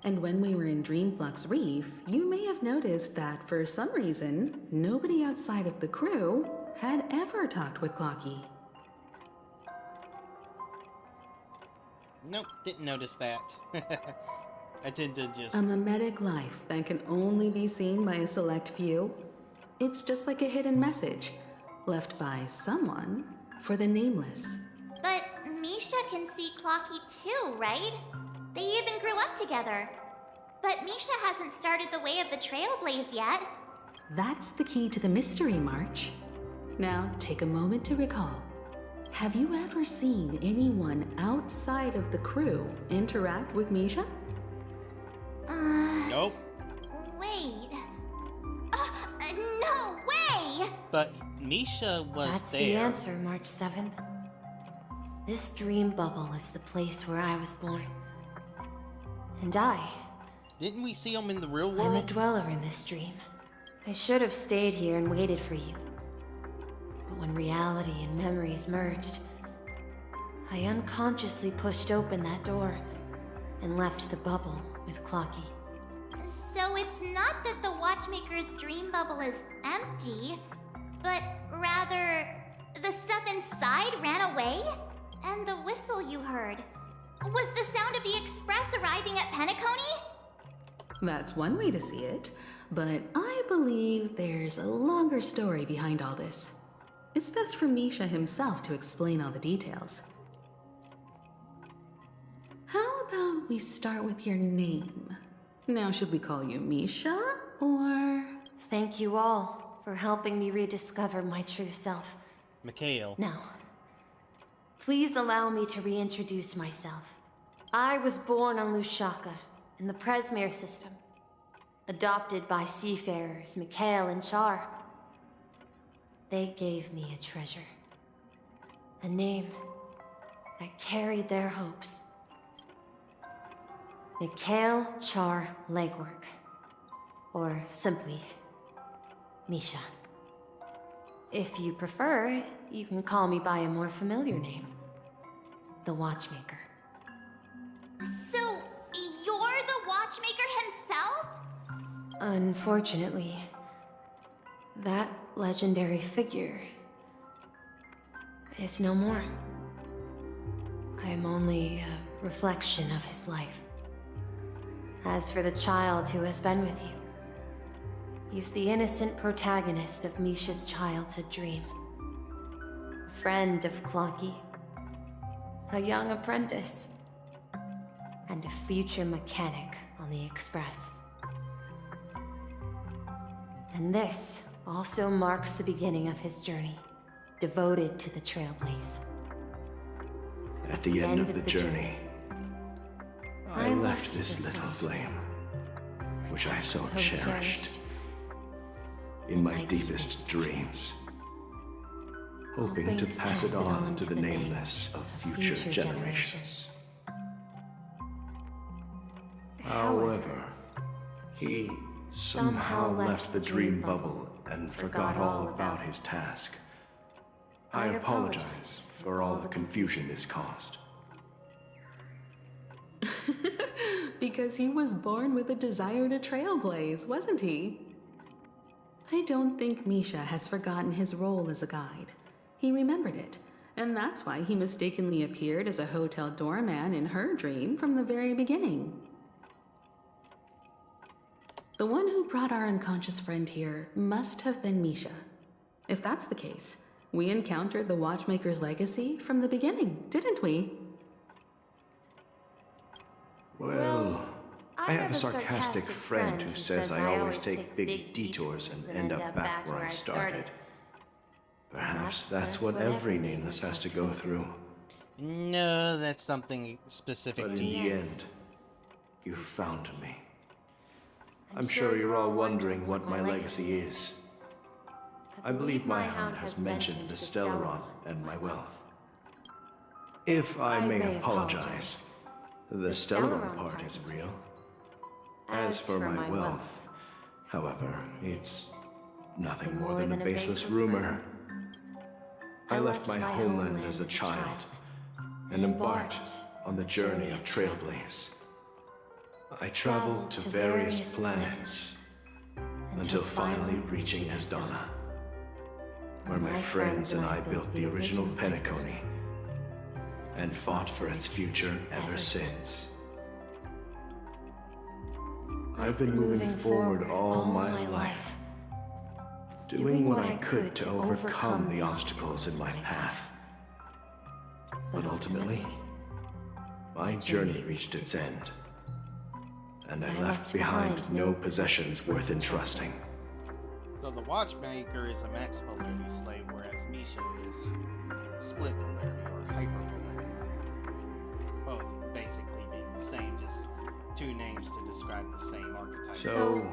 And when we were in Dreamflux Reef, you may have noticed that for some reason, nobody outside of the crew had ever talked with Clocky. Nope, didn't notice that. I tend to just... A mimetic life that can only be seen by a select few. It's just like a hidden message, left by someone for the nameless. But Misha can see Clocky too, right? They even grew up together. But Misha hasn't started the way of the Trailblaze yet. That's the key to the mystery, March. Now, take a moment to recall. Have you ever seen anyone outside of the crew interact with Misha? Nope. Wait. No way! But Misha was That's there. the answer, March 7th. This dream bubble is the place where I was born. And Didn't we see him in the real world? I'm a dweller in this dream. I should have stayed here and waited for you. But when reality and memories merged, I unconsciously pushed open that door and left the bubble with Clocky. So it's not that the Watchmaker's dream bubble is empty, but rather the stuff inside ran away? And the whistle you heard was the sound of the Express arriving at Penacony? That's one way to see it, but I believe there's a longer story behind all this. It's best for Misha himself to explain all the details. How about we start with your name? Now, should we call you Misha, or...? Thank you all for helping me rediscover my true self. Mikhail. Now, please allow me to reintroduce myself. I was born on Lushaka, in the Presmere system. Adopted by seafarers Mikhail and Char. They gave me a treasure. A name that carried their hopes. Mikhail Char Legwork. Or simply, Misha. If you prefer, you can call me by a more familiar name. The Watchmaker. So, you're the Watchmaker himself? Unfortunately, that legendary figure is no more. I am only a reflection of his life. As for the child who has been with you, he's the innocent protagonist of Misha's childhood dream. A friend of Clocky. a young apprentice, and a future mechanic on the Express. And this also marks the beginning of his journey, devoted to the Trailblaze. At the end of the journey, I left this little flame, which I so cherished, in my deepest dreams, hoping to pass it on to the nameless of future generations. However, he somehow left the dream bubble and forgot all about his task. I apologize for all the confusion this caused. Because he was born with a desire to trailblaze, wasn't he? I don't think Misha has forgotten his role as a guide. He remembered it, and that's why he mistakenly appeared as a hotel doorman in her dream from the very beginning. The one who brought our unconscious friend here must have been Misha. If that's the case, we encountered the Watchmaker's legacy from the beginning, didn't we? Well, I have a sarcastic friend who says I always take big detours and end up back where I started. Perhaps that's what every nameless has to go through. No, that's something specific But to in you. the end, you found me. I'm sure you're all wondering what my legacy is. I believe my hound has mentioned the Stellaron and my wealth. If I may apologize, the Stellaron part is real. As for my wealth, however, it's nothing more than a baseless rumor. I left my homeland as a child and embarked on the journey of Trailblaze. I traveled to various planets until finally reaching Asdana, where my friends and I built the original Penacony and fought for its future ever since. I've been moving forward all my life, doing what I could to overcome the obstacles in my path. But ultimately, my journey reached its end, and I left behind no possessions worth entrusting. So the Watchmaker is a max polarity slave, whereas Misha is split polarity or hyper polarity. Both basically being the same, just two names to describe the same archetype. So,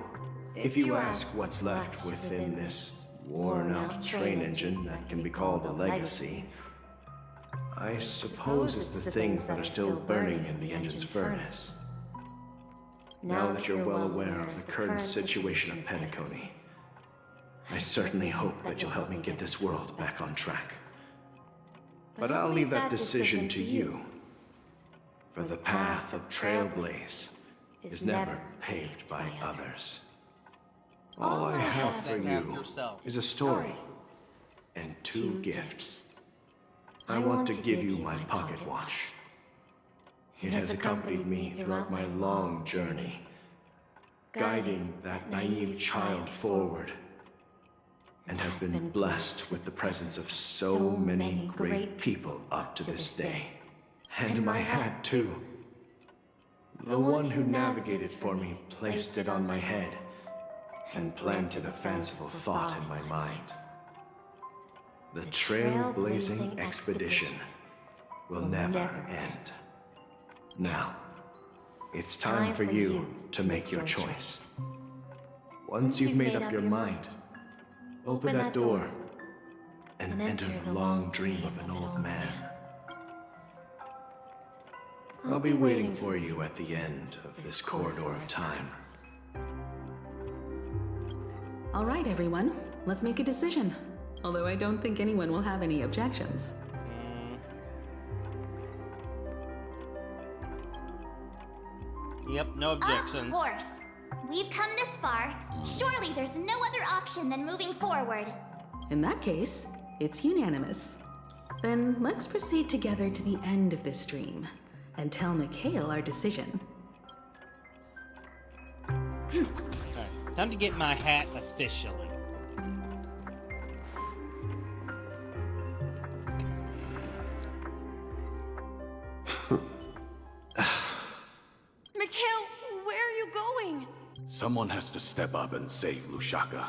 if you ask what's left within this worn-out train engine that can be called a legacy, I suppose it's the things that are still burning in the engine's furnace. Now that you're well aware of the current situation of Penacony, I certainly hope that you'll help me get this world back on track. But I'll leave that decision to you, for the path of Trailblaze is never paved by others. All I have for you is a story and two gifts. I want to give you my pocket watch. It has accompanied me throughout my long journey, guiding that naive child forward, and has been blessed with the presence of so many great people up to this day. And my hat, too. The one who navigated for me placed it on my head and planted a fanciful thought in my mind. The trailblazing expedition will never end. Now, it's time for you to make your choice. Once you've made up your mind, open that door and enter the long dream of an old man. I'll be waiting for you at the end of this corridor of time. All right, everyone, let's make a decision. Although I don't think anyone will have any objections. Yep, no objections. Of course. We've come this far. Surely there's no other option than moving forward. In that case, it's unanimous. Then let's proceed together to the end of this stream and tell Mikhail our decision. Alright, time to get my hat officially. Someone has to step up and save Lushaka.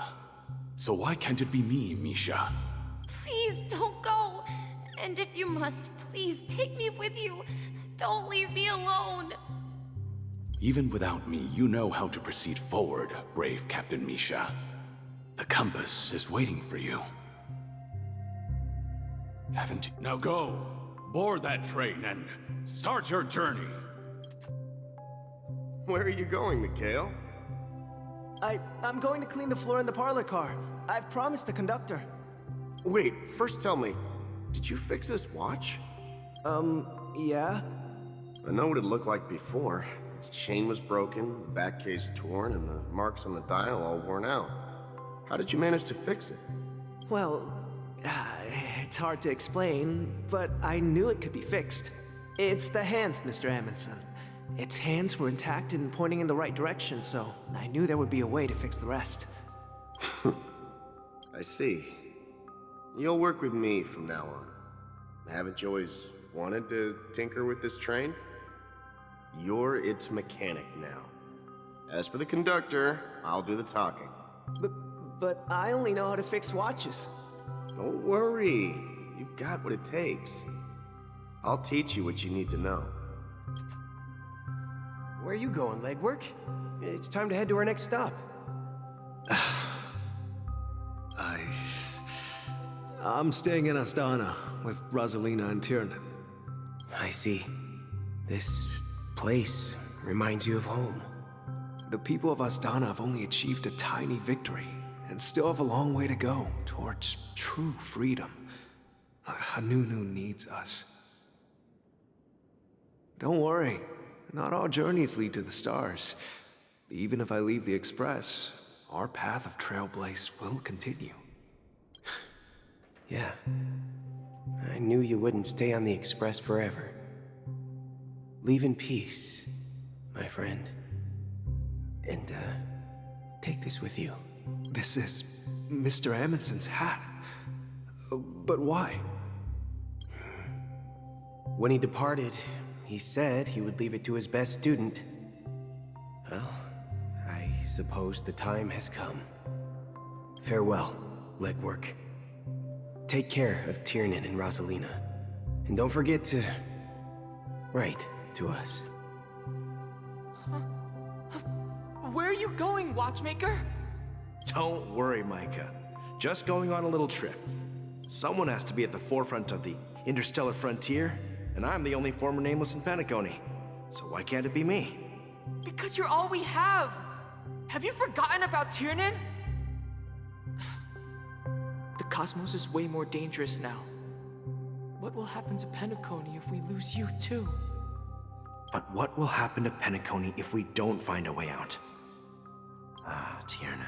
So why can't it be me, Misha? Please don't go. And if you must, please take me with you. Don't leave me alone. Even without me, you know how to proceed forward, brave Captain Misha. The compass is waiting for you. Haven't you? Now go! Board that train and start your journey! Where are you going, Mikhail? I'm going to clean the floor in the parlor car. I've promised the conductor. Wait, first tell me, did you fix this watch? Yeah? I know what it looked like before. Its chain was broken, the back case torn, and the marks on the dial all worn out. How did you manage to fix it? Well, it's hard to explain, but I knew it could be fixed. It's the hands, Mr. Amundsen. Its hands were intact and pointing in the right direction, so I knew there would be a way to fix the rest. I see. You'll work with me from now on. Haven't you always wanted to tinker with this train? You're its mechanic now. As for the conductor, I'll do the talking. But I only know how to fix watches. Don't worry. You've got what it takes. I'll teach you what you need to know. Where are you going, legwork? It's time to head to our next stop. I'm staying in Astana with Rosalina and Tiernan. I see. This place reminds you of home. The people of Astana have only achieved a tiny victory, and still have a long way to go towards true freedom. Hanunu needs us. Don't worry, not all journeys lead to the stars. Even if I leave the Express, our path of trailblaze will continue. Yeah. I knew you wouldn't stay on the Express forever. Leave in peace, my friend. And, take this with you. This is Mr. Amundsen's hat. But why? When he departed, he said he would leave it to his best student. Well, I suppose the time has come. Farewell, legwork. Take care of Tiernan and Rosalina. And don't forget to write to us. Where are you going, Watchmaker? Don't worry, Micah. Just going on a little trip. Someone has to be at the forefront of the interstellar frontier, and I'm the only former Nameless in Penacony. So why can't it be me? Because you're all we have! Have you forgotten about Tiernan? The cosmos is way more dangerous now. What will happen to Penacony if we lose you too? But what will happen to Penacony if we don't find a way out? Tiernan.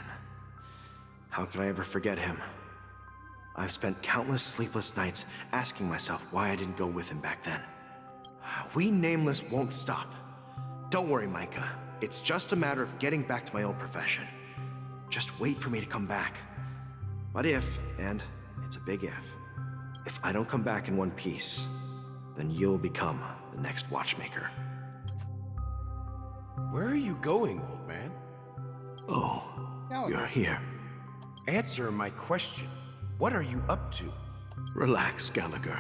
How could I ever forget him? I've spent countless sleepless nights asking myself why I didn't go with him back then. We Nameless won't stop. Don't worry, Micah. It's just a matter of getting back to my old profession. Just wait for me to come back. But if, and it's a big if I don't come back in one piece, then you'll become the next Watchmaker. Where are you going, old man? Oh, you're here. Answer my question. What are you up to? Relax, Gallagher.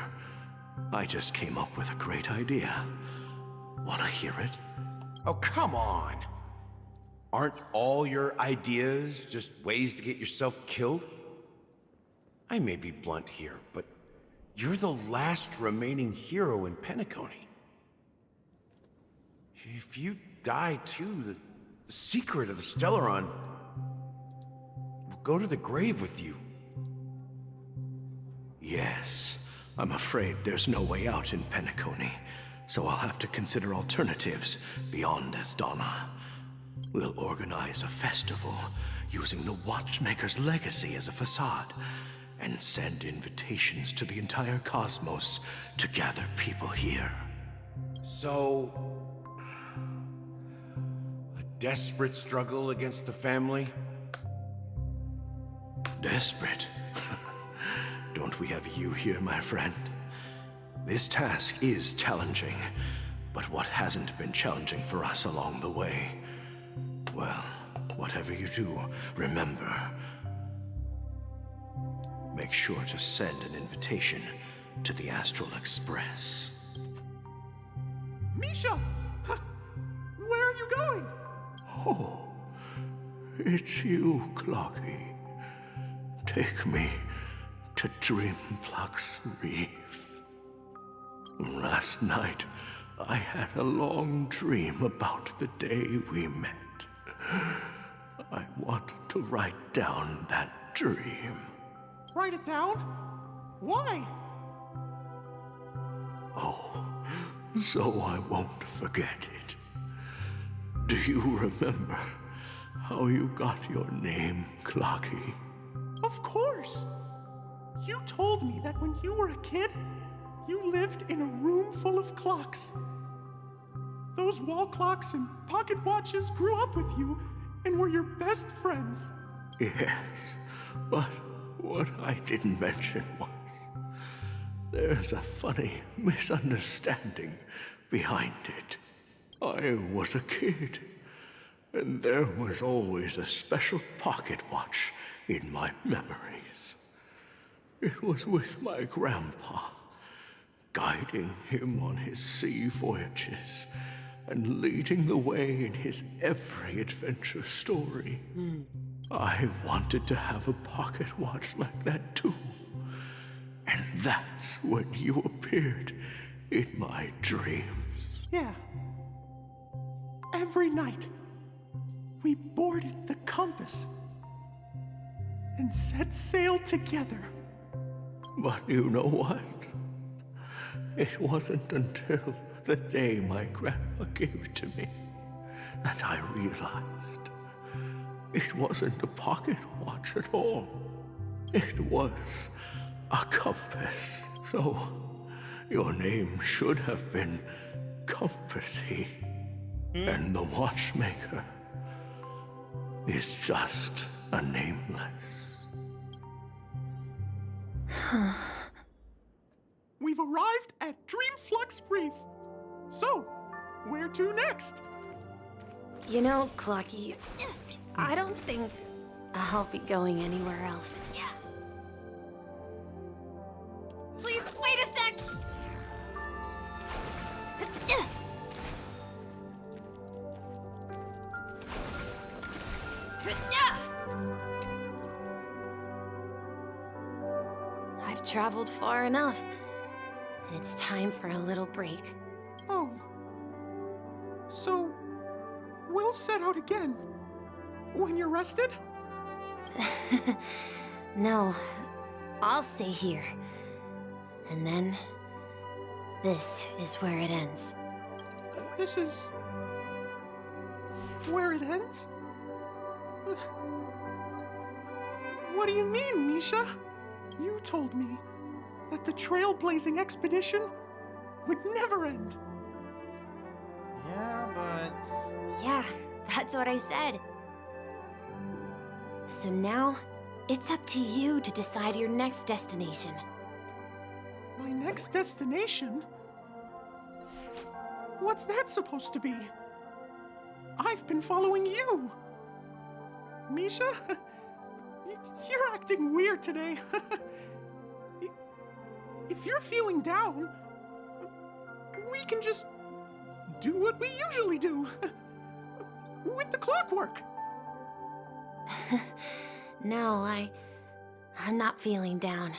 I just came up with a great idea. Wanna hear it? Oh, come on. Aren't all your ideas just ways to get yourself killed? I may be blunt here, but you're the last remaining hero in Penacony. If you die too, the secret of the Stellaron will go to the grave with you. Yes, I'm afraid there's no way out in Penacony, so I'll have to consider alternatives beyond Astana. We'll organize a festival using the Watchmaker's legacy as a facade, and send invitations to the entire cosmos to gather people here. So, a desperate struggle against the family? Desperate? Don't we have you here, my friend? This task is challenging, but what hasn't been challenging for us along the way? Well, whatever you do, remember. Make sure to send an invitation to the Astral Express. Misha! Where are you going? Oh, it's you, Clocky. Take me to Dreamflux Reef. Last night, I had a long dream about the day we met. I want to write down that dream. Write it down? Why? Oh, so I won't forget it. Do you remember how you got your name, Clocky? Of course! You told me that when you were a kid, you lived in a room full of clocks. Those wall clocks and pocket watches grew up with you and were your best friends. Yes, but what I didn't mention was there's a funny misunderstanding behind it. I was a kid, and there was always a special pocket watch in my memories. It was with my grandpa, guiding him on his sea voyages and leading the way in his every adventure story. I wanted to have a pocket watch like that too. And that's when you appeared in my dreams. Yeah. Every night, we boarded the compass and set sail together. But you know what? It wasn't until the day my grandpa gave it to me that I realized it wasn't a pocket watch at all. It was a compass. So your name should have been Compassy. And the watchmaker is just a nameless. We've arrived at Dreamflux Reef. So, where to next? You know, Clocky, I don't think I'll be going anywhere else. Yeah. Please, wait a sec! I've traveled far enough, and it's time for a little break. Oh. So, we'll set out again. When you're rested? No, I'll stay here. And then, this is where it ends. This is... where it ends? What do you mean, Misha? You told me that the trailblazing expedition would never end. Yeah, but... Yeah, that's what I said. So now, it's up to you to decide your next destination. My next destination? What's that supposed to be? I've been following you. Misha? You're acting weird today. If you're feeling down, we can just do what we usually do. With the clockwork. No, I'm not feeling down.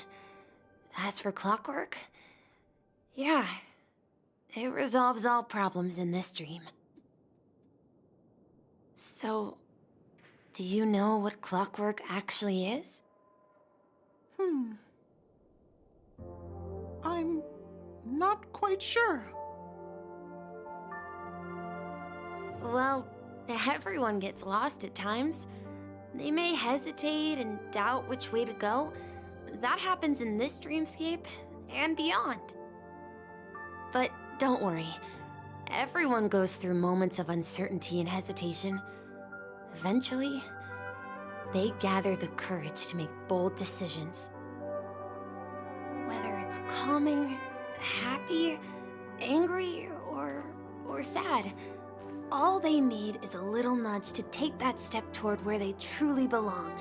As for clockwork, yeah, it resolves all problems in this dream. So, do you know what clockwork actually is? I'm not quite sure. Well, everyone gets lost at times. They may hesitate and doubt which way to go. That happens in this dreamscape and beyond. But don't worry. Everyone goes through moments of uncertainty and hesitation. Eventually, they gather the courage to make bold decisions. Whether it's calming, happy, angry, or sad, All they need is a little nudge to take that step toward where they truly belong.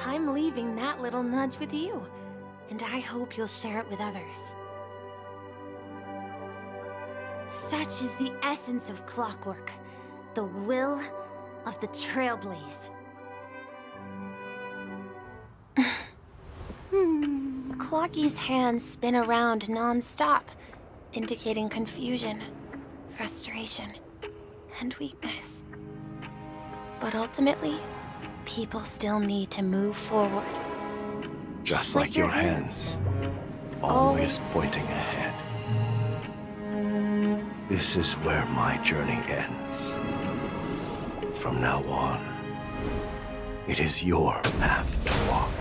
I'm leaving that little nudge with you, and I hope you'll share it with others. Such is the essence of clockwork, the will of the Trailblaze. Clocky's hands spin around non-stop, indicating confusion, frustration, and weakness. But ultimately, people still need to move forward. Just like your hands, always pointing ahead. This is where my journey ends. From now on, it is your path to walk.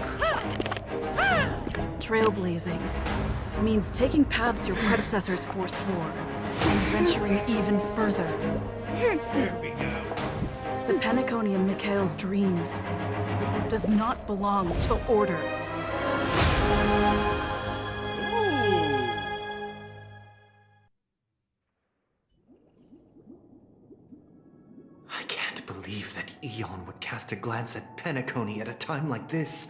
Trailblazing means taking paths your predecessors forswore and venturing even further. Here we go. The Penacony and Mikhail's dreams does not belong to Order. I can't believe that Eon would cast a glance at Penacony at a time like this.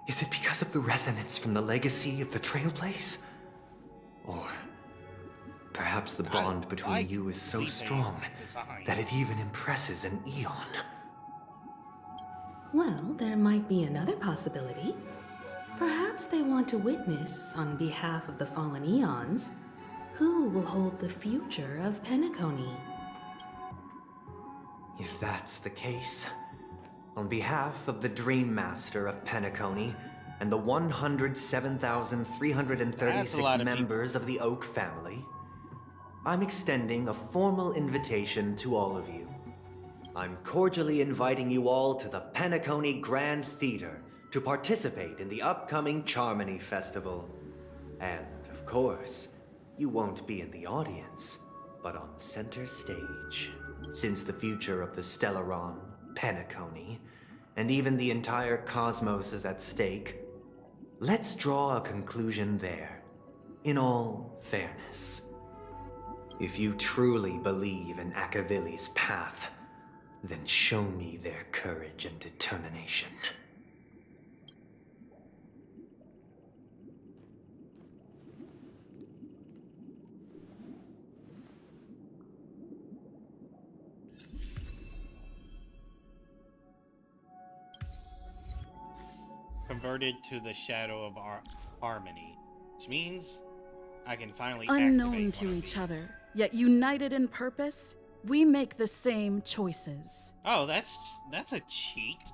Is it because of the resonance from the legacy of the Trailblaze? Or perhaps the bond between you is so strong that it even impresses an Eon? Well, there might be another possibility. Perhaps they want to witness, on behalf of the fallen Eons, who will hold the future of Penacony. If that's the case, on behalf of the Dream Master of Penacony and the 107,336 members of the Oak family, I'm extending a formal invitation to all of you. I'm cordially inviting you all to the Penacony Grand Theater to participate in the upcoming Charmony Festival. And, of course, you won't be in the audience, but on center stage. Since the future of the Stellaron, Penacony, and even the entire cosmos is at stake, let's draw a conclusion there, in all fairness. If you truly believe in Akavili's path, then show me their courage and determination. Converted to the shadow of harmony, which means I can finally Unknown to each other, yet united in purpose, we make the same choices. Oh, that's a cheat.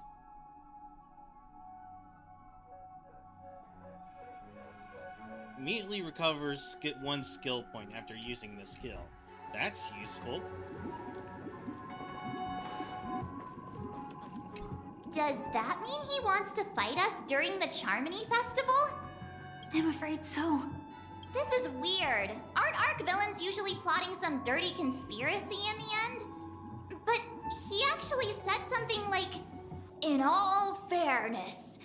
Immediately recovers one skill point after using the skill. That's useful. Does that mean he wants to fight us during the Charmony Festival? I'm afraid so. This is weird. Aren't Arc villains usually plotting some dirty conspiracy in the end? But he actually said something like, "In all fairness."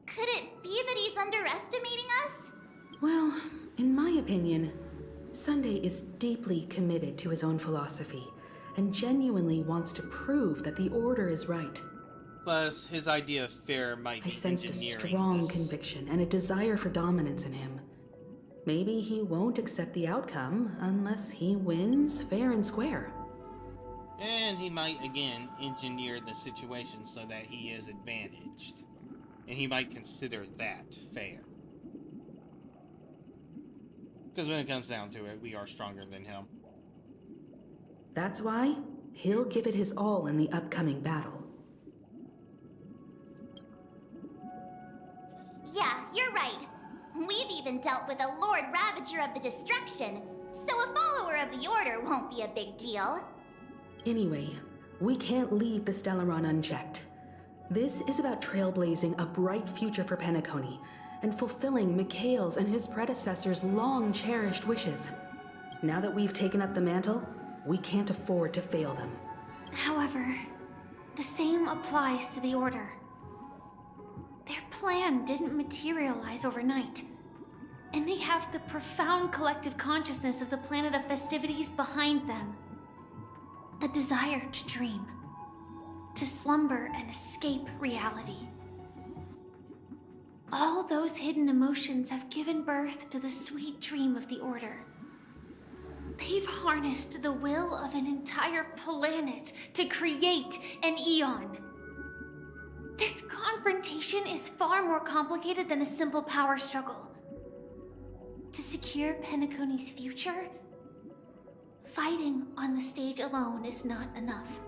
Could it be that he's underestimating us? Well, in my opinion, Sunday is deeply committed to his own philosophy and genuinely wants to prove that the Order is right. Plus, his idea of fair might be I sensed a engineering strong this. conviction and a desire for dominance in him. Maybe he won't accept the outcome unless he wins fair and square. And he might, again, engineer the situation so that he is advantaged. And he might consider that fair. Because when it comes down to it, we are stronger than him. That's why he'll give it his all in the upcoming battle. Yeah, you're right. We've even dealt with a Lord Ravager of the Destruction, so a follower of the Order won't be a big deal. Anyway, we can't leave the Stellaron unchecked. This is about trailblazing a bright future for Penacony and fulfilling Mikhail's and his predecessors' long-cherished wishes. Now that we've taken up the mantle, we can't afford to fail them. However, the same applies to the Order. Their plan didn't materialize overnight. And they have the profound collective consciousness of the planet of festivities behind them. A desire to dream, to slumber and escape reality. All those hidden emotions have given birth to the sweet dream of the Order. They've harnessed the will of an entire planet to create an Eon. This confrontation is far more complicated than a simple power struggle. To secure Penacony's future, fighting on the stage alone is not enough.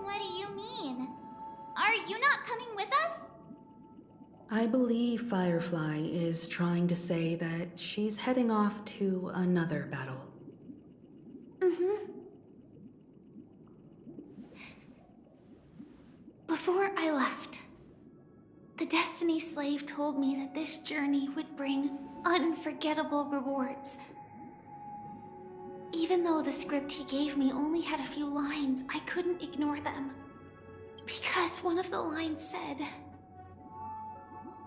What do you mean? Are you not coming with us? I believe Firefly is trying to say that she's heading off to another battle. Before I left, the Destiny Slave told me that this journey would bring unforgettable rewards. Even though the script he gave me only had a few lines, I couldn't ignore them. Because one of the lines said,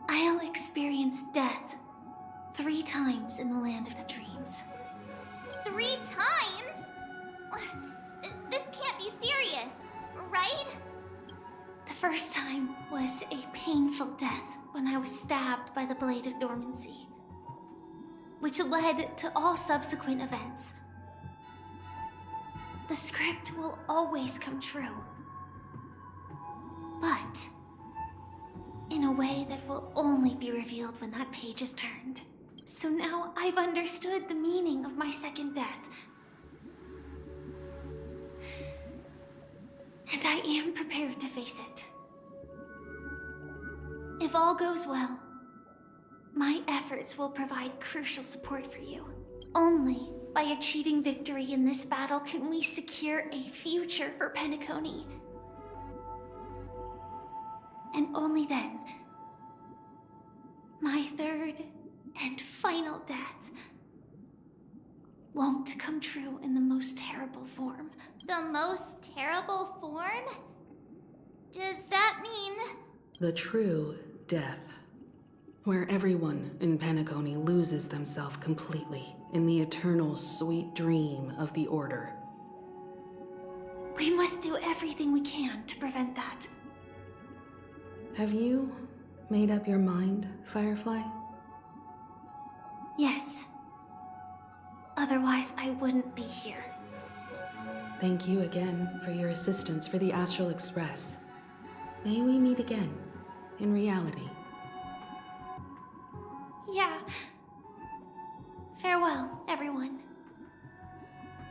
"I'll experience death 3 times in the land of the dreams." 3 times? This can't be serious, right? The first time was a painful death when I was stabbed by the Blade of Dormancy, which led to all subsequent events. The script will always come true, but in a way that will only be revealed when that page is turned. So now I've understood the meaning of my second death. And I am prepared to face it. If all goes well, my efforts will provide crucial support for you. Only by achieving victory in this battle can we secure a future for Penacony. And only then, my third and final death won't come true in the most terrible form. The most terrible form? Does that mean... The true death, where everyone in Penacony loses themselves completely in the eternal sweet dream of the Order. We must do everything we can to prevent that. Have you made up your mind, Firefly? Yes. Otherwise, I wouldn't be here. Thank you again for your assistance for the Astral Express. May we meet again, in reality. Yeah. Farewell, everyone.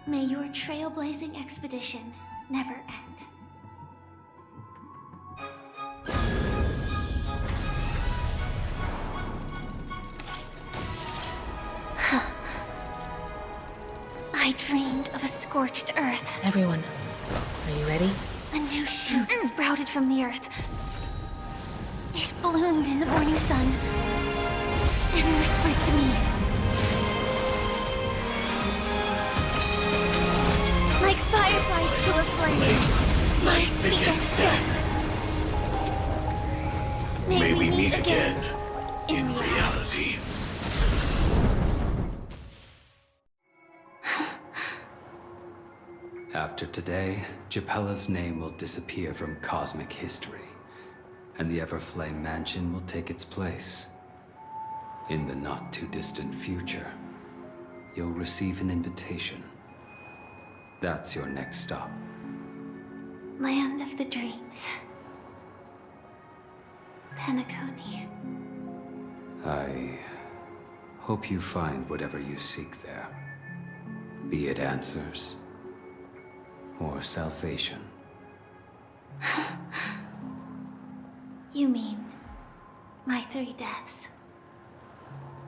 May your trailblazing expedition never end. I dreamed of a scorched earth. Everyone, are you ready? A new shoot sprouted from the earth. It bloomed in the morning sun and whispered to me. Like fireflies to a flame, my biggest death. May we meet again in reality. After today, Japella's name will disappear from cosmic history, and the Everflame Mansion will take its place. In the not-too-distant future, you'll receive an invitation. That's your next stop. Land of the dreams. Penacony. I hope you find whatever you seek there. Be it answers or salvation. You mean my 3 deaths?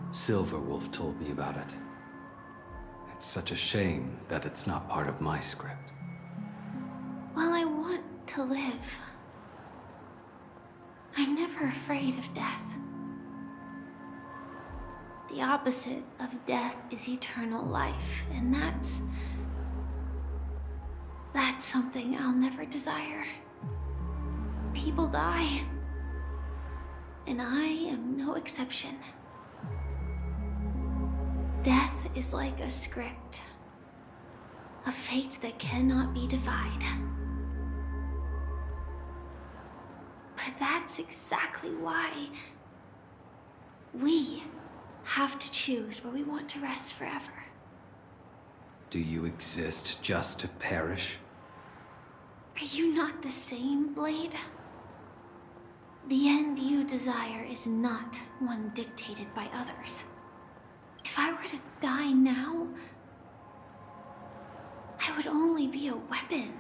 Silverwolf told me about it. It's such a shame that it's not part of my script. While I want to live, I'm never afraid of death. The opposite of death is eternal life, and that's something I'll never desire. People die, and I am no exception. Death is like a script. A fate that cannot be defied. But that's exactly why we have to choose where we want to rest forever. Do you exist just to perish? Are you not the same, Blade? The end you desire is not one dictated by others. If I were to die now, I would only be a weapon.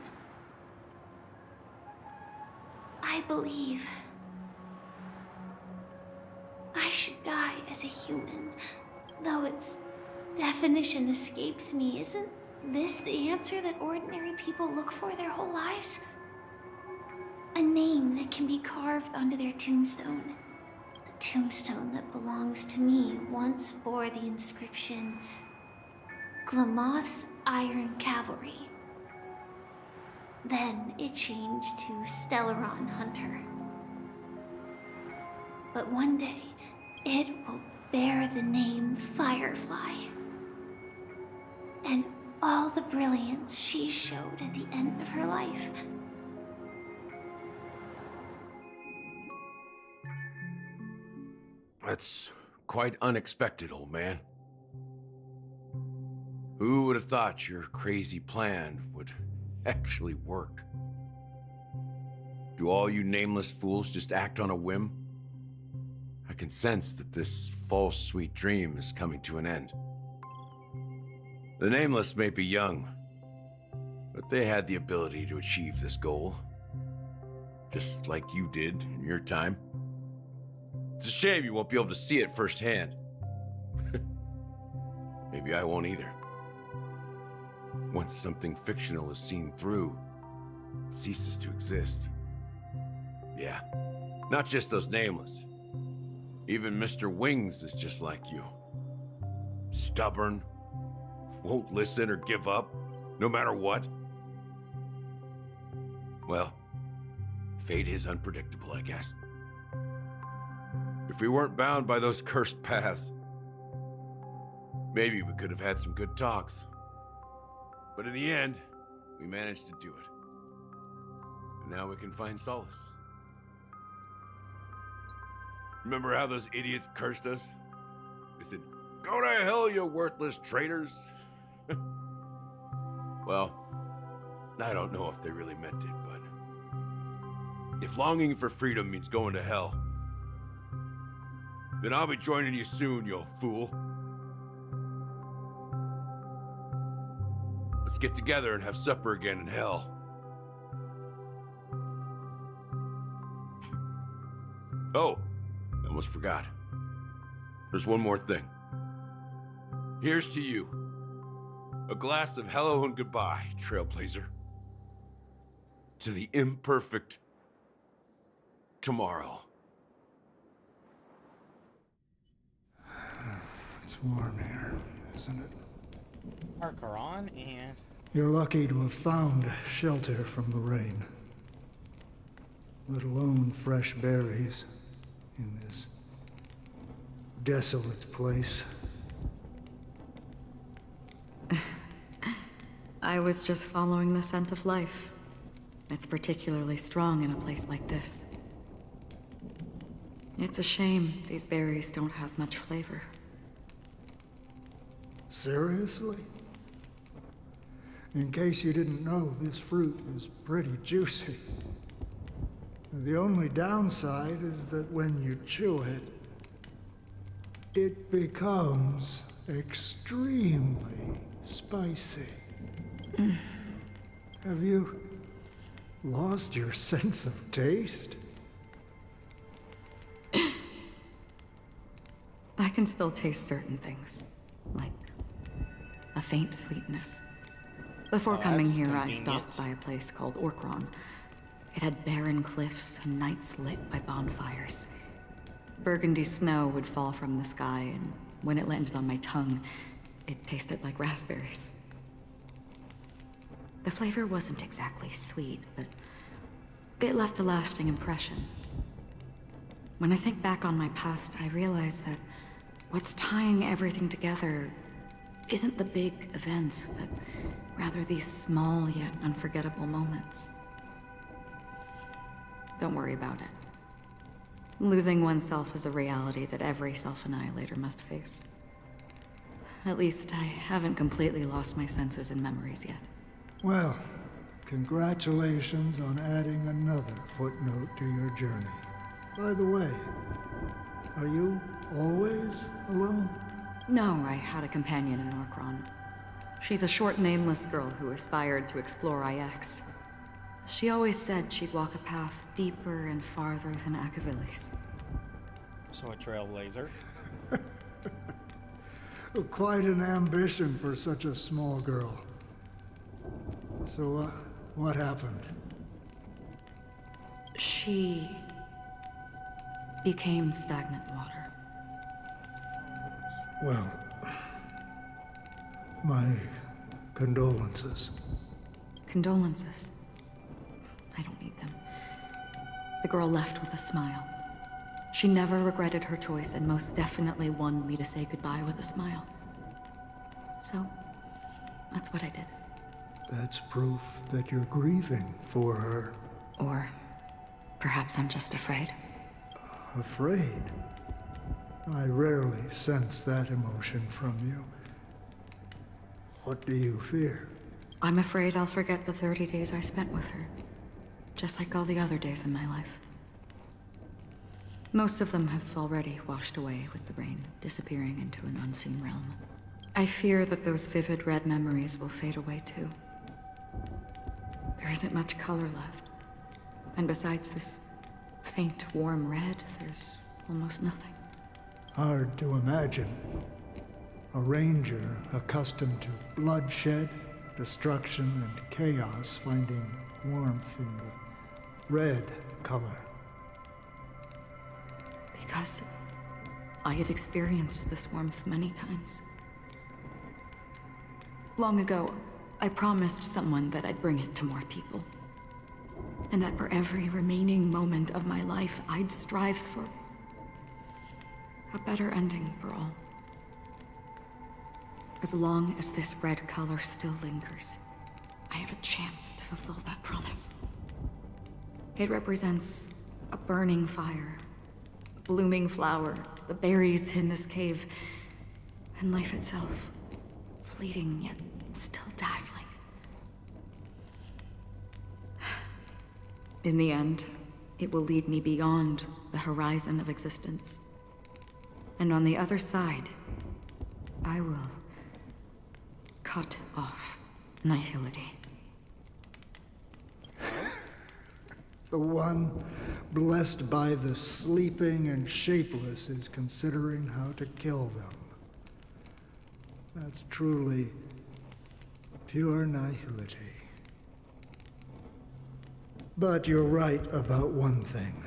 I believe I should die as a human, though its definition escapes me. Isn't this the answer that ordinary people look for their whole lives? A name that can be carved onto their tombstone. The tombstone that belongs to me once bore the inscription, Glamoth's Iron Cavalry. Then it changed to Stellaron Hunter. But one day, it will bear the name Firefly. And all the brilliance she showed at the end of her life. That's quite unexpected, old man. Who would have thought your crazy plan would actually work? Do all you nameless fools just act on a whim? I can sense that this false sweet dream is coming to an end. The Nameless may be young, but they had the ability to achieve this goal. Just like you did in your time. It's a shame you won't be able to see it firsthand. Maybe I won't either. Once something fictional is seen through, it ceases to exist. Yeah, not just those Nameless. Even Mr. Wings is just like you. Stubborn, won't listen or give up, no matter what. Well, fate is unpredictable, I guess. If we weren't bound by those cursed paths, maybe we could have had some good talks. But in the end, we managed to do it. And now we can find solace. Remember how those idiots cursed us? They said, "Go to hell, you worthless traitors." Well, I don't know if they really meant it, but if longing for freedom means going to hell, then I'll be joining you soon, you fool. Let's get together and have supper again in hell. Oh, I almost forgot. There's one more thing. Here's to you. A glass of hello and goodbye, Trailblazer. To the imperfect tomorrow. It's warm here, isn't it? Parker on, and You're lucky to have found shelter from the rain. Let alone fresh berries in this desolate place. I was just following the scent of life. It's particularly strong in a place like this. It's a shame these berries don't have much flavor. Seriously? In case you didn't know, this fruit is pretty juicy. The only downside is that when you chew it, it becomes extremely spicy. Have you lost your sense of taste? I can still taste certain things, like a faint sweetness. Before coming here, I stopped by a place called Orkron. It had barren cliffs and nights lit by bonfires. Burgundy snow would fall from the sky, and when it landed on my tongue, it tasted like raspberries. The flavor wasn't exactly sweet, but it left a lasting impression. When I think back on my past, I realize that what's tying everything together isn't the big events, but rather these small yet unforgettable moments. Don't worry about it. Losing oneself is a reality that every self-annihilator must face. At least I haven't completely lost my senses and memories yet. Well, congratulations on adding another footnote to your journey. By the way, are you always alone? No, I had a companion in Orkron. She's a short, nameless girl who aspired to explore IX. She always said she'd walk a path deeper and farther than Akavilis. So a trailblazer. Quite an ambition for such a small girl. So, what happened? She became stagnant water. Well, my condolences. Condolences. I don't need them. The girl left with a smile. She never regretted her choice and most definitely wanted me to say goodbye with a smile. So, that's what I did. That's proof that you're grieving for her. Or perhaps I'm just afraid. Afraid? I rarely sense that emotion from you. What do you fear? I'm afraid I'll forget the 30 days I spent with her. Just like all the other days in my life. Most of them have already washed away with the rain, disappearing into an unseen realm. I fear that those vivid red memories will fade away too. There isn't much color left. And besides this faint, warm red, there's almost nothing. Hard to imagine. A ranger accustomed to bloodshed, destruction, and chaos finding warmth in the red color. Because I have experienced this warmth many times. Long ago, I promised someone that I'd bring it to more people. And that for every remaining moment of my life, I'd strive for a better ending for all. As long as this red color still lingers, I have a chance to fulfill that promise. It represents a burning fire, a blooming flower, the berries in this cave, and life itself, fleeting yet still dazzling. In the end, it will lead me beyond the horizon of existence. And on the other side, I will cut off nihility. The one blessed by the sleeping and shapeless is considering how to kill them. That's truly pure nihility. But you're right about one thing.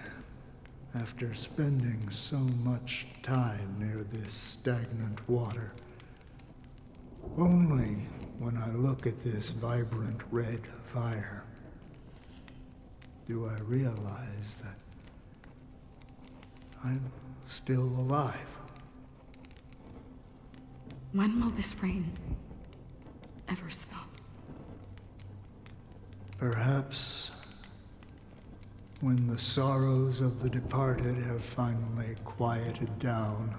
After spending so much time near this stagnant water, only when I look at this vibrant red fire do I realize that I'm still alive. When will this rain ever stop? Perhaps when the sorrows of the departed have finally quieted down,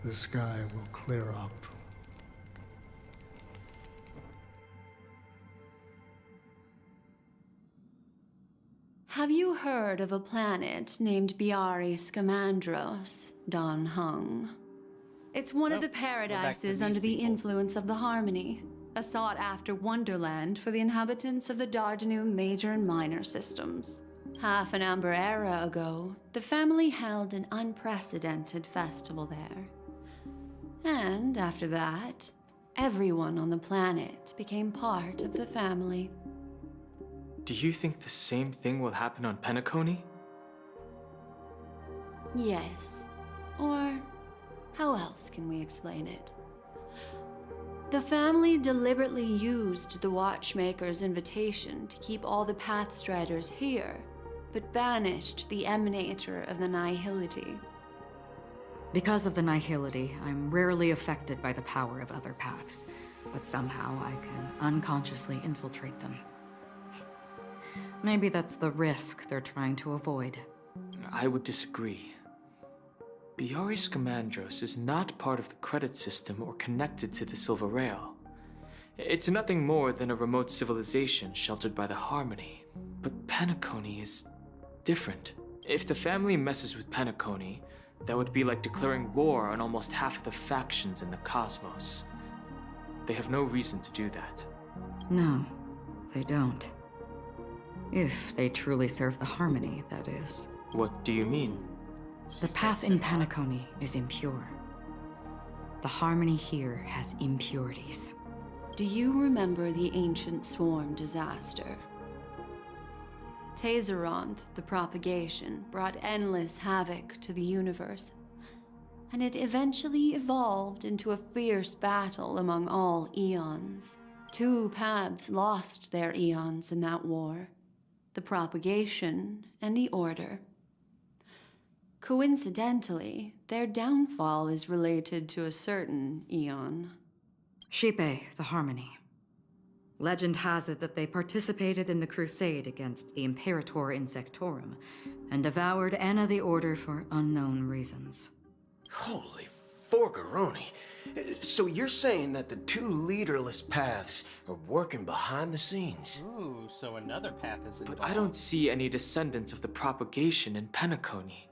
the sky will clear up. Have you heard of a planet named Biari Scamandros, Don Hung? It's one of the paradises under the influence of the Harmony, a sought-after wonderland for the inhabitants of the Dardanu Major and Minor systems. Half an Amber era ago, the family held an unprecedented festival there. And after that, everyone on the planet became part of the family. Do you think the same thing will happen on Penacony? Yes. Or how else can we explain it? The family deliberately used the Watchmaker's invitation to keep all the Pathstriders here, but banished the Emanator of the Nihility. Because of the nihility, I'm rarely affected by the power of other paths, but somehow I can unconsciously infiltrate them. Maybe that's the risk they're trying to avoid. I would disagree. Biaris Scamandros is not part of the credit system or connected to the Silver Rail. It's nothing more than a remote civilization sheltered by the Harmony. But Penacony is different. If the family messes with Penacony, that would be like declaring war on almost half of the factions in the cosmos. They have no reason to do that. No, they don't. If they truly serve the Harmony, that is. What do you mean? The path in Penacony is impure. The Harmony here has impurities. Do you remember the ancient swarm disaster? Tazeront, the propagation, brought endless havoc to the universe, and it eventually evolved into a fierce battle among all eons. 2 paths lost their eons in that war, the propagation and the order. Coincidentally, their downfall is related to a certain eon. Xipe, the Harmony. Legend has it that they participated in the crusade against the Imperator Insectorum and devoured Anna the Order for unknown reasons. Holy forgaroni. So you're saying that the 2 leaderless paths are working behind the scenes? Ooh, so another path is involved. But I don't see any descendants of the propagation in Penacony.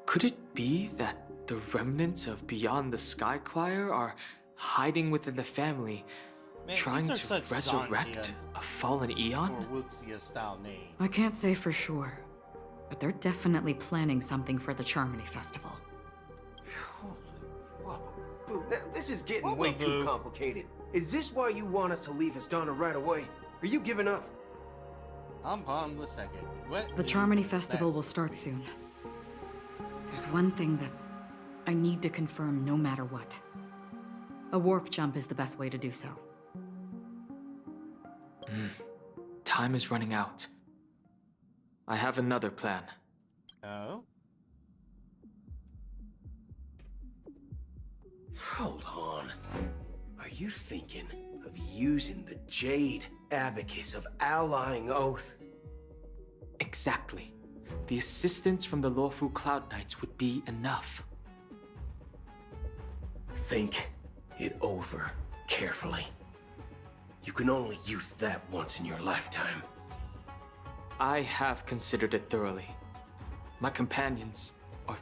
Could it be that the remnants of Beyond the Sky Choir are hiding within the family, trying to resurrect a fallen eon? Or Wuxia-style name. I can't say for sure, but they're definitely planning something for the Charmony Festival. Boo, now, this is getting way too complicated. Is this why you want us to leave Astana right away? Are you giving up? Pom the second. What? The Charmony Festival will start soon. There's one thing that I need to confirm no matter what. A warp jump is the best way to do so. Time is running out. I have another plan. Oh? Hold on. Are you thinking of using the Jade Abacus of Allying Oath? Exactly. The assistance from the Lawful Cloud Knights would be enough. Think it over carefully. You can only use that once in your lifetime. I have considered it thoroughly. My companions are...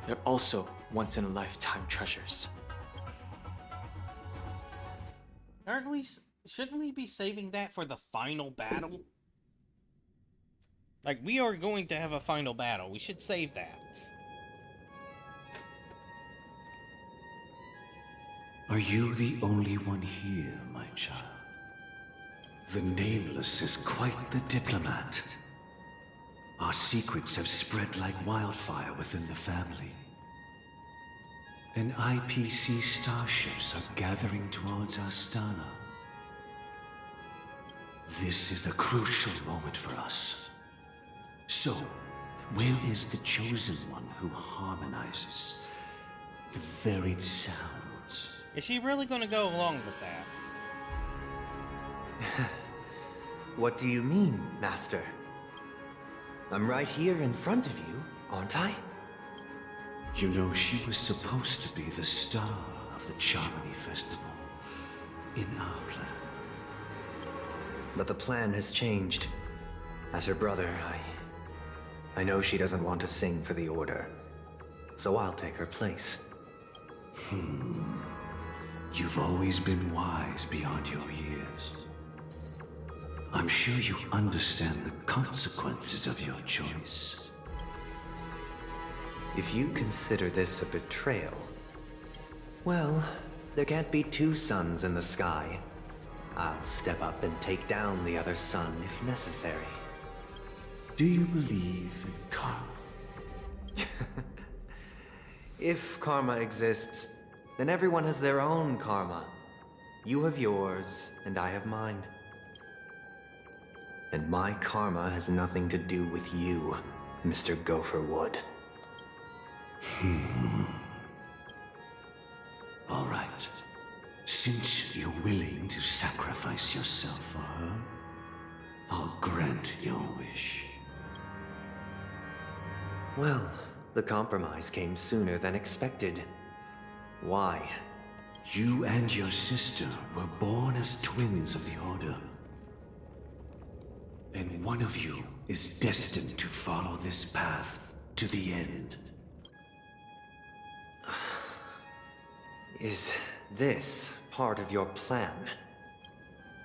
they're also once-in-a-lifetime treasures. Aren't we... shouldn't we be saving that for the final battle? Like, we are going to have a final battle. We should save that. Are you the only one here, my child? The Nameless is quite the diplomat. Our secrets have spread like wildfire within the family. And IPC starships are gathering towards Astana. This is a crucial moment for us. So, where is the Chosen One who harmonizes the varied sounds? Is she really going to go along with that? What do you mean, Master? I'm right here in front of you, aren't I? You know, she was supposed to be the star of the Charmony Festival in our plan. But the plan has changed. As her brother, I know she doesn't want to sing for the Order. So I'll take her place. You've always been wise beyond your years. I'm sure you understand the consequences of your choice. If you consider this a betrayal, well, there can't be 2 suns in the sky. I'll step up and take down the other sun if necessary. Do you believe in karma? If karma exists, then everyone has their own karma. You have yours, and I have mine. And my karma has nothing to do with you, Mr. Gopherwood. All right. Since you're willing to sacrifice yourself for her, I'll grant your wish. Well, the compromise came sooner than expected. Why? You and your sister were born as twins of the Order. And one of you is destined to follow this path to the end. Is this part of your plan?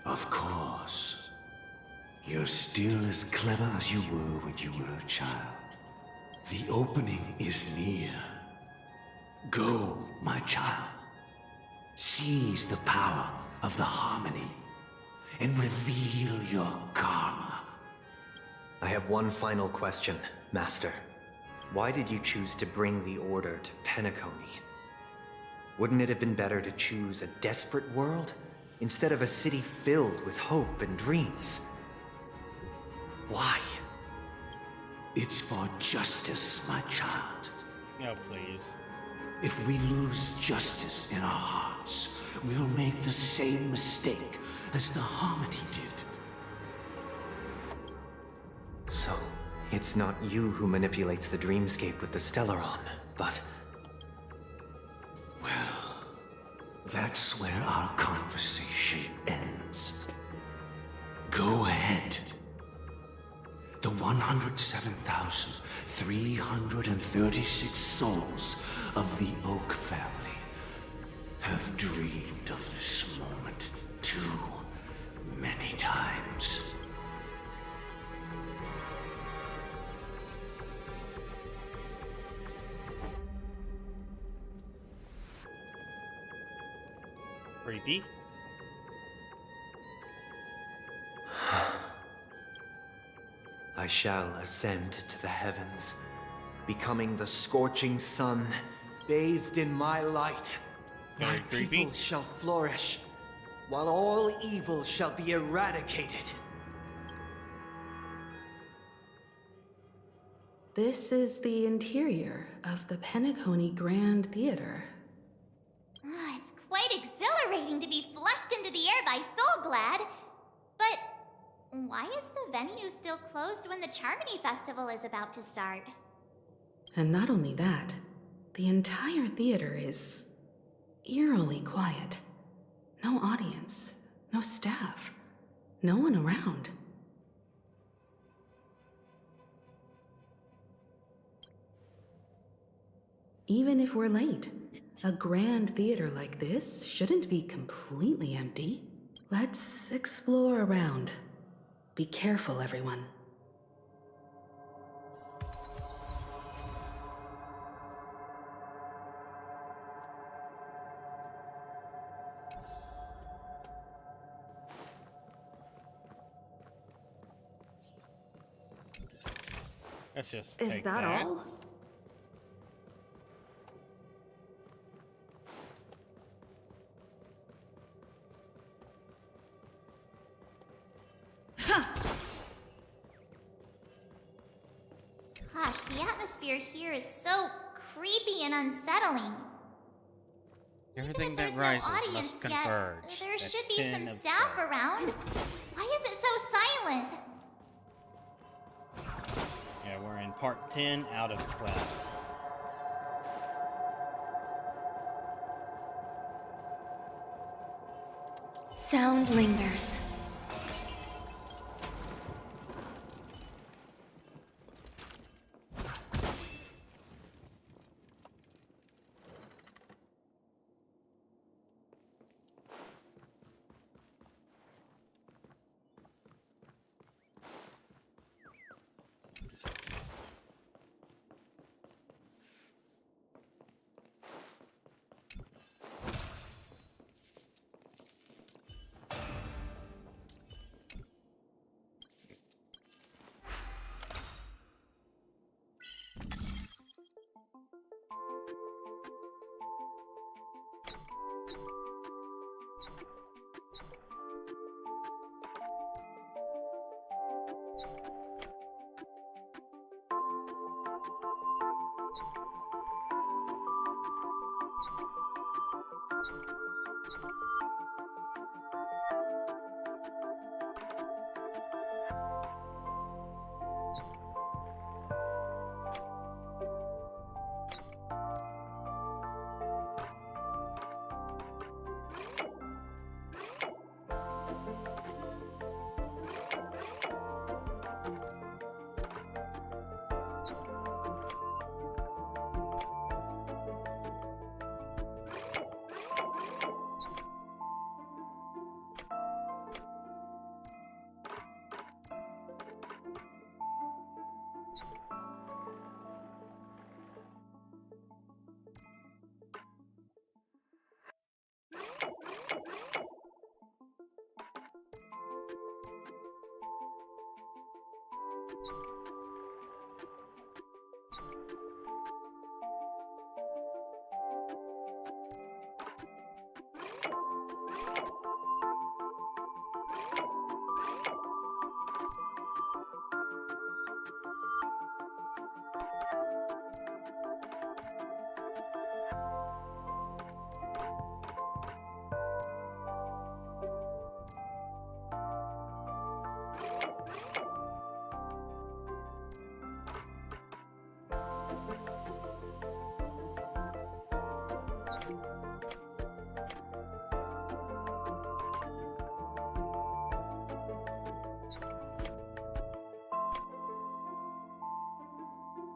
Of course. You're still as clever as you were when you were a child. The opening is near. Go, my child. Seize the power of the harmony and reveal your karma. I have one final question, Master. Why did you choose to bring the Order to Penacony? Wouldn't it have been better to choose a desperate world instead of a city filled with hope and dreams? Why? It's for justice, my child. No, please. If we lose justice in our hearts, we'll make the same mistake as the Harmony did. So, it's not you who manipulates the dreamscape with the Stellaron, but... Well, that's where our conversation ends. Go ahead. The 107,336 souls of the Oak family have dreamed of this moment too many times. Creepy. I shall ascend to the heavens, becoming the scorching sun, bathed in my light. Very My creepy. people shall flourish, while all evil shall be eradicated. This is the interior of the Penacony Grand Theater. It's quite exhilarating to be flushed into the air by Soulglad. But why is the venue still closed when the Charmony Festival is about to start? And not only that, the entire theater is eerily quiet. No audience, no staff, no one around. Even if we're late, a grand theater like this shouldn't be completely empty. Let's explore around. Be careful, everyone. Let's just Is take that all? Gosh, the atmosphere here is so creepy and unsettling. Everything There's that no rises audience must yet. converge. There That's should be 10 some of staff 12. around. Why is it so silent? Yeah, we're in part 10 out of 12. Sound lingers.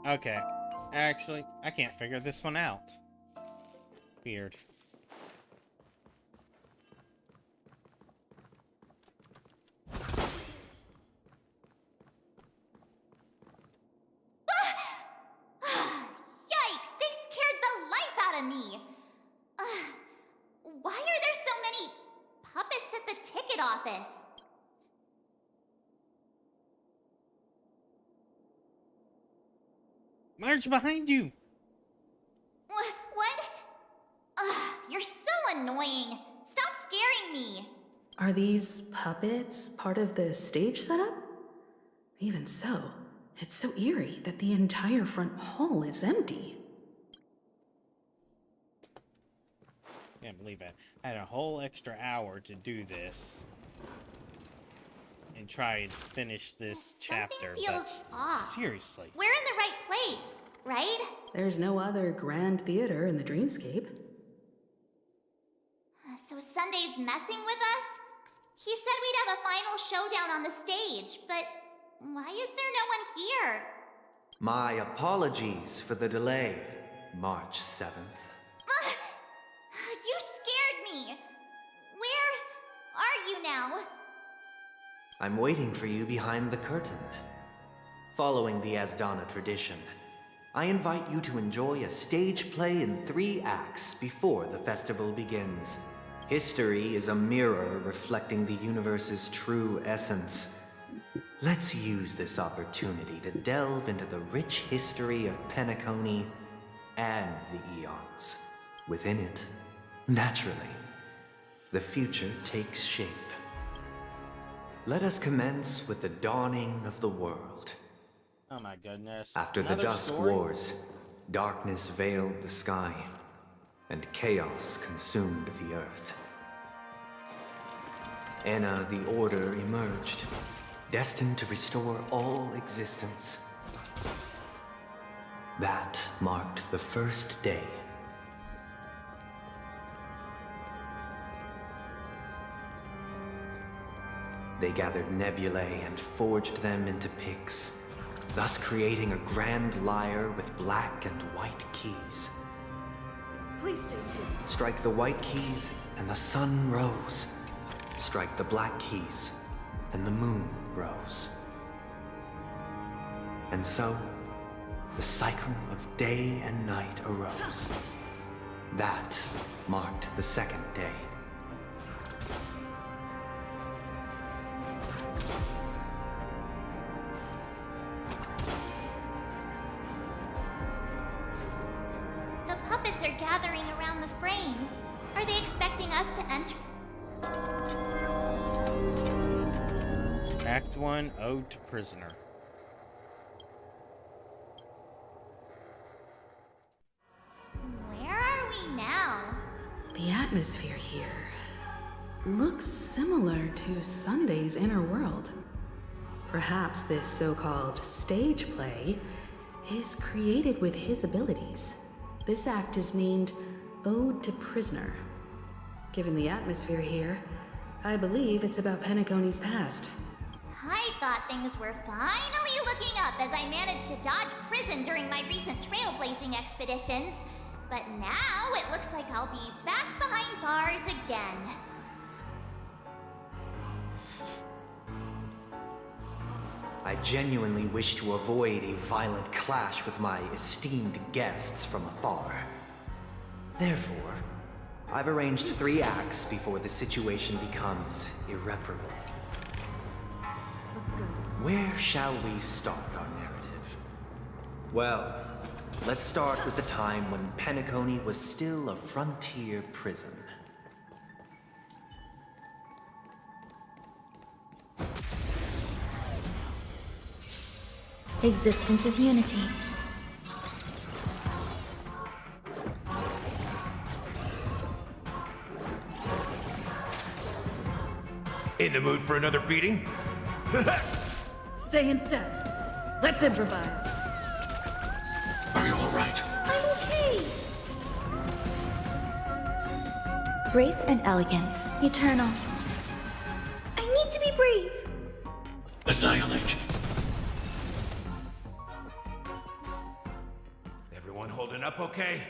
Okay. Actually, I can't figure this one out. Weird. Yikes! They scared the life out of me! Why are there so many puppets at the ticket office? Marge, behind you! What? You're so annoying. Stop scaring me. Are these puppets part of the stage setup? Even so, it's so eerie that the entire front hall is empty. Can't believe it. I had a whole extra hour to do this. And try and finish this chapter, feels but off. seriously. We're in the right place, right? There's no other grand theater in the dreamscape. So Sunday's messing with us? He said we'd have a final showdown on the stage, but why is there no one here? My apologies for the delay, March 7th. You scared me. Where are you now? I'm waiting for you behind the curtain. Following the Asdana tradition, I invite you to enjoy a stage play in 3 acts before the festival begins. History is a mirror reflecting the universe's true essence. Let's use this opportunity to delve into the rich history of Penacony and the eons. Within it, naturally, the future takes shape. Let us commence with the dawning of the world. Oh my goodness. After the Another Dusk story? Wars, darkness veiled the sky, and chaos consumed the earth. Enna the Order emerged, destined to restore all existence. That marked the first day. They gathered nebulae and forged them into picks, thus creating a grand lyre with black and white keys. Please stay tuned. Strike the white keys, and the sun rose. Strike the black keys, and the moon rose. And so, the cycle of day and night arose. That marked the second day. The puppets are gathering around the frame. Are they expecting us to enter? Act 1, Ode to Prisoner. Where are we now? The atmosphere here looks similar to Sunday's inner world. Perhaps this so-called stage play is created with his abilities. This act is named Ode to Prisoner. Given the atmosphere here, I believe it's about Penacony's past. I thought things were finally looking up as I managed to dodge prison during my recent trailblazing expeditions. But now it looks like I'll be back behind bars again. I genuinely wish to avoid a violent clash with my esteemed guests from afar. Therefore, I've arranged 3 acts before the situation becomes irreparable. Looks good. Where shall we start our narrative? Well, let's start with the time when Penacony was still a frontier prison. Existence is unity. In the mood for another beating? Stay in step. Let's improvise. Are you all right? I'm okay! Grace and elegance. Eternal. I need to be brave. Annihilate. up okay?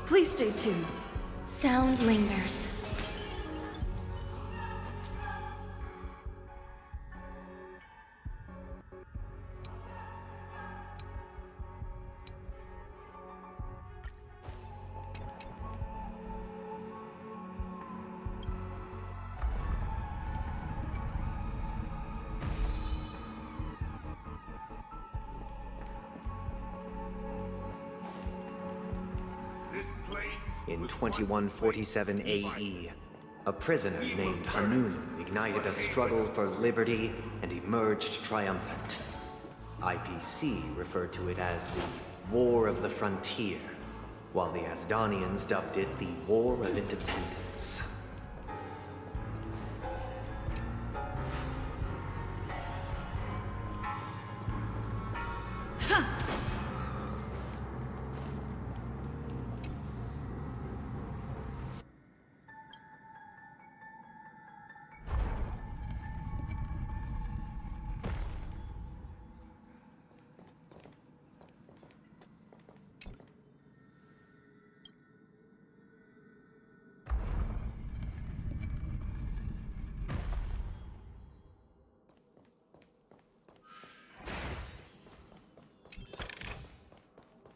Please stay tuned. Sound lingers. In 2147 AE, a prisoner named Hanun ignited a struggle for liberty and emerged triumphant. IPC referred to it as the War of the Frontier, while the Asdanians dubbed it the War of Independence.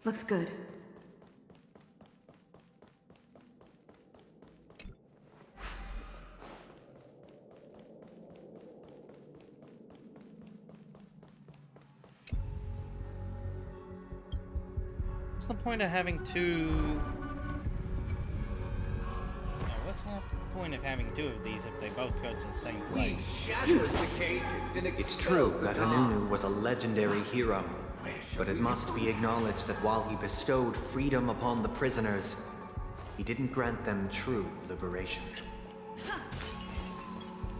Looks good. What's the point of having two... what's the point of having two of these if they both go to the same place? It's true that Hanunu was a legendary hero, but it must be acknowledged that while he bestowed freedom upon the prisoners, he didn't grant them true liberation.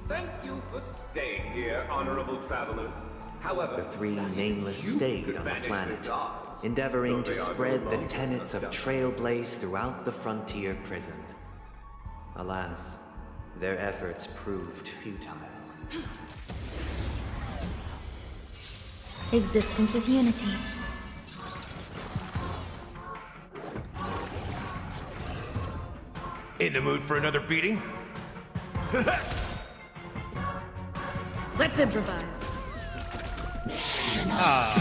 Thank you for staying here, honorable travelers. However, The three nameless stayed on the planet, endeavoring to spread the tenets of Trailblaze throughout the frontier prison. Alas, their efforts proved futile. Existence is unity. In the mood for another beating? Let's improvise.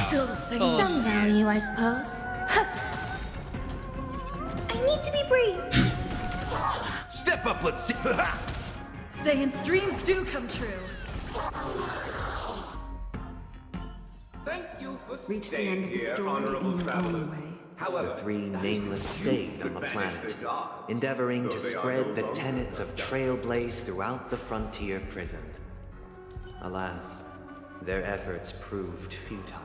Still the same. Some value, I suppose. I need to be brave. Step up, let's see. Staying's dreams do come true. thank you for Reach the staying end of the here, story honorable in your travelers. own way. However, The three nameless stayed on the planet, endeavoring to spread the tenets of Trailblaze throughout the frontier prison. Alas, their efforts proved futile.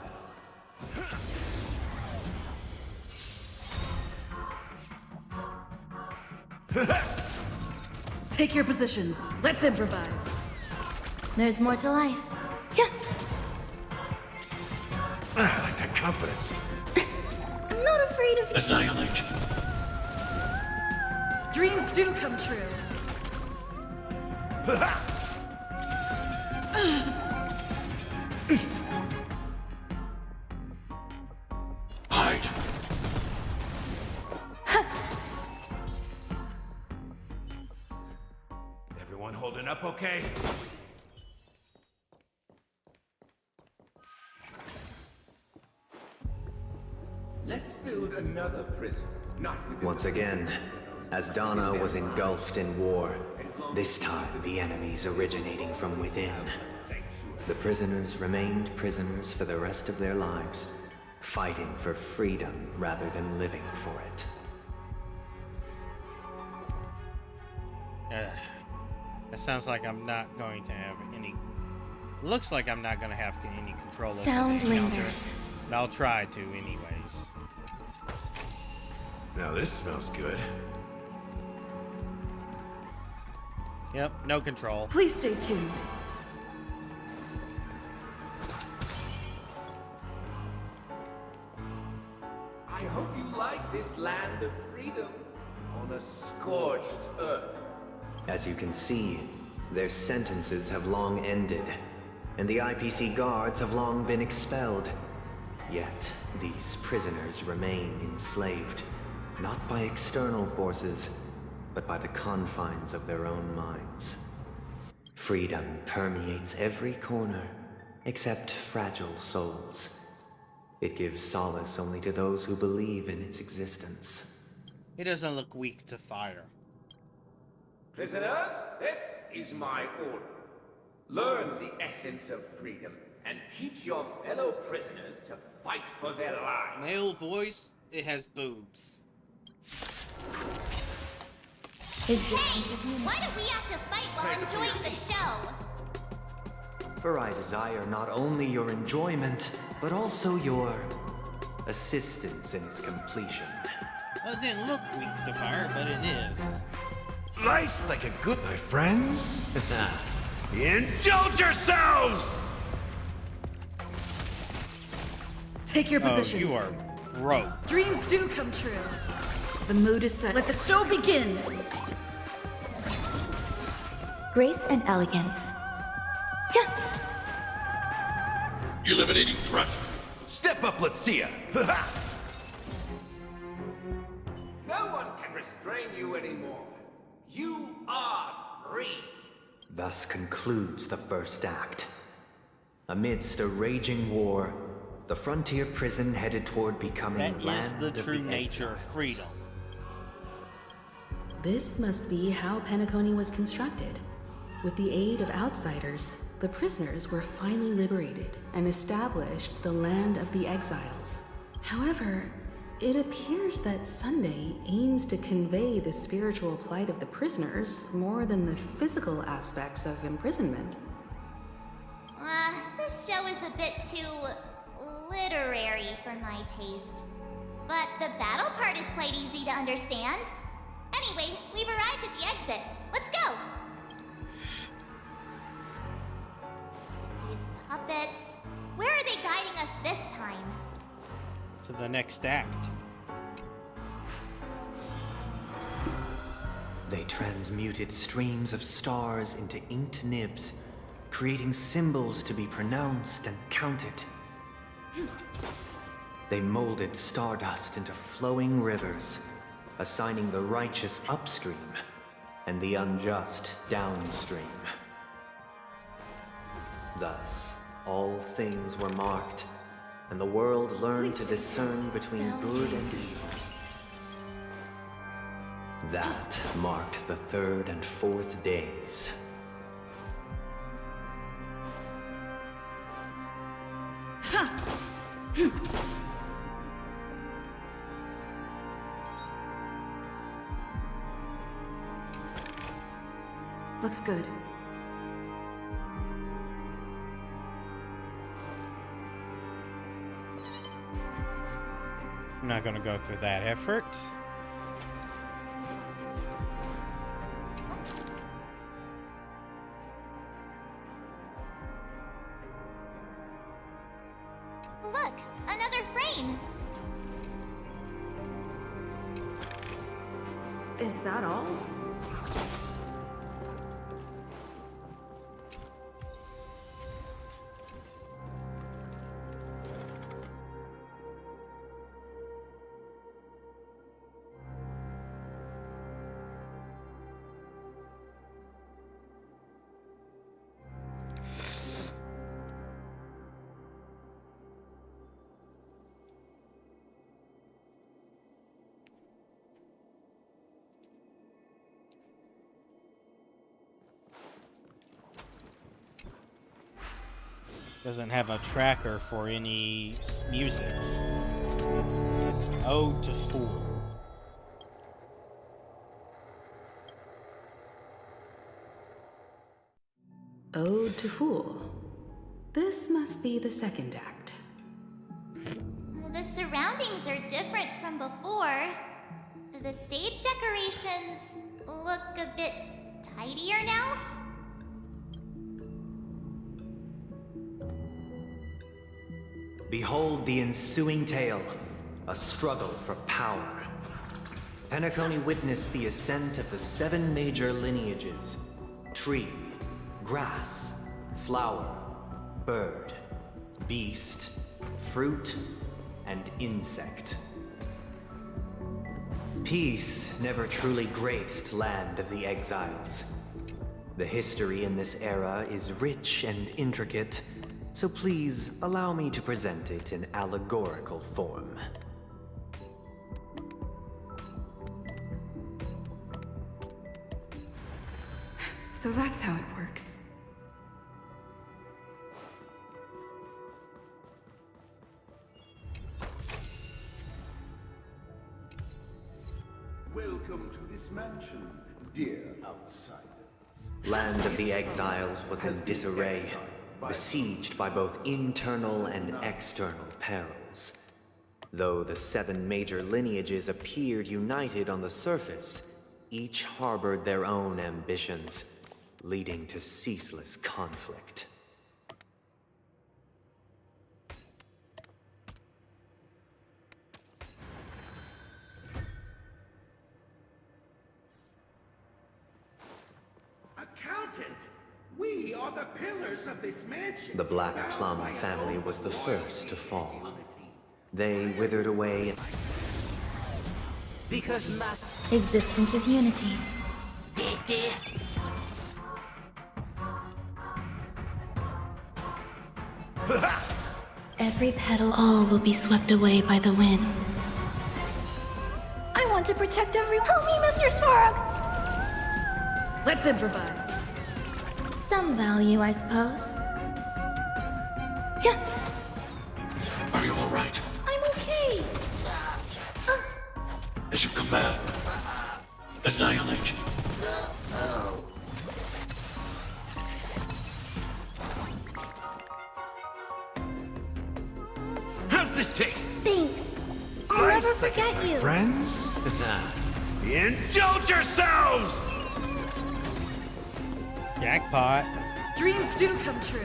Take your positions. Let's improvise. There's more to life. I like that confidence. I'm not afraid of Annihilate. Dreams do come true. Hide. Everyone holding up okay? let's build another prison. Not within Once the again, Asdana was engulfed in war. This time, the enemies originating from within. The prisoners remained prisoners for the rest of their lives, fighting for freedom rather than living for it. That sounds like I'm not going to have any... Looks like I'm not going to have any control over Sound the encounter, lingers. but I'll try to anyways. Now this smells good. Yep, no control. Please stay tuned. I hope you like this land of freedom, on a scorched earth. As you can see, their sentences have long ended, and the IPC guards have long been expelled. Yet, these prisoners remain enslaved, not by external forces, but by the confines of their own minds. Freedom permeates every corner, except fragile souls. It gives solace only to those who believe in its existence. It doesn't look weak to fire. Prisoners, this is my order. Learn the essence of freedom and teach your fellow prisoners to fight for their lives. Male voice, it has boobs. Hey, why do we have to fight while enjoying the show? For I desire not only your enjoyment, but also your assistance in its completion. Well, it didn't look weak to fire, but it is. Nice like a good, my friends. Indulge yourselves! Take your positions. Oh, you are broke. Dreams do come true. The mood is set. Let the show begin. Grace and elegance. Eliminating threat. Step up, let's see ya. No one can restrain you anymore. You are free. Thus concludes the first act. Amidst a raging war, the frontier prison headed toward becoming That land is the of true the nature of freedom. This must be how Penacony was constructed. With the aid of outsiders, the prisoners were finally liberated and established the land of the exiles. However, it appears that Sunday aims to convey the spiritual plight of the prisoners more than the physical aspects of imprisonment. This show is a bit too literary for my taste. But the battle part is quite easy to understand. Anyway, we've arrived at the exit. Let's go! These puppets... Where are they guiding us this time? To the next act. They transmuted streams of stars into inked nibs, creating symbols to be pronounced and counted. They molded stardust into flowing rivers, assigning the righteous upstream and the unjust downstream. Thus, all things were marked, and the world learned to discern between good and evil. That marked the third and fourth days. Looks good. I'm not gonna go through that effort. Look, another frame! Is that all? Doesn't have a tracker for any musics. Ode to Fool. Ode to Fool. This must be the second act. The surroundings are different from before. The stage decorations look a bit tidier now. Behold the ensuing tale, a struggle for power. Penacony witnessed the ascent of the 7 major lineages: tree, grass, flower, bird, beast, fruit, and insect. Peace never truly graced Land of the Exiles. The history in this era is rich and intricate, so please allow me to present it in allegorical form. So that's how it works. Welcome to this mansion, dear outsiders. Land of the Exiles was in disarray, besieged by both internal and external perils. Though the 7 major lineages appeared united on the surface, each harbored their own ambitions, leading to ceaseless conflict. Accountant, we are the pillars of this mansion. The Black Plum family was the first to fall. They withered away. Because Existence is unity. Every petal, all will be swept away by the wind. I want to protect everyone. Help me, Mr. Svarog! Let's improvise. Some value, I suppose. Yeah. Are you all right? I'm okay. As you command, annihilate. how's this taste? Thanks. I'll never forget you. Friends? Indulge yourselves! Jackpot. Dreams do come true.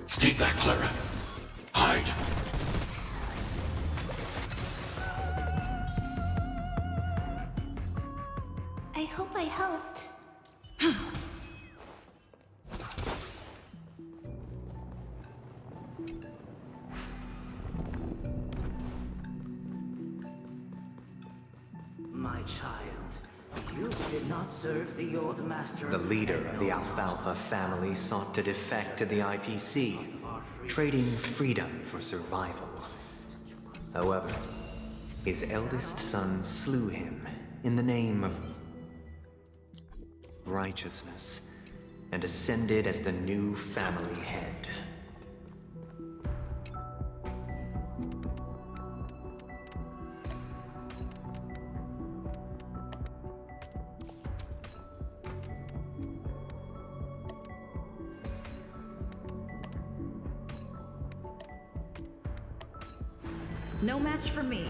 Stay back, Clara. Hide. I hope I helped. My child, you did not serve the old master. The leader of the Alfalfa family sought to defect to the IPC, trading freedom for survival. However, his eldest son slew him in the name of righteousness and ascended as the new family head. No match for me.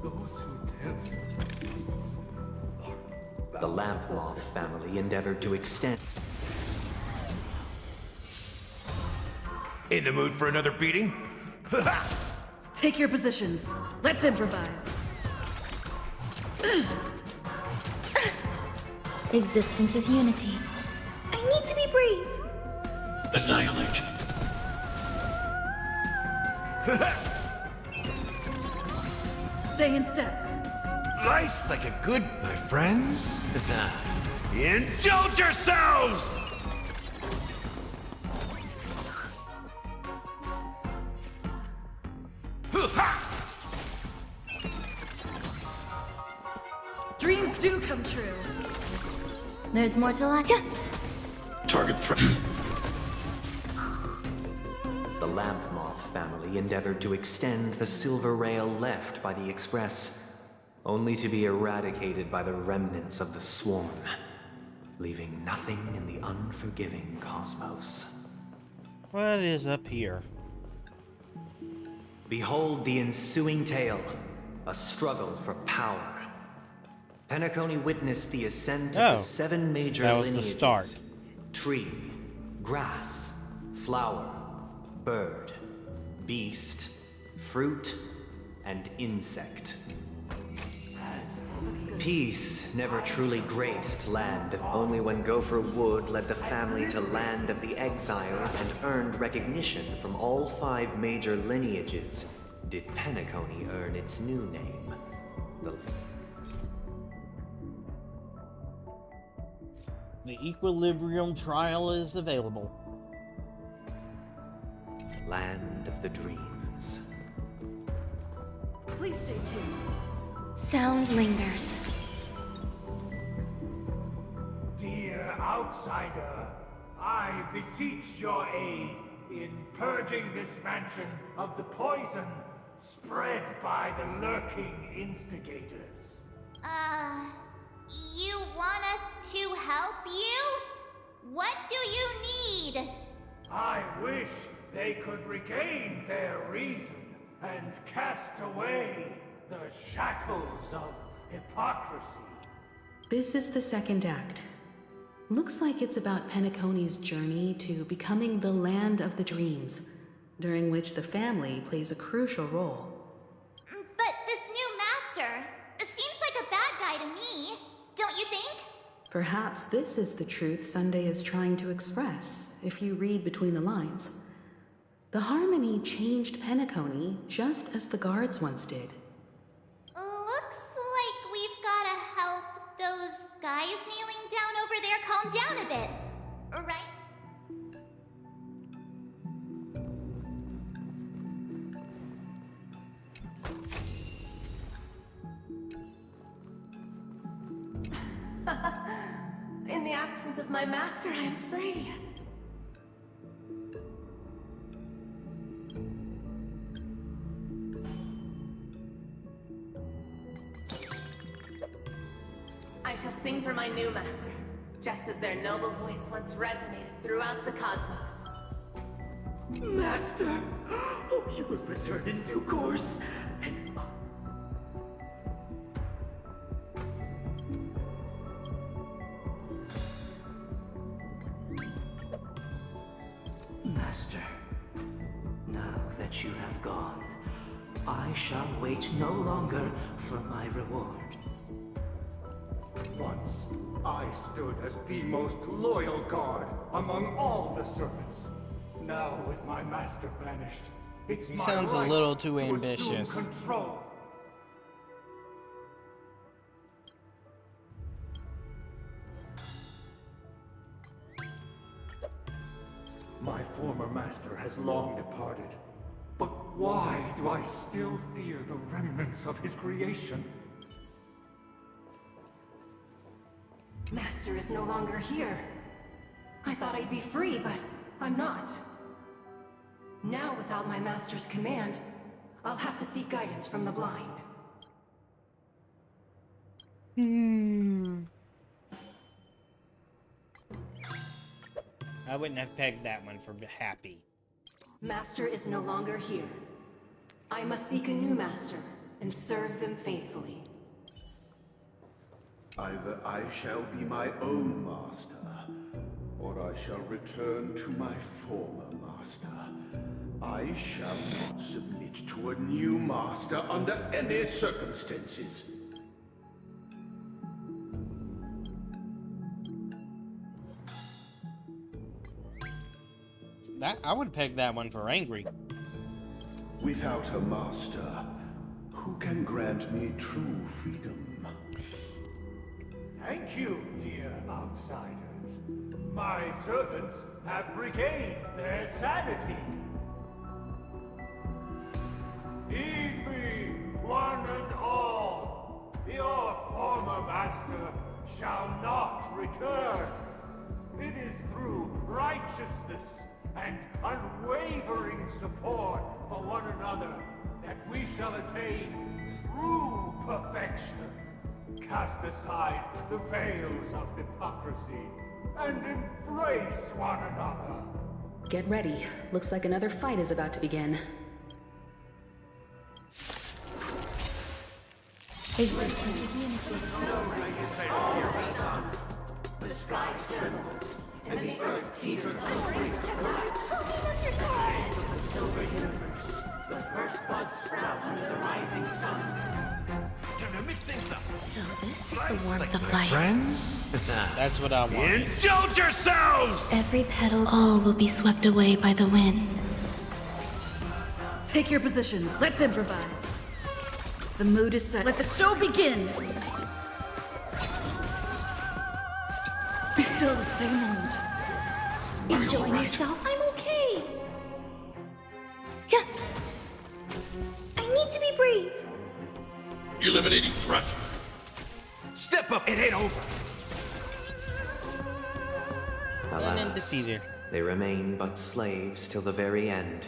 Those who dance The Lamp Moth family endeavored to extend. In the mood for another beating? Take your positions. Let's improvise. Existence is unity. I need to be brave. annihilate. Stay in step. Life's like a good, my friends. Indulge yourselves! Dreams do come true. There's more to like. Target threat. The Lamp Moth family endeavored to extend the silver rail left by the Express, only to be eradicated by the remnants of the swarm, leaving nothing in the unforgiving cosmos. What is up here? Behold the ensuing tale, a struggle for power. Penacony witnessed the ascent of the 7 major that was lineages. the start. Tree, grass, flower, bird, beast, fruit, and insect. Peace never truly graced land, only when Gopher Wood led the family to Land of the Exiles and earned recognition from all 5 major lineages did Penacony earn its new name. The Equilibrium trial is available. Land of the Dreams. Please stay tuned. Sound lingers. Dear outsider, I beseech your aid in purging this mansion of the poison spread by the lurking instigators. You want us to help you? What do you need? I wish they could regain their reason and cast away the shackles of hypocrisy. This is the second act. Looks like it's about Penacony's journey to becoming the Land of the Dreams, during which the family plays a crucial role. But this new master seems like a bad guy to me, don't you think? Perhaps this is the truth Sunday is trying to express, if you read between the lines. The Harmony changed Penacony just as the guards once did. Looks like we've gotta help those guys kneeling down over there calm down a bit, right? In the absence of my master, I am free. I shall sing for my new master, just as their noble voice once resonated throughout the cosmos. Master! Oh, you will return in due course, and Master, now that you have gone, I shall wait no longer for my reward. Once, I stood as the most loyal guard among all the servants. Now, with my master banished, it's He my sounds right a little too to ambitious. assume control. My former master has long departed. But why do I still fear the remnants of his creation? Master is no longer here. I thought I'd be free, but I'm not. Now, without my master's command, I'll have to seek guidance from the blind. I wouldn't have pegged that one for happy. Master is no longer here. I must seek a new master and serve them faithfully. Either I shall be my own master, or I shall return to my former master. I shall not submit to a new master under any circumstances. I would peg that one for angry. Without a master, who can grant me true freedom? Thank you, dear outsiders. My servants have regained their sanity. Heed me, one and all. Your former master shall not return. It is through righteousness and unwavering support for one another that we shall attain true perfection. Cast aside the veils of hypocrisy and embrace one another. Get ready. Looks like another fight is about to begin. The sky trembles, and the earth teeters on the brink of collapse. Edge of the silver universe, the first buds sprout under the rising sun. Time to mix things up. So this is the warmth of life. Friends? That's what I want. Indulge yourselves! Every petal, all will be swept away by the wind. Take your positions. Let's improvise. The mood is set. Let the show begin. Still the same old. Enjoying yourself? I'm okay. Yeah. I need to be brave. Eliminating threat. Step up, it ain't over. Alas, they remain but slaves till the very end,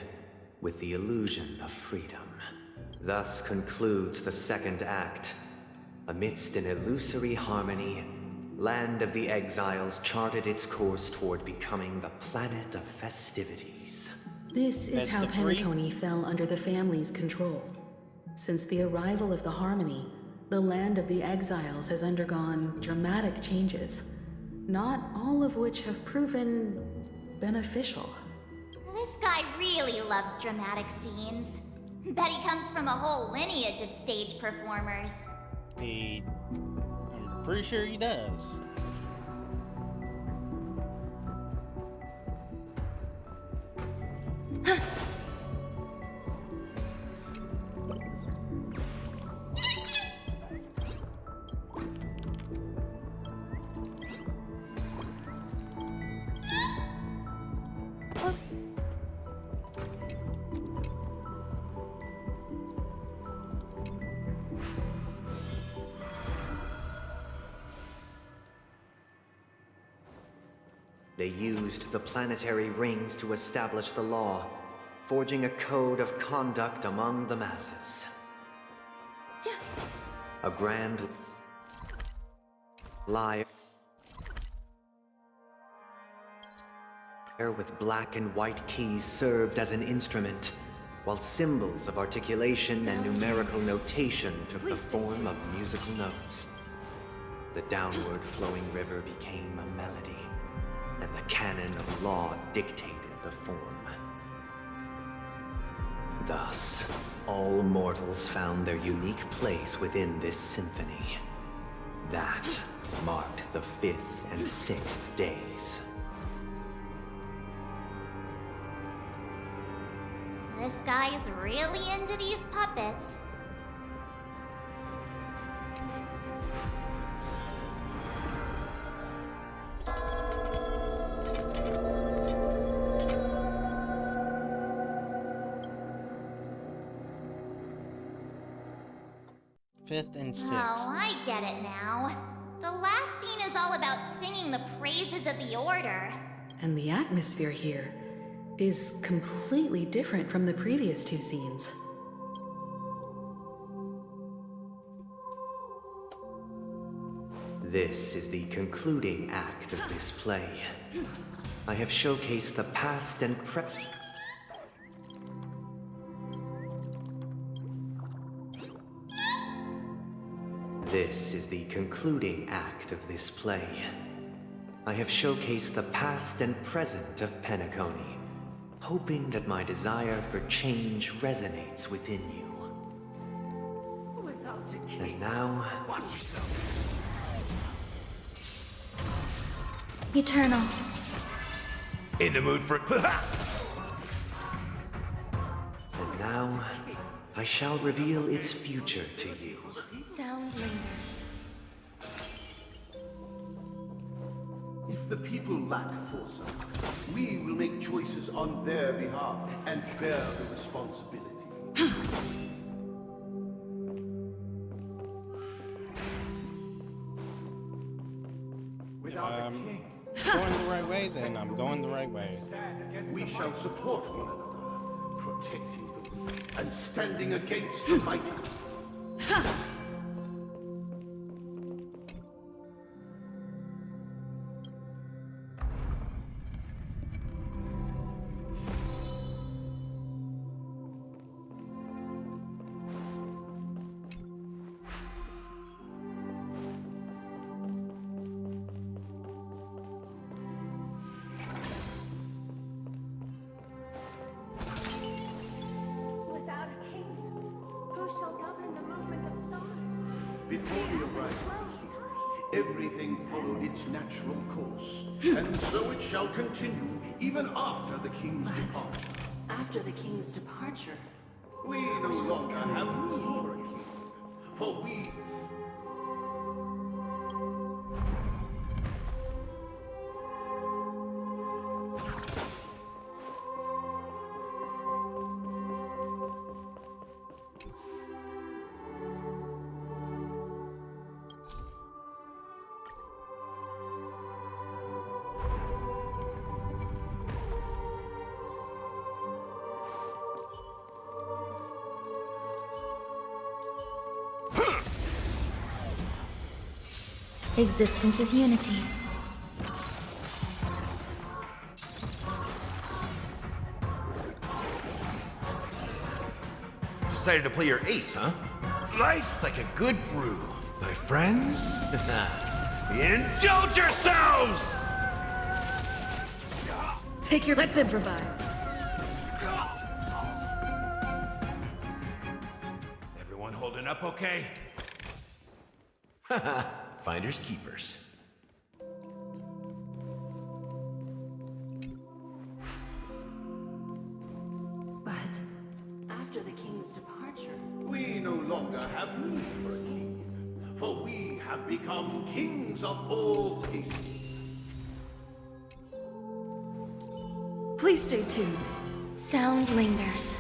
with the illusion of freedom. Thus concludes the second act. Amidst an illusory harmony, Land of the Exiles charted its course toward becoming the planet of festivities. This is how Penacony fell under the family's control. Since the arrival of the Harmony, the Land of the Exiles has undergone dramatic changes, not all of which have proven beneficial. This guy really loves dramatic scenes. Bet he comes from a whole lineage of stage performers. I'm pretty sure he does. They used the planetary rings to establish the law, forging a code of conduct among the masses. A grand lie with black and white keys served as an instrument, while symbols of articulation and numerical notation took the form of musical notes. The downward flowing river became a melody, and the canon of law dictated the form. Thus, all mortals found their unique place within this symphony. That marked the 5th and 6th days. This guy is really into these puppets. Fifth and sixth. Oh, I get it now. The last scene is all about singing the praises of the Order. And the atmosphere here is completely different from the previous two scenes. This is the concluding act of this play. I have showcased the past and This is the concluding act of this play. I have showcased the past and present of Penacony, hoping that my desire for change resonates within you. And now... Eternal. In the mood for... And now, I shall reveal its future to you. Sound lingers. If the people lack foresight, we will make choices on their behalf and bear the responsibility. Without a king, going the right way, then I'm going the right way. we shall support one another, protecting the weak and standing against the mighty. shall govern the movement of stars. Before the arrival of the king, everything followed its natural course, and so it shall continue even after the king's departure. After the king's departure, We no longer have need for a king, for we... Existence is unity. Decided to play your ace, huh? Life's like a good brew, my friends. Indulge yourselves! Take your... Let's improvise. Everyone holding up okay? Finders keepers. but after the king's departure, We no longer have need for a king, for we have become kings of all things. Please stay tuned. Sound lingers.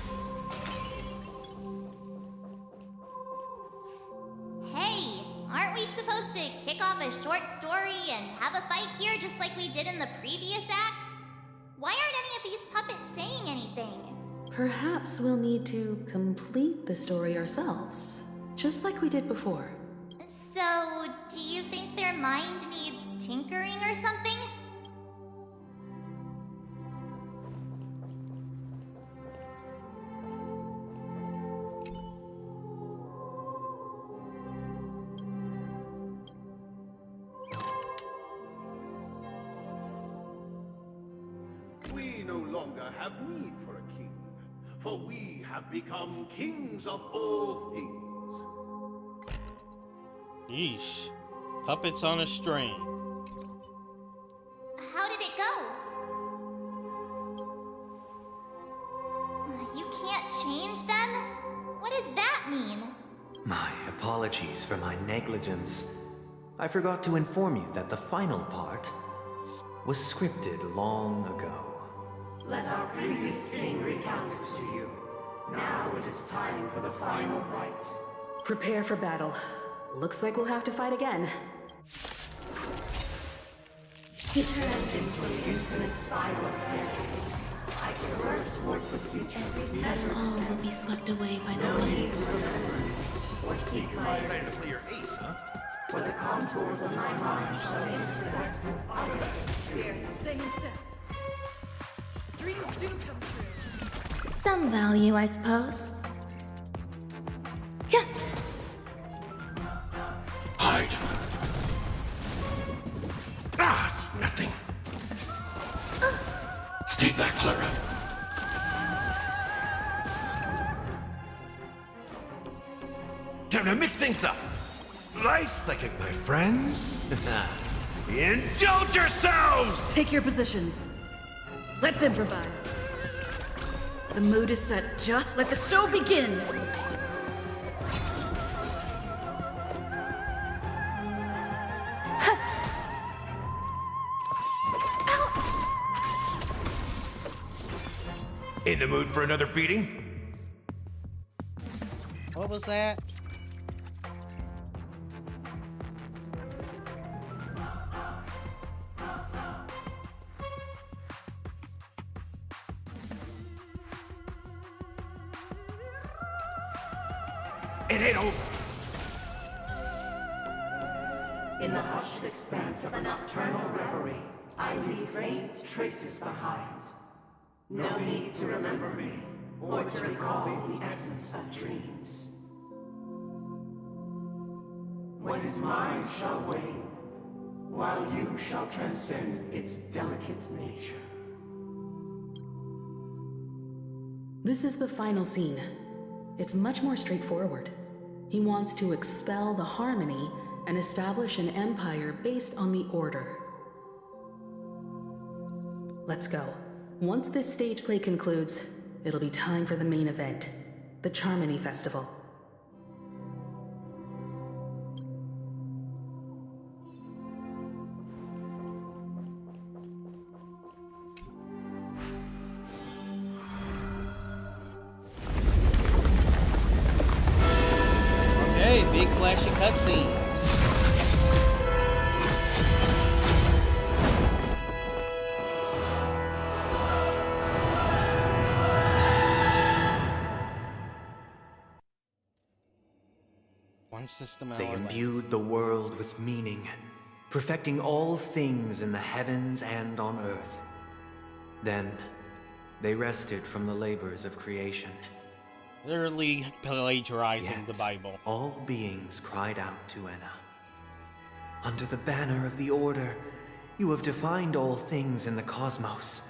Hey, aren't we supposed to kick off a short story and have a fight here just like we did in the previous acts? Why aren't any of these puppets saying anything? Perhaps we'll need to complete the story ourselves, just like we did before. So, do you think their mind needs tinkering or something? We no longer have need for a king, for we have become kings of all things. Yeesh. Puppets on a string. How did it go? You can't change them? What does that mean? My apologies for my negligence. I forgot to inform you that the final part was scripted long ago. Let our previous king recount it to you. Now it is time for the final rite. Prepare for battle. Looks like we'll have to fight again. Descending from the infinite spiral staircase, I traverse towards the future with measured All will be steps. swept away by the No need wind. to remember me or seek my assistance. For the contours of my mind shall intersect with other experiences. Stay in step. Dreams do come true. Some value, I suppose. Hide. Ah, it's nothing. Stay back, Clara. Time to mix things up. Life's like it, my friends. Indulge yourselves! Take your positions. Let's improvise. The mood is set. Just let the show begin. In the mood for another beating? What was that? It ain't over. In the hushed expanse of a nocturnal reverie, I leave faint traces behind. No need to remember me, or to recall the essence of dreams. What is mine shall wane, while you shall transcend its delicate nature. This is the final scene. It's much more straightforward. He wants to expel the Harmony and establish an empire based on the Order. Let's go. Once this stage play concludes, it'll be time for the main event, the Charmony Festival. Okay, big flashy cutscene. One system They hour left. imbued the world with meaning, perfecting all things in the heavens and on earth. Then, they rested from the labors of creation. Literally plagiarizing Yet, the Bible. all beings cried out to Enna. Under the banner of the Order, you have defined all things in the cosmos.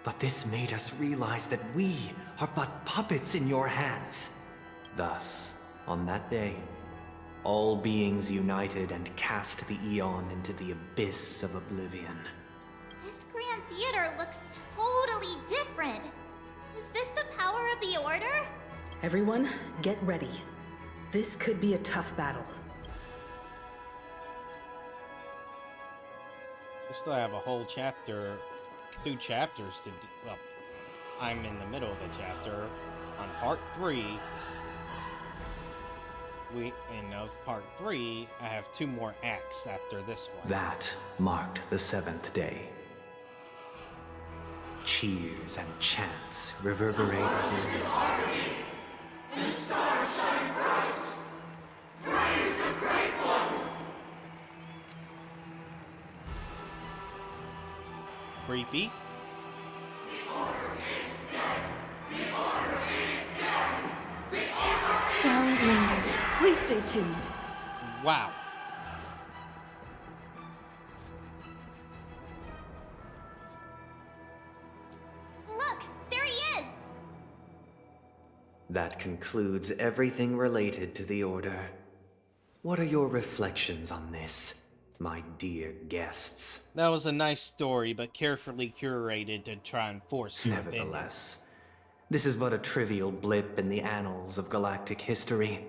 But this made us realize that we are but puppets in your hands. Thus, on that day, all beings united and cast the Eon into the abyss of oblivion. This Grand Theater looks totally different. Is this the power of the Order? Everyone, get ready. This could be a tough battle. We still have a whole chapter, 2 chapters to do. Well, I'm in the middle of the chapter on part 3. In part 3, I have 2 more acts after this one. That marked the 7th day. Cheers and chants reverberated in ears. The stars shine bright. Praise the Great One. Creepy. The Order is dead. The Order is dead. The Order Sound lingers. Please stay tuned. Wow. Look, there he is! That concludes everything related to the Order. What are your reflections on this, my dear guests? That was a nice story, but carefully curated to try and force your opinion. Nevertheless, this is but a trivial blip in the annals of galactic history.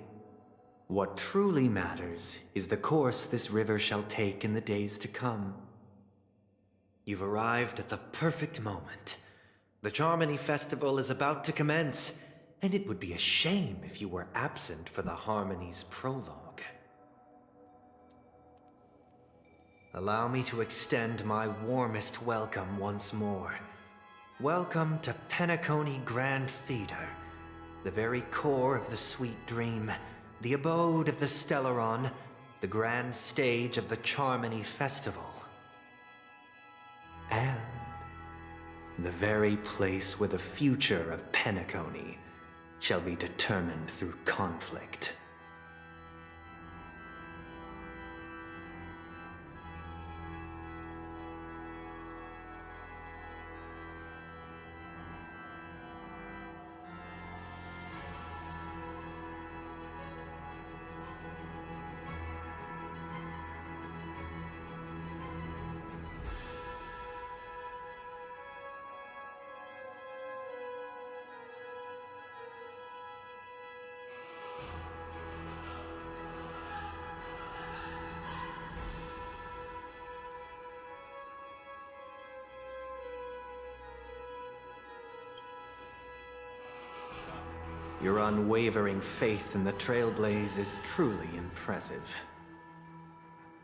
What truly matters is the course this river shall take in the days to come. You've arrived at the perfect moment. The Charmony Festival is about to commence, and it would be a shame if you were absent for the Harmony's prologue. Allow me to extend my warmest welcome once more. Welcome to Penacony Grand Theater, the very core of the sweet dream, the abode of the Stellaron, the grand stage of the Charmony Festival. And the very place where the future of Penacony shall be determined through conflict. Your unwavering faith in the Trailblaze is truly impressive.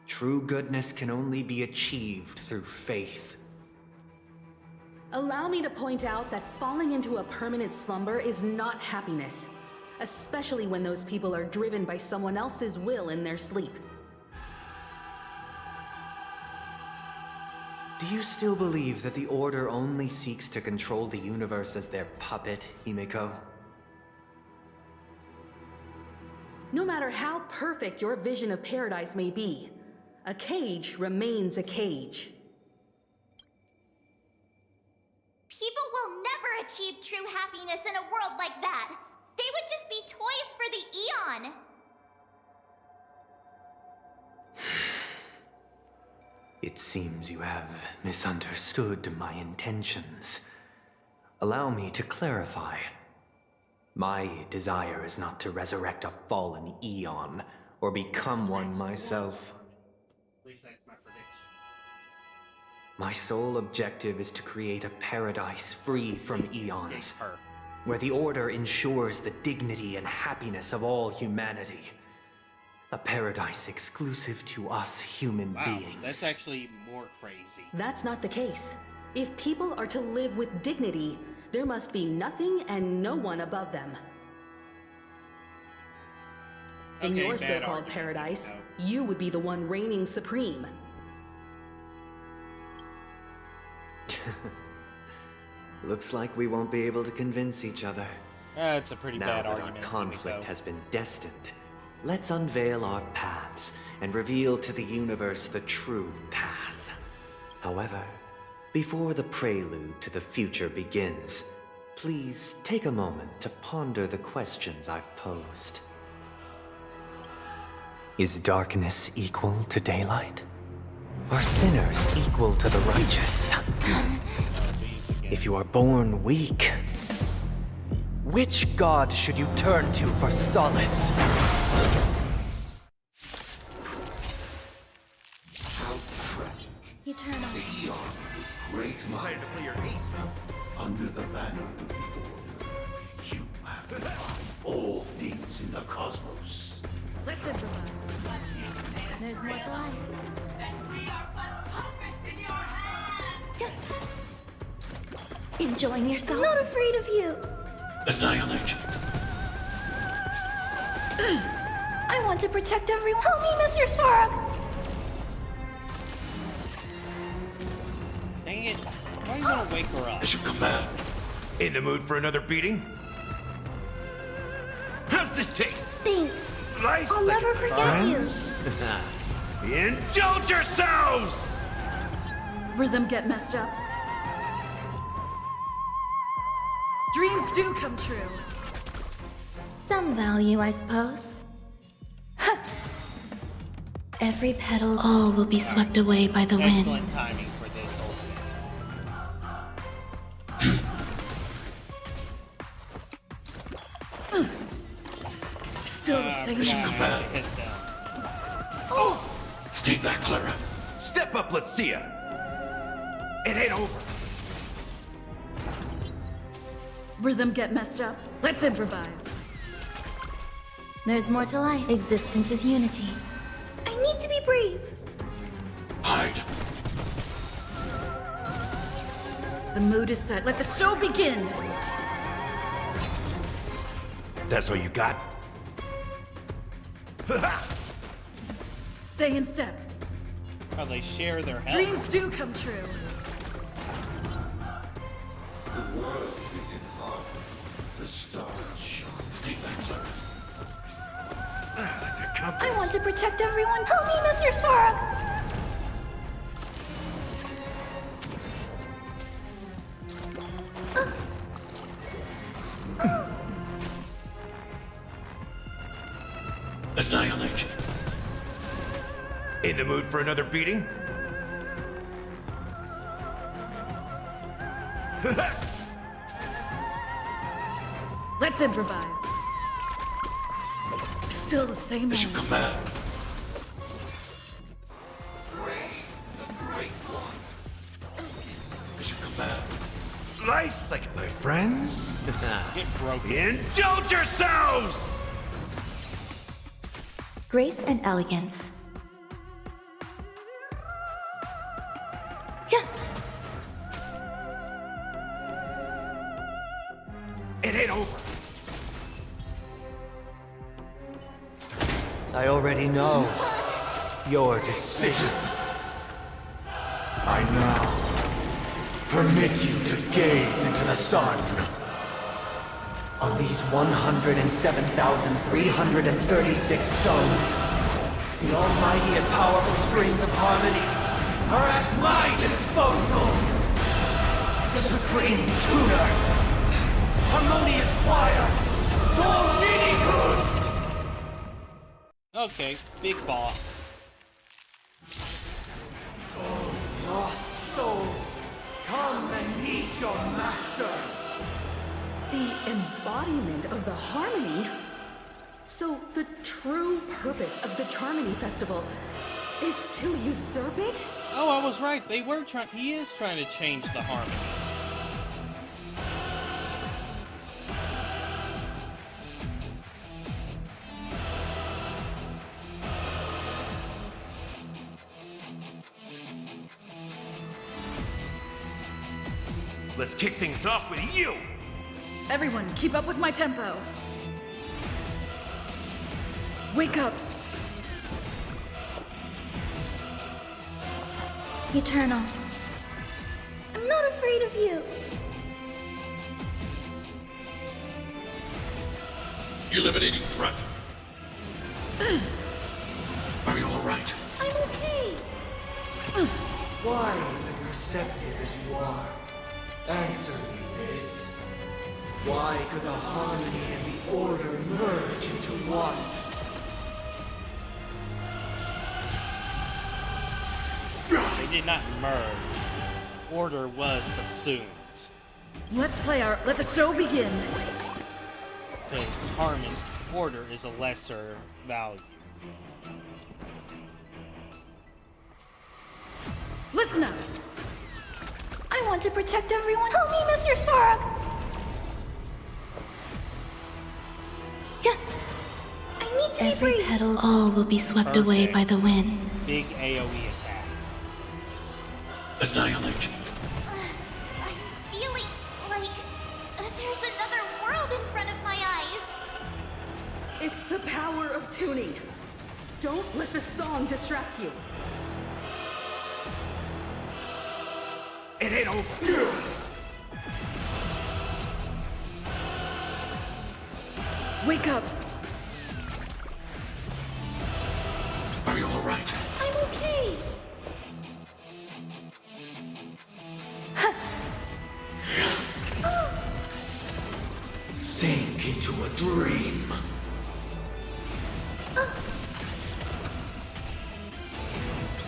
True goodness can only be achieved through faith. Allow me to point out that falling into a permanent slumber is not happiness, especially when those people are driven by someone else's will in their sleep. Do you still believe that the Order only seeks to control the universe as their puppet, Himiko? No matter how perfect your vision of paradise may be, a cage remains a cage. People will never achieve true happiness in a world like that. They would just be toys for the Eon! It seems you have misunderstood my intentions. Allow me to clarify. My desire is not to resurrect a fallen Eon, or become one myself. At least that's my prediction. My sole objective is to create a paradise free from Eons, where the Order ensures the dignity and happiness of all humanity. A paradise exclusive to us human beings. That's actually more crazy. That's not the case. If people are to live with dignity, there must be nothing and no one above them. In Okay, your bad so-called argument, paradise, no. you would be the one reigning supreme. Looks like we won't be able to convince each other. That's a pretty Now bad that argument. our conflict Kimiko. has been destined, let's unveil our paths and reveal to the universe the true path. However, before the prelude to the future begins, please take a moment to ponder the questions I've posed. Is darkness equal to daylight? Are sinners equal to the righteous? If you are born weak, which god should you turn to for solace? How tragic. You turn on. The Eon with great mind. Under the banner of the Order, you have defined all things in the cosmos. Let's improvise. There's more to life. Enjoying yourself? I'm not afraid of you. Annihilation. I want to protect everyone. Help me, Mr. Spark! Dang it. Why are you gonna wake her up? As you command. In the mood for another beating? How's this taste? Thanks. Nice. I'll never forget you. Indulge yourselves! Rhythm get messed up. Dreams do come true. Some value, I suppose. Every petal, all will be swept away by the wind. Excellent timing for this ultimate. Still the same. As you command. Oh! Stay back, Clara. Step up, let's see ya. It ain't over. Rhythm get messed up. Let's improvise. There's more to life. Existence is unity. I need to be brave. Hide. The mood is set. Let the show begin. That's all you got? Stay in step. How they share their health. Dreams do come true. The world is in harmony. The stars shine. Stay back, Clara. I want to protect everyone. Help me, Mr. Spark! Annihilation. In the mood for another beating? Let's improvise. Still the same. As you command. As you command. Nice, like my friends. Get broken. Indulge yourselves! Grace and elegance. It ain't over. I already know your decision. I now permit you to gaze into the sun. On these 107,336 stones, the almighty and powerful springs of harmony are at my disposal. The supreme tutor, harmonious choir, Okay, big boss. Oh, lost souls, come and meet your master. The embodiment of the harmony? So the true purpose of the Charmony Festival is to usurp it? Oh, I was right. He is trying to change the harmony. Let's kick things off with you! Everyone, keep up with my tempo. Wake up! Eternal. I'm not afraid of you. Eliminating threat. Are you alright? I'm okay. Wise and perceptive as you are, answer me this. Why could the harmony and the order merge into one? They did not merge. Order was subsumed. Let the show begin. Because order is a lesser value. Listen up! I want to protect everyone. Help me, Mr. Svarog! I need to Every be free. petal, all will be swept away by the wind. Big AoE attack. Annihilate. I'm feeling like there's another world in front of my eyes. It's the power of tuning. Don't let the song distract you. It ain't over. Wake up! Are you alright? I'm okay. Sink into a dream.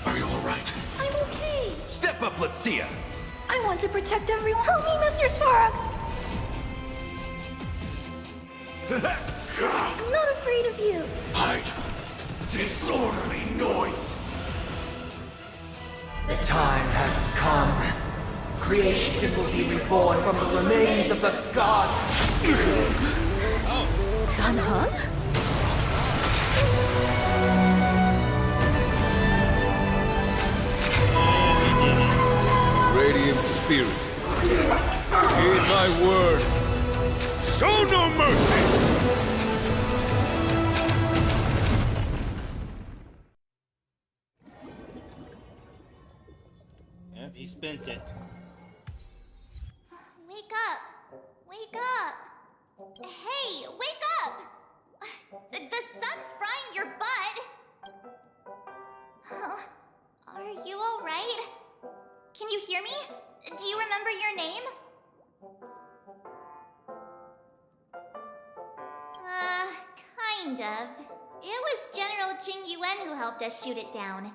Are you alright? I'm okay. Step up, let's see ya. I want to protect everyone. Help me, Mr. Svarog! I'm not afraid of you. Hide. Disorderly noise. The time has come. Creation will be reborn from the remains of the gods. Dan Heng? Radiant spirits, heed my word. Show no mercy! Yep, he spent it. Wake up! Wake up! Hey, wake up! The sun's frying your butt! Are you alright? Can you hear me? Do you remember your name? Kind of. It was General Jing Yuan who helped us shoot it down.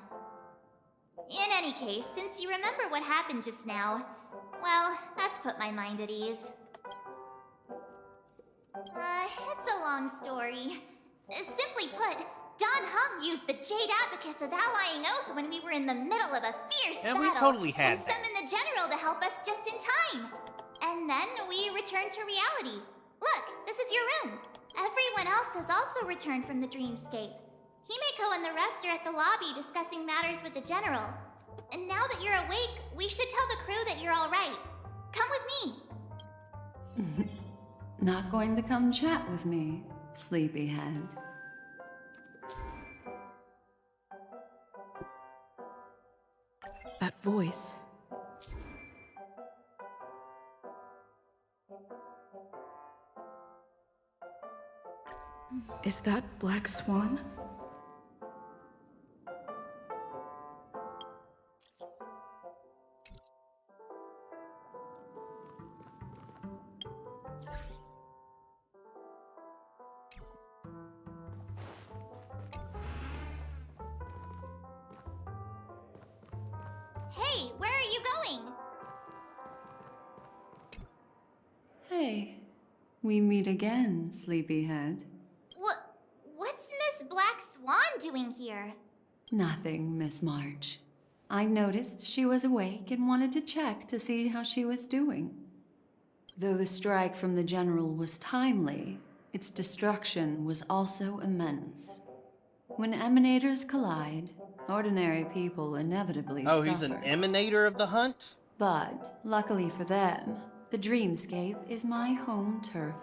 In any case, since you remember what happened just now, well, that's put my mind at ease. It's a long story. Simply put, Don Hung used the Jade Abacus of Allying Oath when we were in the middle of a fierce And battle. we totally had and that. summoned the General to help us just in time. And then we returned to reality. Look, this is your room. Everyone else has also returned from the dreamscape. Himeko and the rest are at the lobby discussing matters with the General. And now that you're awake, we should tell the crew that you're alright. Come with me. Not going to come chat with me, sleepyhead. That voice. Is that Black Swan? Hey, where are you going? Hey, we meet again, sleepyhead. What's Miss Black Swan doing here? Nothing, Miss March. I noticed she was awake and wanted to check to see how she was doing. Though the strike from the General was timely, its destruction was also immense. When emanators collide, ordinary people inevitably suffer. Oh, he's an emanator of the hunt? But, luckily for them, the dreamscape is my home turf.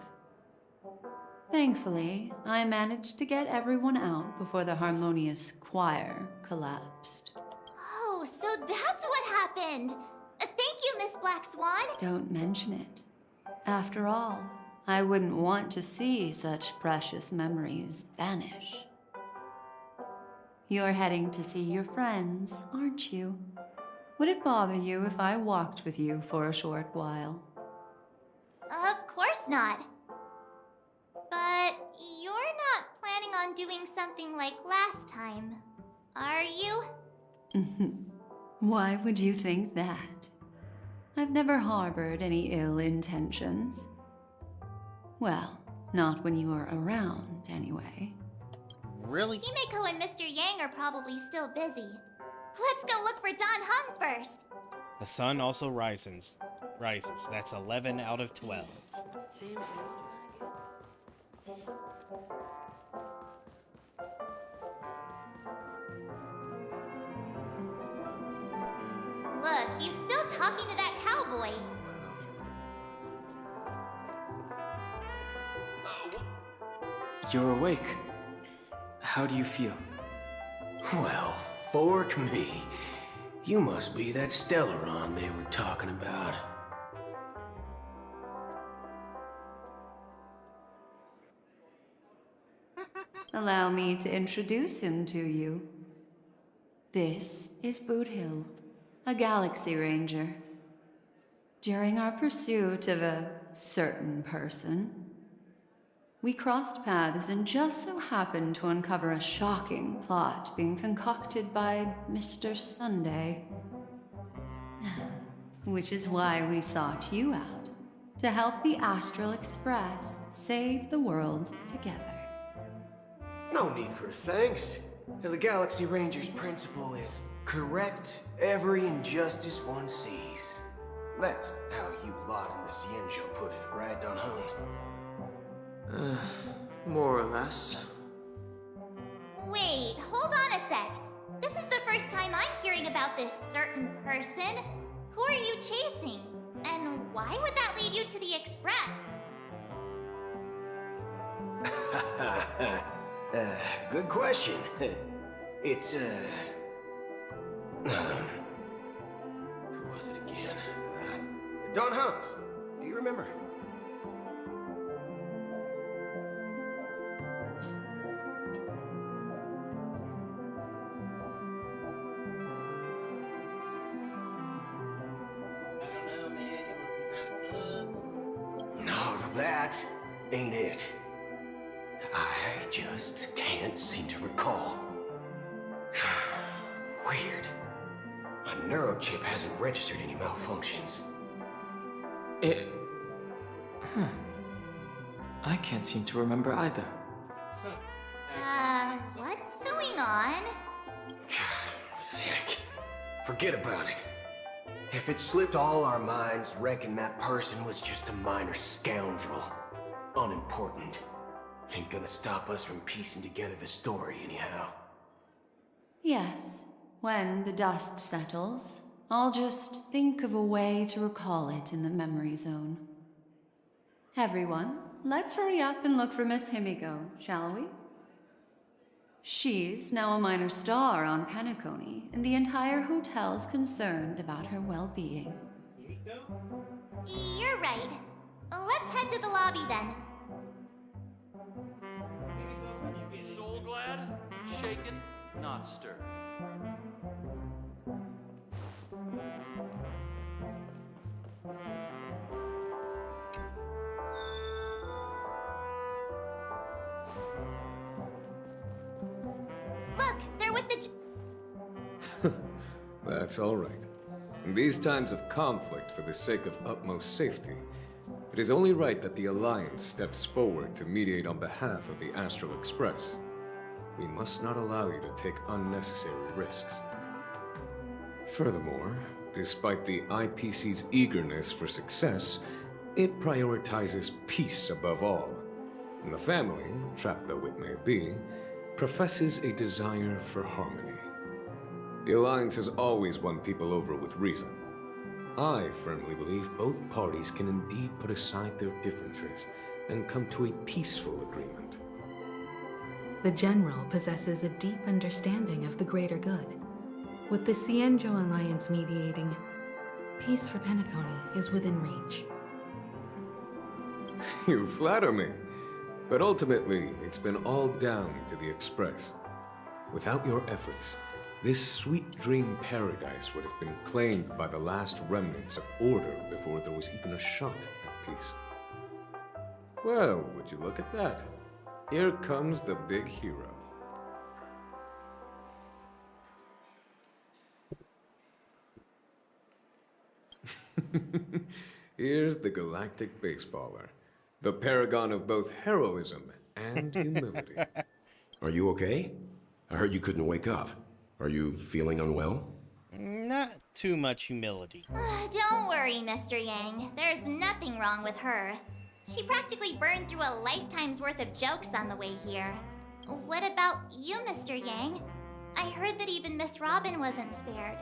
Thankfully, I managed to get everyone out before the harmonious choir collapsed. Oh, so that's what happened! Thank you, Miss Black Swan! Don't mention it. After all, I wouldn't want to see such precious memories vanish. You're heading to see your friends, aren't you? Would it bother you if I walked with you for a short while? Of course not. But you're not planning on doing something like last time, are you? Why would you think that? I've never harbored any ill intentions. Well, not when you are around, anyway. Really? Himeko and Mr. Yang are probably still busy. Let's go look for Don Hung first. The sun also rises. That's 11 out of 12. Look, he's still talking to that cowboy. You're awake. How do you feel? Well, fork me. You must be that Stellaron they were talking about. Allow me to introduce him to you. This is Boot Hill, a Galaxy Ranger. During our pursuit of a certain person, we crossed paths and just so happened to uncover a shocking plot being concocted by Mr. Sunday. Which is why we sought you out, to help the Astral Express save the world together. No need for thanks. The Galaxy Ranger's principle is correct every injustice one sees. That's how you lot in the Xianzhou put it, right, Don Hung? More or less. Wait, hold on a sec. This is the first time I'm hearing about this certain person. Who are you chasing? And why would that lead you to the Express? Good question. It's, who was it again? Don Hung. Do you remember? No, that ain't it. I just can't seem to recall. Weird. My neurochip hasn't registered any malfunctions. I can't seem to remember either. What's going on? Heck. Forget about it. If it slipped all our minds, reckon that person was just a minor scoundrel. Unimportant. Ain't gonna stop us from piecing together the story anyhow. Yes, when the dust settles, I'll just think of a way to recall it in the memory zone. Everyone, let's hurry up and look for Miss Himiko, shall we? She's now a minor star on Penacony, and the entire hotel's concerned about her well-being. You're right. Let's head to the lobby then. Soul glad, shaken, not stirred. Look, they're with the... That's all right. In these times of conflict for the sake of utmost safety, it is only right that the Alliance steps forward to mediate on behalf of the Astral Express. We must not allow you to take unnecessary risks. Furthermore, despite the IPC's eagerness for success, it prioritizes peace above all. And the family, trapped though it may be, professes a desire for harmony. The Alliance has always won people over with reason. I firmly believe both parties can indeed put aside their differences and come to a peaceful agreement. The General possesses a deep understanding of the greater good. With the Cienjo Alliance mediating, peace for Penacony is within reach. You flatter me. But ultimately, it's been all down to the Express. Without your efforts, this sweet dream paradise would have been claimed by the last remnants of order before there was even a shot at peace. Well, would you look at that? Here comes the big hero. Here's the galactic baseballer. The paragon of both heroism and humility. Are you okay? I heard you couldn't wake up. Are you feeling unwell? Not too much humility. Don't worry, Mr. Yang. There's nothing wrong with her. She practically burned through a lifetime's worth of jokes on the way here. What about you, Mr. Yang? I heard that even Miss Robin wasn't spared.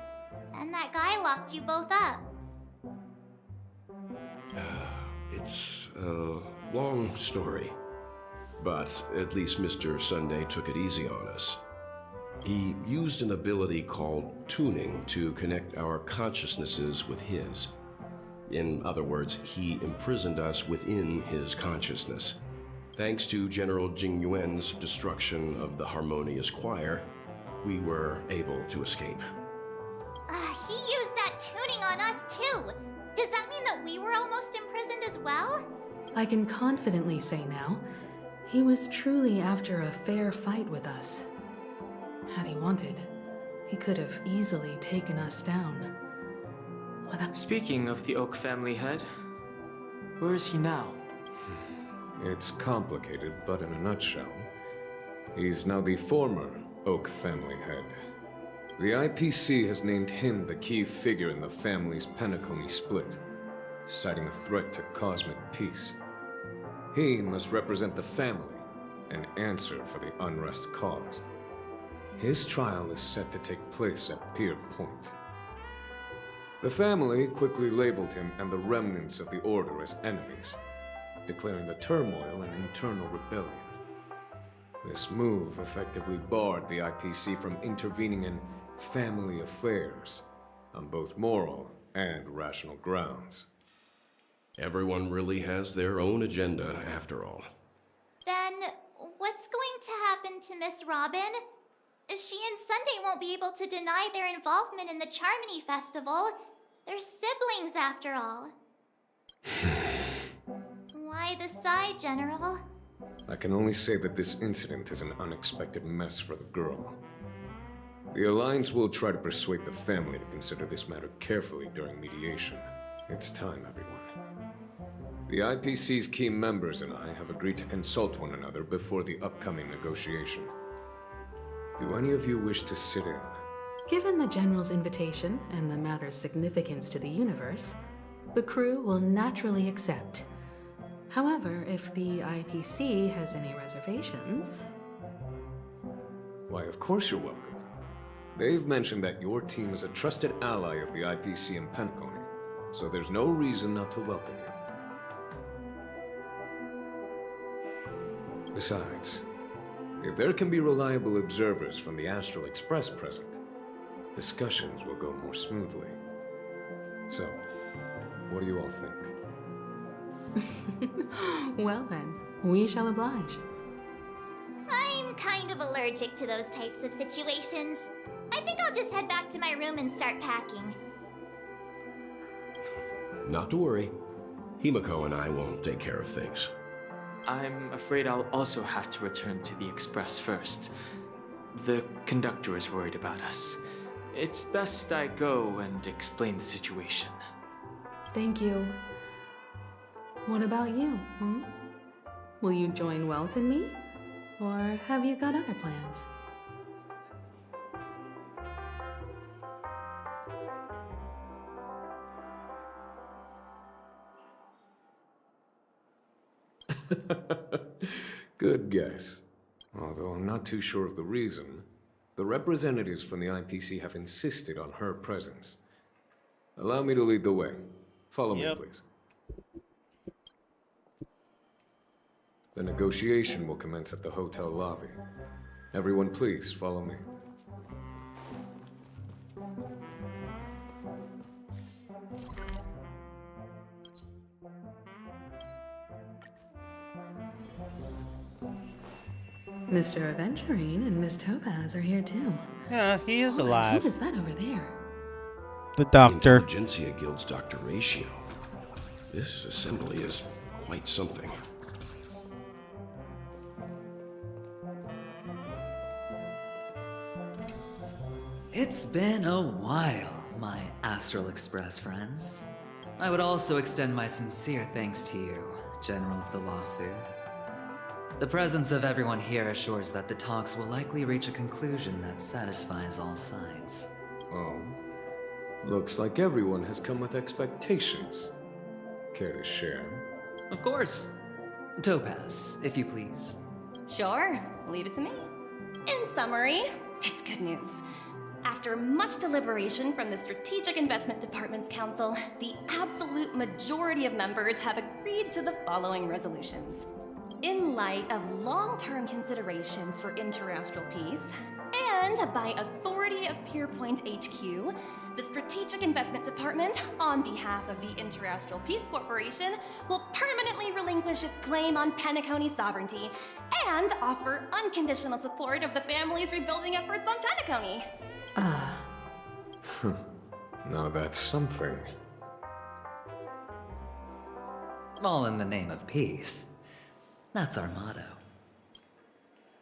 And that guy locked you both up. It's a long story. But at least Mr. Sunday took it easy on us. He used an ability called tuning to connect our consciousnesses with his. In other words, he imprisoned us within his consciousness. Thanks to General Jing Yuan's destruction of the Harmonious Choir, we were able to escape. He used that tuning on us too. Does that mean that we were almost imprisoned as well? I can confidently say now, he was truly after a fair fight with us. Had he wanted, he could have easily taken us down. Speaking of the Oak family head, where is he now? It's complicated, but in a nutshell, he's now the former Oak family head. The IPC has named him the key figure in the family's Penacony split, citing a threat to cosmic peace. He must represent the family and answer for the unrest caused. His trial is set to take place at Pier Point. The family quickly labeled him and the remnants of the Order as enemies, declaring the turmoil an internal rebellion. This move effectively barred the IPC from intervening in family affairs on both moral and rational grounds. Everyone really has their own agenda, after all. Then, what's going to happen to Miss Robin? She and Sunday won't be able to deny their involvement in the Charmony Festival. They're siblings, after all. Why the sigh, General? I can only say that this incident is an unexpected mess for the girl. The Alliance will try to persuade the family to consider this matter carefully during mediation. It's time, everyone. The IPC's key members and I have agreed to consult one another before the upcoming negotiation. Do any of you wish to sit in? Given the General's invitation and the matter's significance to the universe, the crew will naturally accept. However, if the IPC has any reservations... Why, of course you're welcome. They've mentioned that your team is a trusted ally of the IPC in Penacony, so there's no reason not to welcome you. Besides, if there can be reliable observers from the Astral Express present, discussions will go more smoothly. So, what do you all think? Well then, we shall oblige. I'm kind of allergic to those types of situations. I think I'll just head back to my room and start packing. Not to worry. Himiko and I will take care of things. I'm afraid I'll also have to return to the Express first. The conductor is worried about us. It's best I go and explain the situation. Thank you. What about you, Will you join Welt and me? Or have you got other plans? Good guess. Although I'm not too sure of the reason. The representatives from the IPC have insisted on her presence. Allow me to lead the way. Follow me, please. The negotiation will commence at the hotel lobby. Everyone, please follow me. Mr. Aventurine and Miss Topaz are here too. Yeah, he is alive. Who is that over there? The doctor. The Intelligentsia Guild's Dr. Ratio. This assembly is quite something. It's been a while, my Astral Express friends. I would also extend my sincere thanks to you, General of the Lawfu. The presence of everyone here assures that the talks will likely reach a conclusion that satisfies all sides. Oh. Looks like everyone has come with expectations. Care to share? Of course. Topaz, if you please. Sure, leave it to me. In summary, it's good news. After much deliberation from the Strategic Investment Department's Council, the absolute majority of members have agreed to the following resolutions. In light of long-term considerations for interastral peace, and by authority of Pierpoint HQ, the Strategic Investment Department, on behalf of the Interastral Peace Corporation, will permanently relinquish its claim on Penacony sovereignty and offer unconditional support of the family's rebuilding efforts on Penacony. Now that's something. All in the name of peace. That's our motto.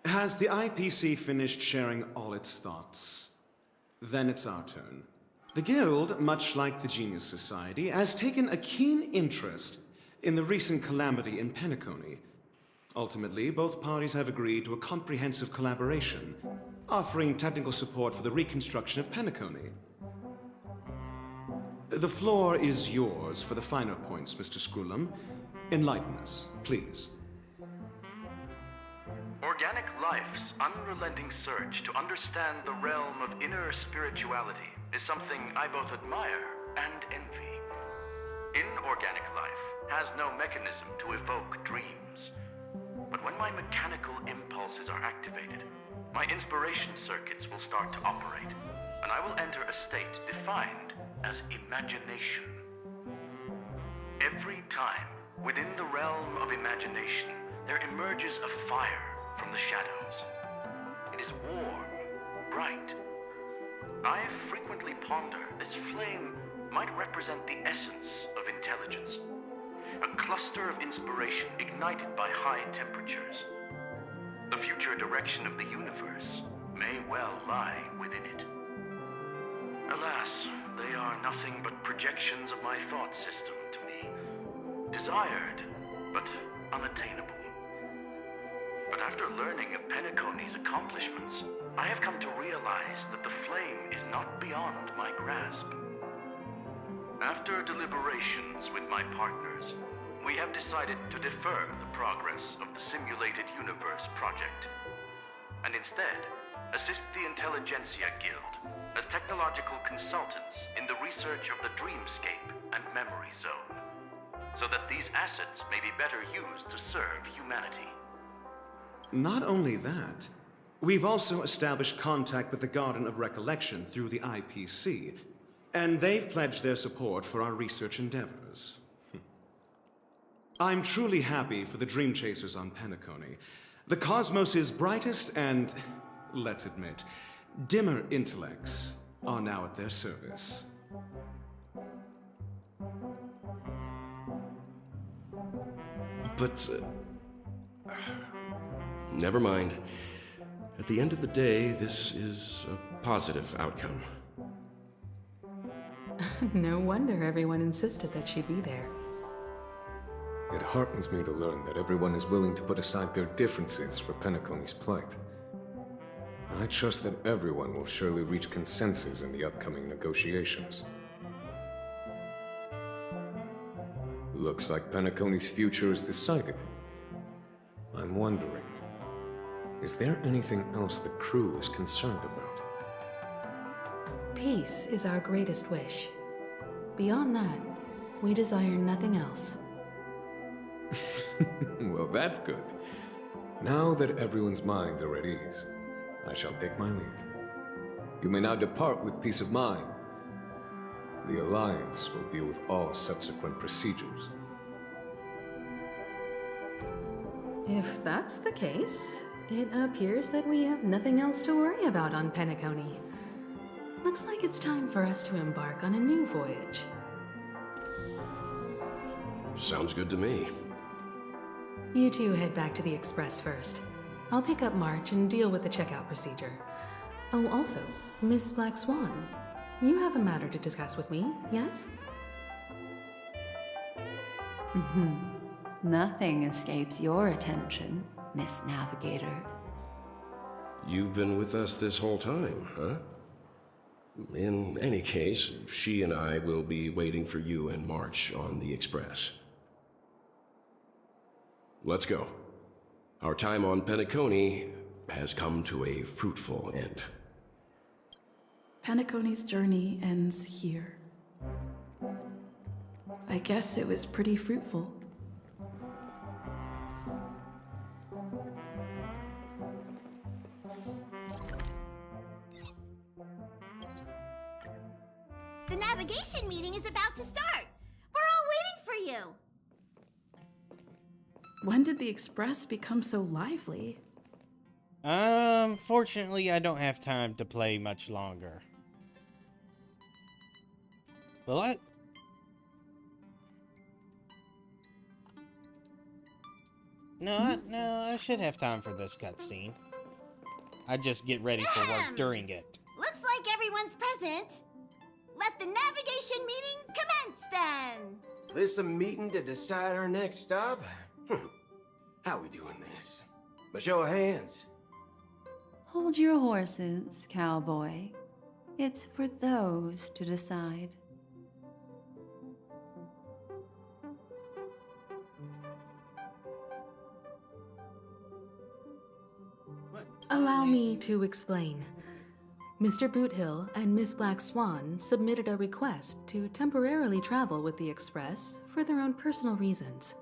Has the IPC finished sharing all its thoughts? Then it's our turn. The Guild, much like the Genius Society, has taken a keen interest in the recent calamity in Penacony. Ultimately, both parties have agreed to a comprehensive collaboration, offering technical support for the reconstruction of Penacony. The floor is yours for the finer points, Mr. Scrulum. Enlighten us, please. Organic life's unrelenting search to understand the realm of inner spirituality is something I both admire and envy. Inorganic life has no mechanism to evoke dreams. But when my mechanical impulses are activated, my inspiration circuits will start to operate, and I will enter a state defined as imagination. Every time, within the realm of imagination, there emerges a fire from the shadows. It is warm, bright. I frequently ponder this flame might represent the essence of intelligence, a cluster of inspiration ignited by high temperatures. The future direction of the universe may well lie within it. Alas, they are nothing but projections of my thought system to me, desired, but unattainable. But after learning of Penacony's accomplishments, I have come to realize that the flame is not beyond my grasp. After deliberations with my partners, we have decided to defer the progress of the Simulated Universe project, and instead assist the Intelligentsia Guild as technological consultants in the research of the Dreamscape and Memory Zone, so that these assets may be better used to serve humanity. Not only that, we've also established contact with the Garden of Recollection through the IPC, and they've pledged their support for our research endeavors. I'm truly happy for the Dream Chasers on Penacony. The cosmos' brightest and, let's admit, dimmer intellects are now at their service. But, never mind. At the end of the day, this is a positive outcome. No wonder everyone insisted that she be there. It heartens me to learn that everyone is willing to put aside their differences for Penacony's plight. I trust that everyone will surely reach consensus in the upcoming negotiations. Looks like Penacony's future is decided. I'm wondering, is there anything else the crew is concerned about? Peace is our greatest wish. Beyond that, we desire nothing else. Well, that's good. Now that everyone's minds are at ease, I shall take my leave. You may now depart with peace of mind. The Alliance will deal with all subsequent procedures. If that's the case, it appears that we have nothing else to worry about on Penacony. Looks like it's time for us to embark on a new voyage. Sounds good to me. You two head back to the Express first. I'll pick up March and deal with the checkout procedure. Oh, also, Miss Black Swan, you have a matter to discuss with me, yes? Nothing escapes your attention, Miss Navigator. You've been with us this whole time, huh? In any case, she and I will be waiting for you and March on the Express. Let's go. Our time on Penacony has come to a fruitful end. Penacony's journey ends here. I guess it was pretty fruitful. The navigation meeting is about to start. We're all waiting for you. When did the Express become so lively? Fortunately, I don't have time to play much longer. Well, I should have time for this cutscene. I just get ready for work during it. Looks like everyone's present. Let the navigation meeting commence then. This a meeting to decide our next stop? How we doing this? By show of hands. Hold your horses, cowboy. It's for those to decide. Allow me to explain. Mr. Boothill and Miss Black Swan submitted a request to temporarily travel with the Express for their own personal reasons.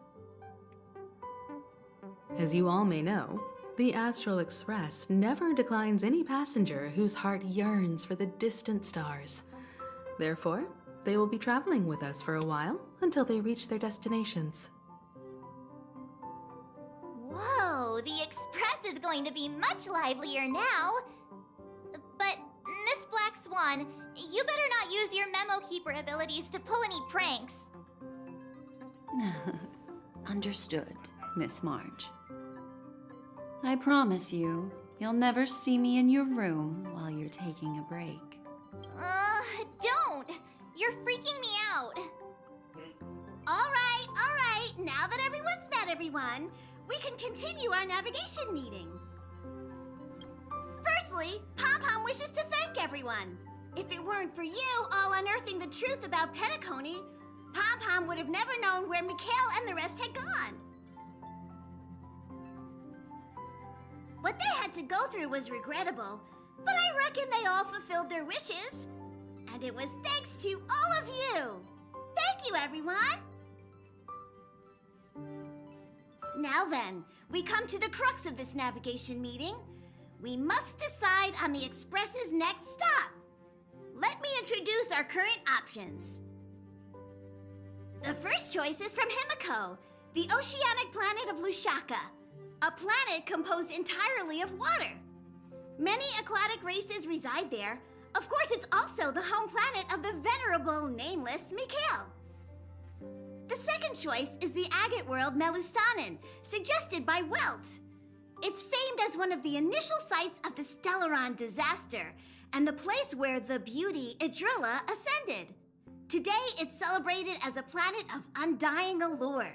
As you all may know, the Astral Express never declines any passenger whose heart yearns for the distant stars. Therefore, they will be traveling with us for a while until they reach their destinations. Whoa, the Express is going to be much livelier now. But, Miss Black Swan, you better not use your memo keeper abilities to pull any pranks. Understood, Miss March. I promise you, you'll never see me in your room while you're taking a break. Don't! You're freaking me out. All right. Now that everyone's met everyone, we can continue our navigation meeting. Firstly, Pom-Pom wishes to thank everyone. If it weren't for you all unearthing the truth about Penacony, Pom-Pom would have never known where Mikhail and the rest had gone. What they had to go through was regrettable, but I reckon they all fulfilled their wishes. And it was thanks to all of you. Thank you, everyone. Now then, we come to the crux of this navigation meeting. We must decide on the Express's next stop. Let me introduce our current options. The first choice is from Himiko, the oceanic planet of Lushaka, a planet composed entirely of water. Many aquatic races reside there. Of course, it's also the home planet of the venerable, nameless Mikhail. The second choice is the agate world Melustanen, suggested by Welt. It's famed as one of the initial sites of the Stellaron disaster, and the place where the beauty Idrilla ascended. Today, it's celebrated as a planet of undying allure.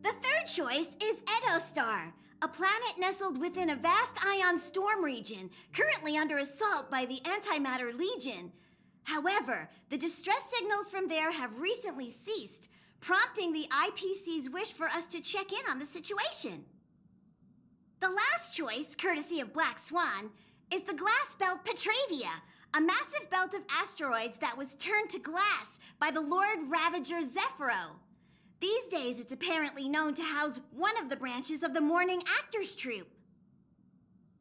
The third choice is Edostar, a planet nestled within a vast ion storm region, currently under assault by the Antimatter Legion. However, the distress signals from there have recently ceased, prompting the IPC's wish for us to check in on the situation. The last choice, courtesy of Black Swan, is the glass belt Petravia, a massive belt of asteroids that was turned to glass by the Lord Ravager Zephyro. These days, it's apparently known to house one of the branches of the Morning Actors Troupe.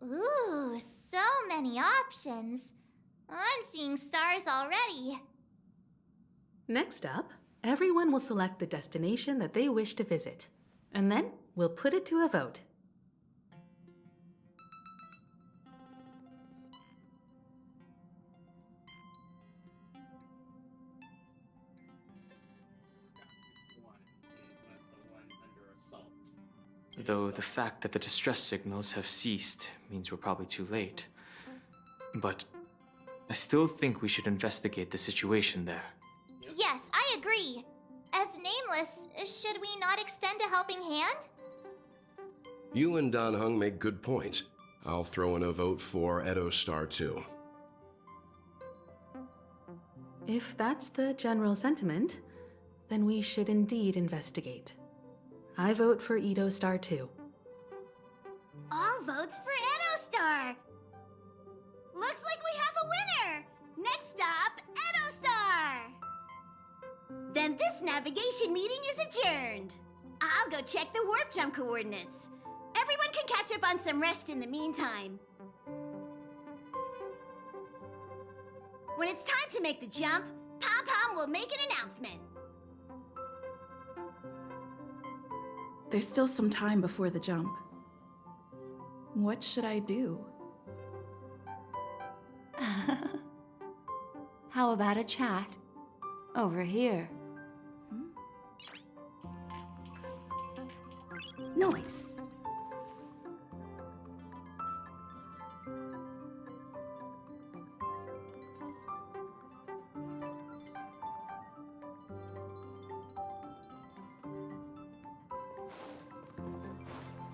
Ooh, so many options. I'm seeing stars already. Next up, everyone will select the destination that they wish to visit, and then we'll put it to a vote. Though the fact that the distress signals have ceased means we're probably too late. But I still think we should investigate the situation there. Yes, I agree. As Nameless, should we not extend a helping hand? You and Dan Heng make good points. I'll throw in a vote for Edostar too. If that's the general sentiment, then we should indeed investigate. I vote for Edostar too. All votes for Edostar! Looks like we have a winner! Next stop, Edostar! Then this navigation meeting is adjourned. I'll go check the warp jump coordinates. Everyone can catch up on some rest in the meantime. When it's time to make the jump, Pom-Pom will make an announcement. There's still some time before the jump. What should I do? How about a chat? Over here. Noise.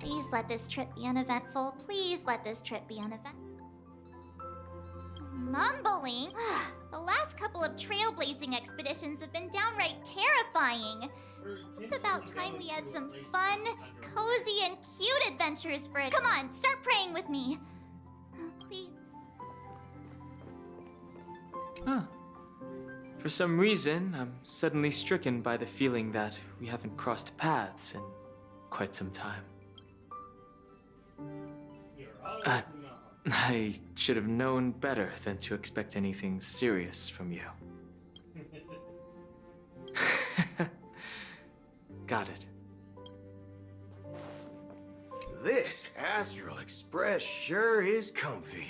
Please let this trip be uneventful. Please let this trip be uneventful. Mumbling? The last couple of trailblazing expeditions have been downright terrifying. It's about time we had some fun, cozy, and cute adventures for it. Come on, start praying with me. Please. Huh. For some reason, I'm suddenly stricken by the feeling that we haven't crossed paths in quite some time. I should have known better than to expect anything serious from you. Got it. This Astral Express sure is comfy.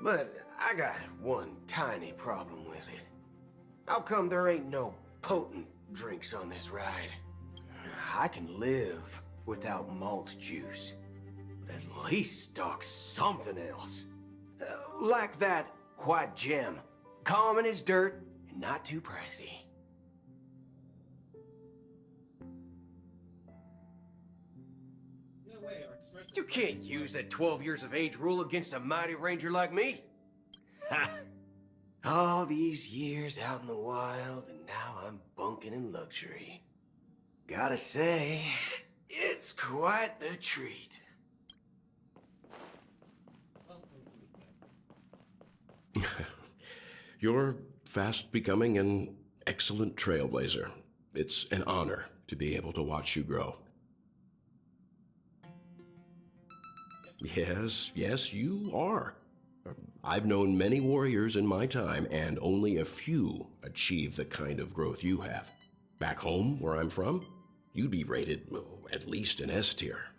But I got one tiny problem with it. How come there ain't no potent drinks on this ride? I can live without malt juice. But at least stock something else. Like that white gem. Common as dirt and not too pricey. You can't use that 12 years of age rule against a mighty ranger like me. Ha! All these years out in the wild, and now I'm bunking in luxury. Gotta say, it's quite the treat. You're fast becoming an excellent trailblazer. It's an honor to be able to watch you grow. Yes, you are. I've known many warriors in my time, and only a few achieve the kind of growth you have. Back home, where I'm from, you'd be rated at least an S tier.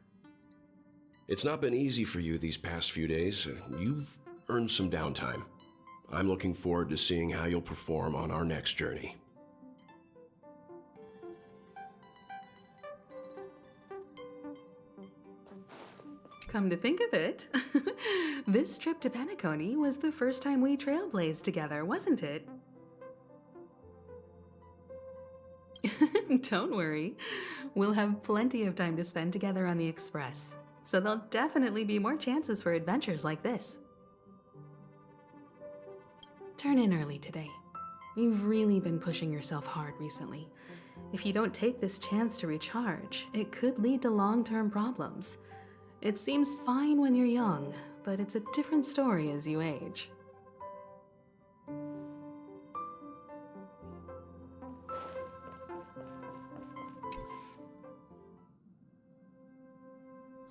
It's not been easy for you these past few days. You've earned some downtime. I'm looking forward to seeing how you'll perform on our next journey. Come to think of it, this trip to Penacony was the first time we trailblazed together, wasn't it? Don't worry. We'll have plenty of time to spend together on the Express, so there'll definitely be more chances for adventures like this. Turn in early today. You've really been pushing yourself hard recently. If you don't take this chance to recharge, it could lead to long-term problems. It seems fine when you're young, but it's a different story as you age.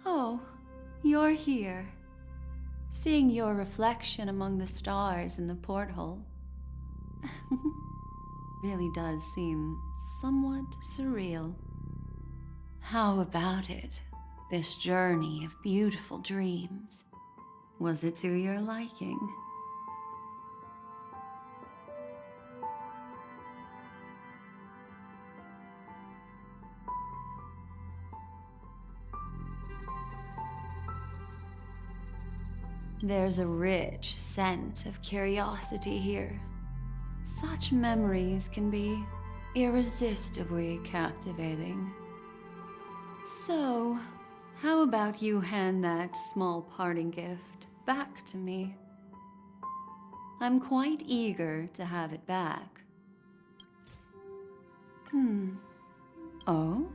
Oh, you're here. Seeing your reflection among the stars in the porthole really does seem somewhat surreal. How about it? This journey of beautiful dreams. Was it to your liking? There's a rich scent of curiosity here. Such memories can be irresistibly captivating. So, how about you hand that small parting gift back to me? I'm quite eager to have it back. Oh?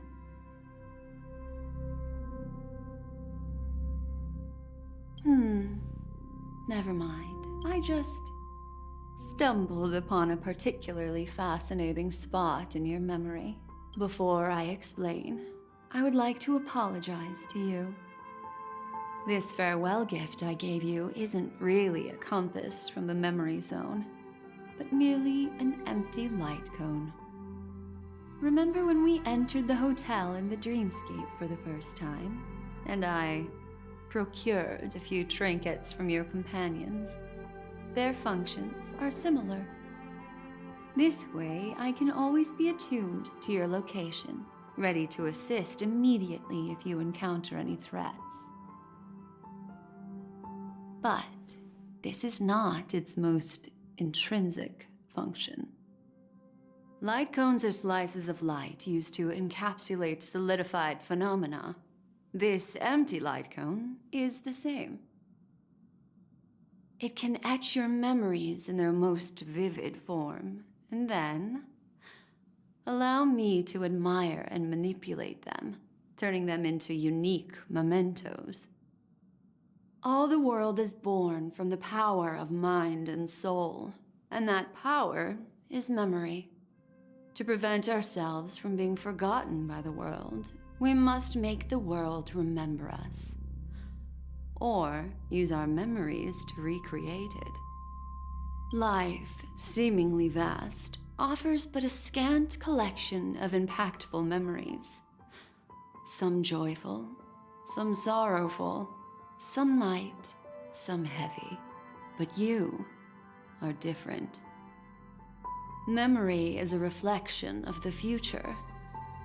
Never mind. I just stumbled upon a particularly fascinating spot in your memory. Before I explain, I would like to apologize to you. This farewell gift I gave you isn't really a compass from the memory zone, but merely an empty light cone. Remember when we entered the hotel in the dreamscape for the first time, and I procured a few trinkets from your companions? Their functions are similar. This way, I can always be attuned to your location, ready to assist immediately if you encounter any threats. But this is not its most intrinsic function. Light cones are slices of light used to encapsulate solidified phenomena. This empty light cone is the same. It can etch your memories in their most vivid form, and then allow me to admire and manipulate them, turning them into unique mementos. All the world is born from the power of mind and soul, and that power is memory. To prevent ourselves from being forgotten by the world, we must make the world remember us, or use our memories to recreate it. Life, seemingly vast, offers but a scant collection of impactful memories. Some joyful, some sorrowful, some light, some heavy. But you are different. Memory is a reflection of the future.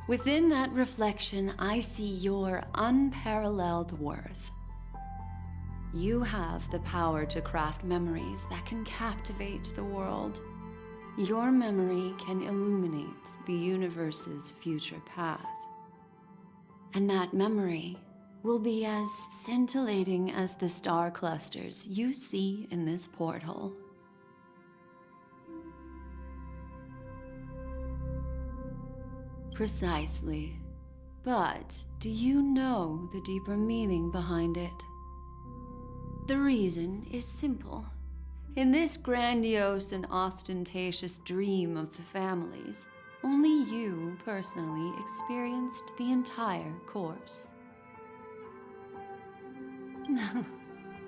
Within that reflection, I see your unparalleled worth. You have the power to craft memories that can captivate the world. Your memory can illuminate the universe's future path. And that memory will be as scintillating as the star clusters you see in this porthole. Precisely. But do you know the deeper meaning behind it? The reason is simple. In this grandiose and ostentatious dream of the families, only you personally experienced the entire course.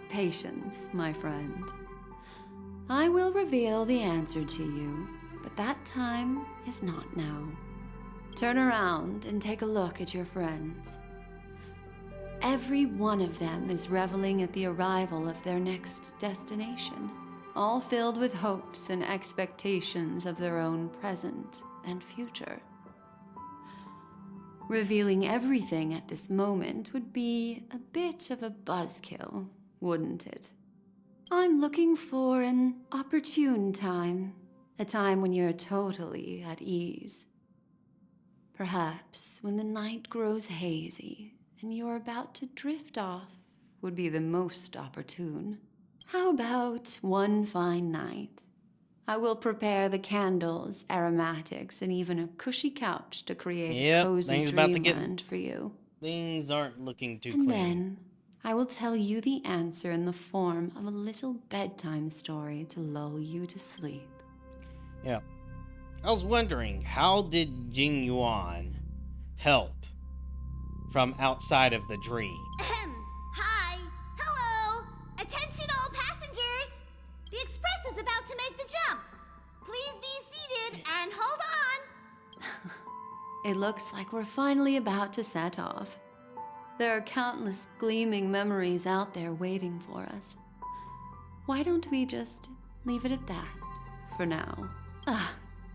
Patience, my friend. I will reveal the answer to you, but that time is not now. Turn around and take a look at your friends. Every one of them is reveling at the arrival of their next destination, all filled with hopes and expectations of their own present and future. Revealing everything at this moment would be a bit of a buzzkill, wouldn't it? I'm looking for an opportune time, a time when you're totally at ease. Perhaps when the night grows hazy and you're about to drift off would be the most opportune. How about one fine night? I will prepare the candles, aromatics, and even a cushy couch to create a cozy dreamland for you. Things aren't looking too And clean. then I will tell you the answer in the form of a little bedtime story to lull you to sleep. Yeah. I was wondering, how did Jing Yuan help from outside of the dream? Hi! Hello! Attention all passengers! The express is about to make the jump. Please be seated and hold on. It looks like we're finally about to set off. There are countless gleaming memories out there waiting for us. Why don't we just leave it at that for now?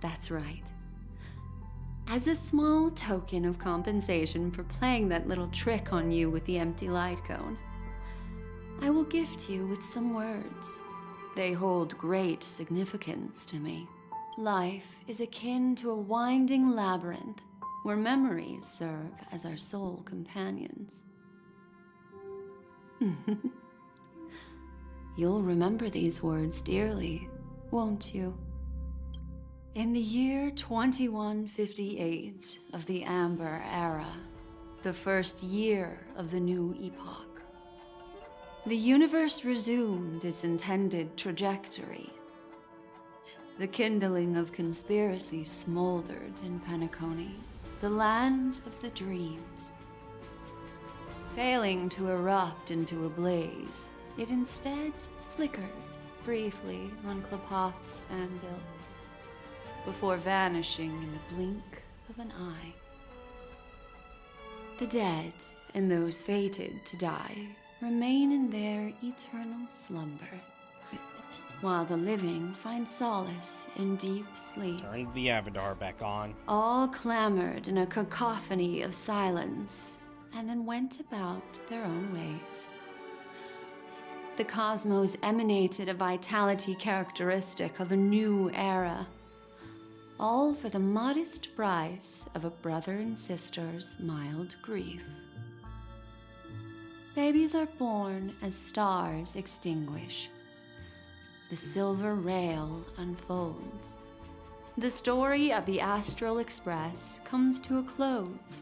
That's right. As a small token of compensation for playing that little trick on you with the empty light cone, I will gift you with some words. They hold great significance to me. Life is akin to a winding labyrinth where memories serve as our sole companions. You'll remember these words dearly, won't you? In the year 2158 of the Amber Era, the first year of the new epoch, the universe resumed its intended trajectory. The kindling of conspiracy smoldered in Penacony, the land of the dreams. Failing to erupt into a blaze, it instead flickered briefly on Klapoth's anvil, before vanishing in the blink of an eye. The dead and those fated to die remain in their eternal slumber, while the living find solace in deep sleep. Turn the Avatar back on. All clamored in a cacophony of silence, and then went about their own ways. The cosmos emanated a vitality characteristic of a new era, all for the modest price of a brother and sister's mild grief. Babies are born as stars extinguish. The silver rail unfolds. The story of the Astral Express comes to a close,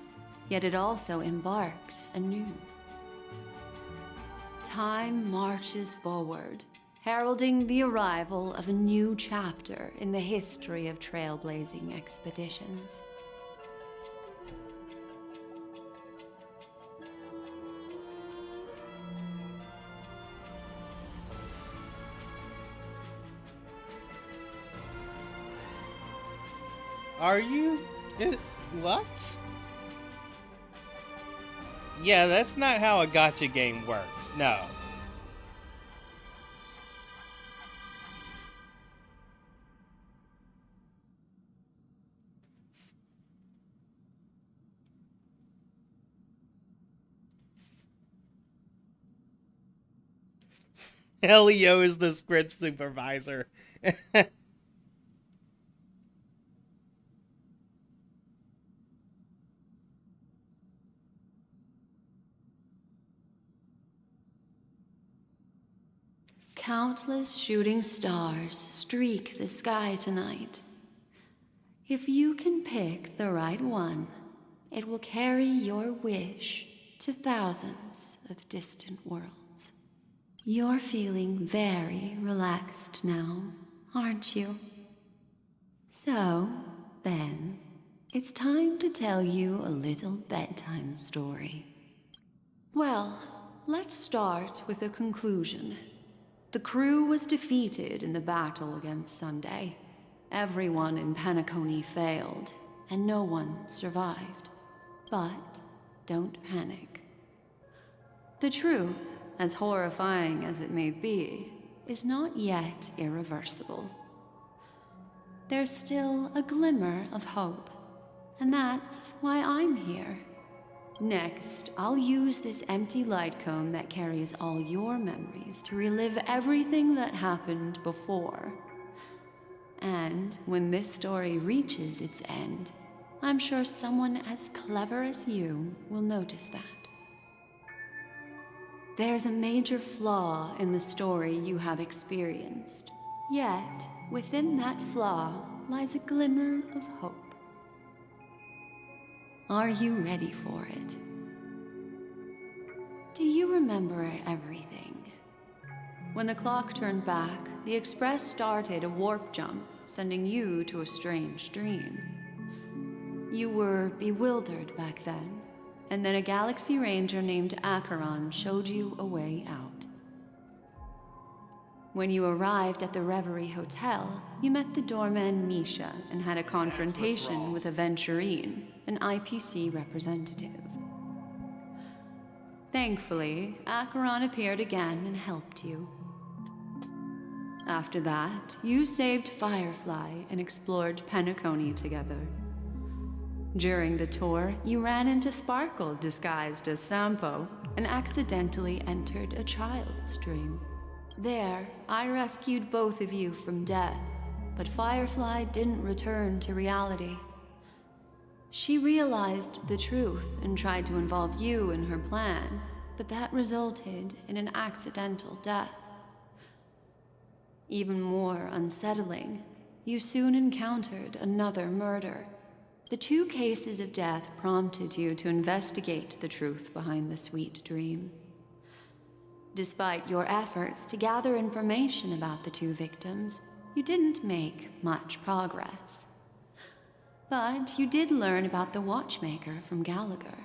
yet it also embarks anew. Time marches forward, heralding the arrival of a new chapter in the history of trailblazing expeditions. Are you? What? Yeah, that's not how a gacha game works. No. Helio is the script supervisor. Countless shooting stars streak the sky tonight. If you can pick the right one, it will carry your wish to thousands of distant worlds. You're feeling very relaxed now, aren't you? So, then, it's time to tell you a little bedtime story. Well, let's start with a conclusion. The crew was defeated in the battle against Sunday. Everyone in Penacony failed, and no one survived. But don't panic. The truth, as horrifying as it may be, is not yet irreversible. There's still a glimmer of hope, and that's why I'm here. Next, I'll use this empty light cone that carries all your memories to relive everything that happened before. And when this story reaches its end, I'm sure someone as clever as you will notice that. There's a major flaw in the story you have experienced. Yet, within that flaw lies a glimmer of hope. Are you ready for it? Do you remember everything? When the clock turned back, the Express started a warp jump, sending you to a strange dream. You were bewildered back then, and then a Galaxy Ranger named Acheron showed you a way out. When you arrived at the Reverie Hotel, you met the doorman Misha and had a confrontation with Aventurine, an IPC representative. Thankfully, Acheron appeared again and helped you. After that, you saved Firefly and explored Penacony together. During the tour, you ran into Sparkle disguised as Sampo and accidentally entered a child's dream. There, I rescued both of you from death, but Firefly didn't return to reality. She realized the truth and tried to involve you in her plan, but that resulted in an accidental death. Even more unsettling, you soon encountered another murder. The 2 cases of death prompted you to investigate the truth behind the sweet dream. Despite your efforts to gather information about the 2 victims, you didn't make much progress. But you did learn about the watchmaker from Gallagher.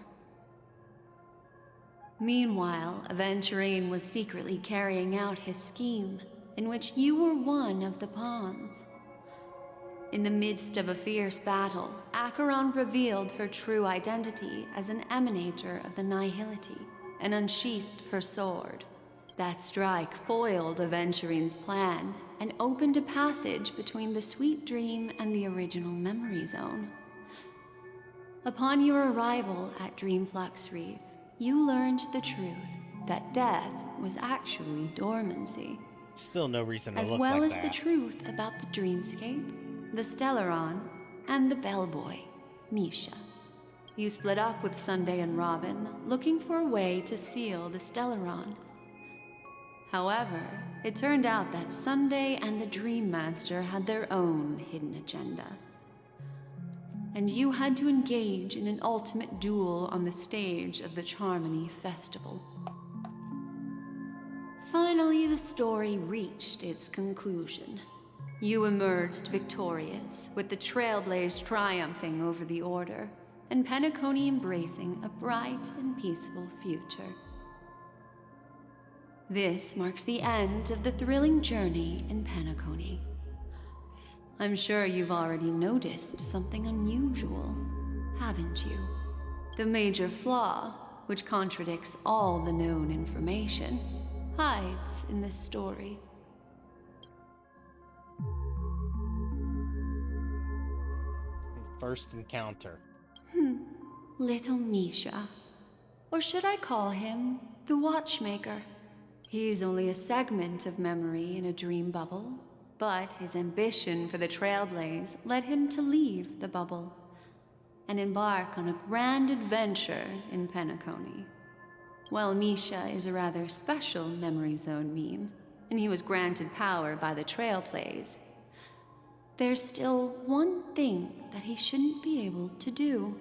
Meanwhile, Aventurine was secretly carrying out his scheme, in which you were one of the pawns. In the midst of a fierce battle, Acheron revealed her true identity as an emanator of the Nihility and unsheathed her sword. That strike foiled Aventurine's plan and opened a passage between the sweet dream and the original memory zone. Upon your arrival at Dreamflux Reef, you learned the truth that death was actually dormancy. Still no reason to as look well like as that. the truth about the dreamscape, the Stellaron, and the bellboy, Misha. You split up with Sunday and Robin, looking for a way to seal the Stellaron. However, it turned out that Sunday and the Dream Master had their own hidden agenda. And you had to engage in an ultimate duel on the stage of the Charmony Festival. Finally, the story reached its conclusion. You emerged victorious, with the Trailblaze triumphing over the Order, and Penacony embracing a bright and peaceful future. This marks the end of the thrilling journey in Penacony. I'm sure you've already noticed something unusual, haven't you? The major flaw, which contradicts all the known information, hides in this story. First encounter. Little Misha. Or should I call him the Watchmaker? He's only a segment of memory in a dream bubble, but his ambition for the Trailblaze led him to leave the bubble and embark on a grand adventure in Penacony. While Misha is a rather special memory zone meme, and he was granted power by the Trailblaze, there's still one thing that he shouldn't be able to do.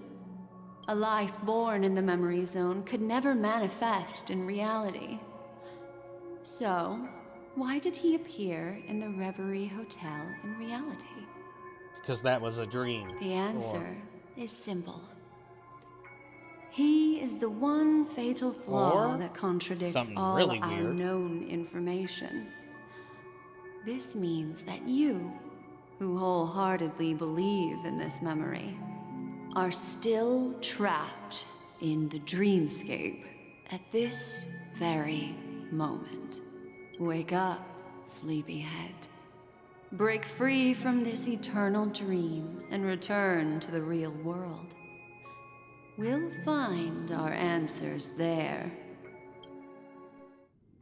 A life born in the memory zone could never manifest in reality. So, why did he appear in the Reverie Hotel in reality? Because that was a dream. The answer is simple. He is the one fatal flaw that contradicts all really our weird. known information. This means that you, who wholeheartedly believe in this memory, are still trapped in the dreamscape at this very moment. Wake up, sleepyhead. Break free from this eternal dream and return to the real world. We'll find our answers there.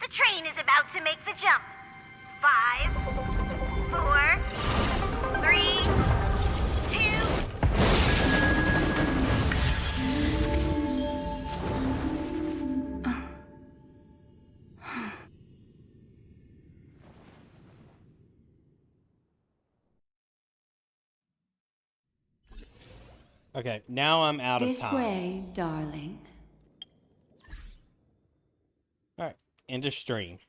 The train is about to make the jump. 5, 4, 3, 2... Okay, now I'm out of This time. way, darling. Alright, end of stream.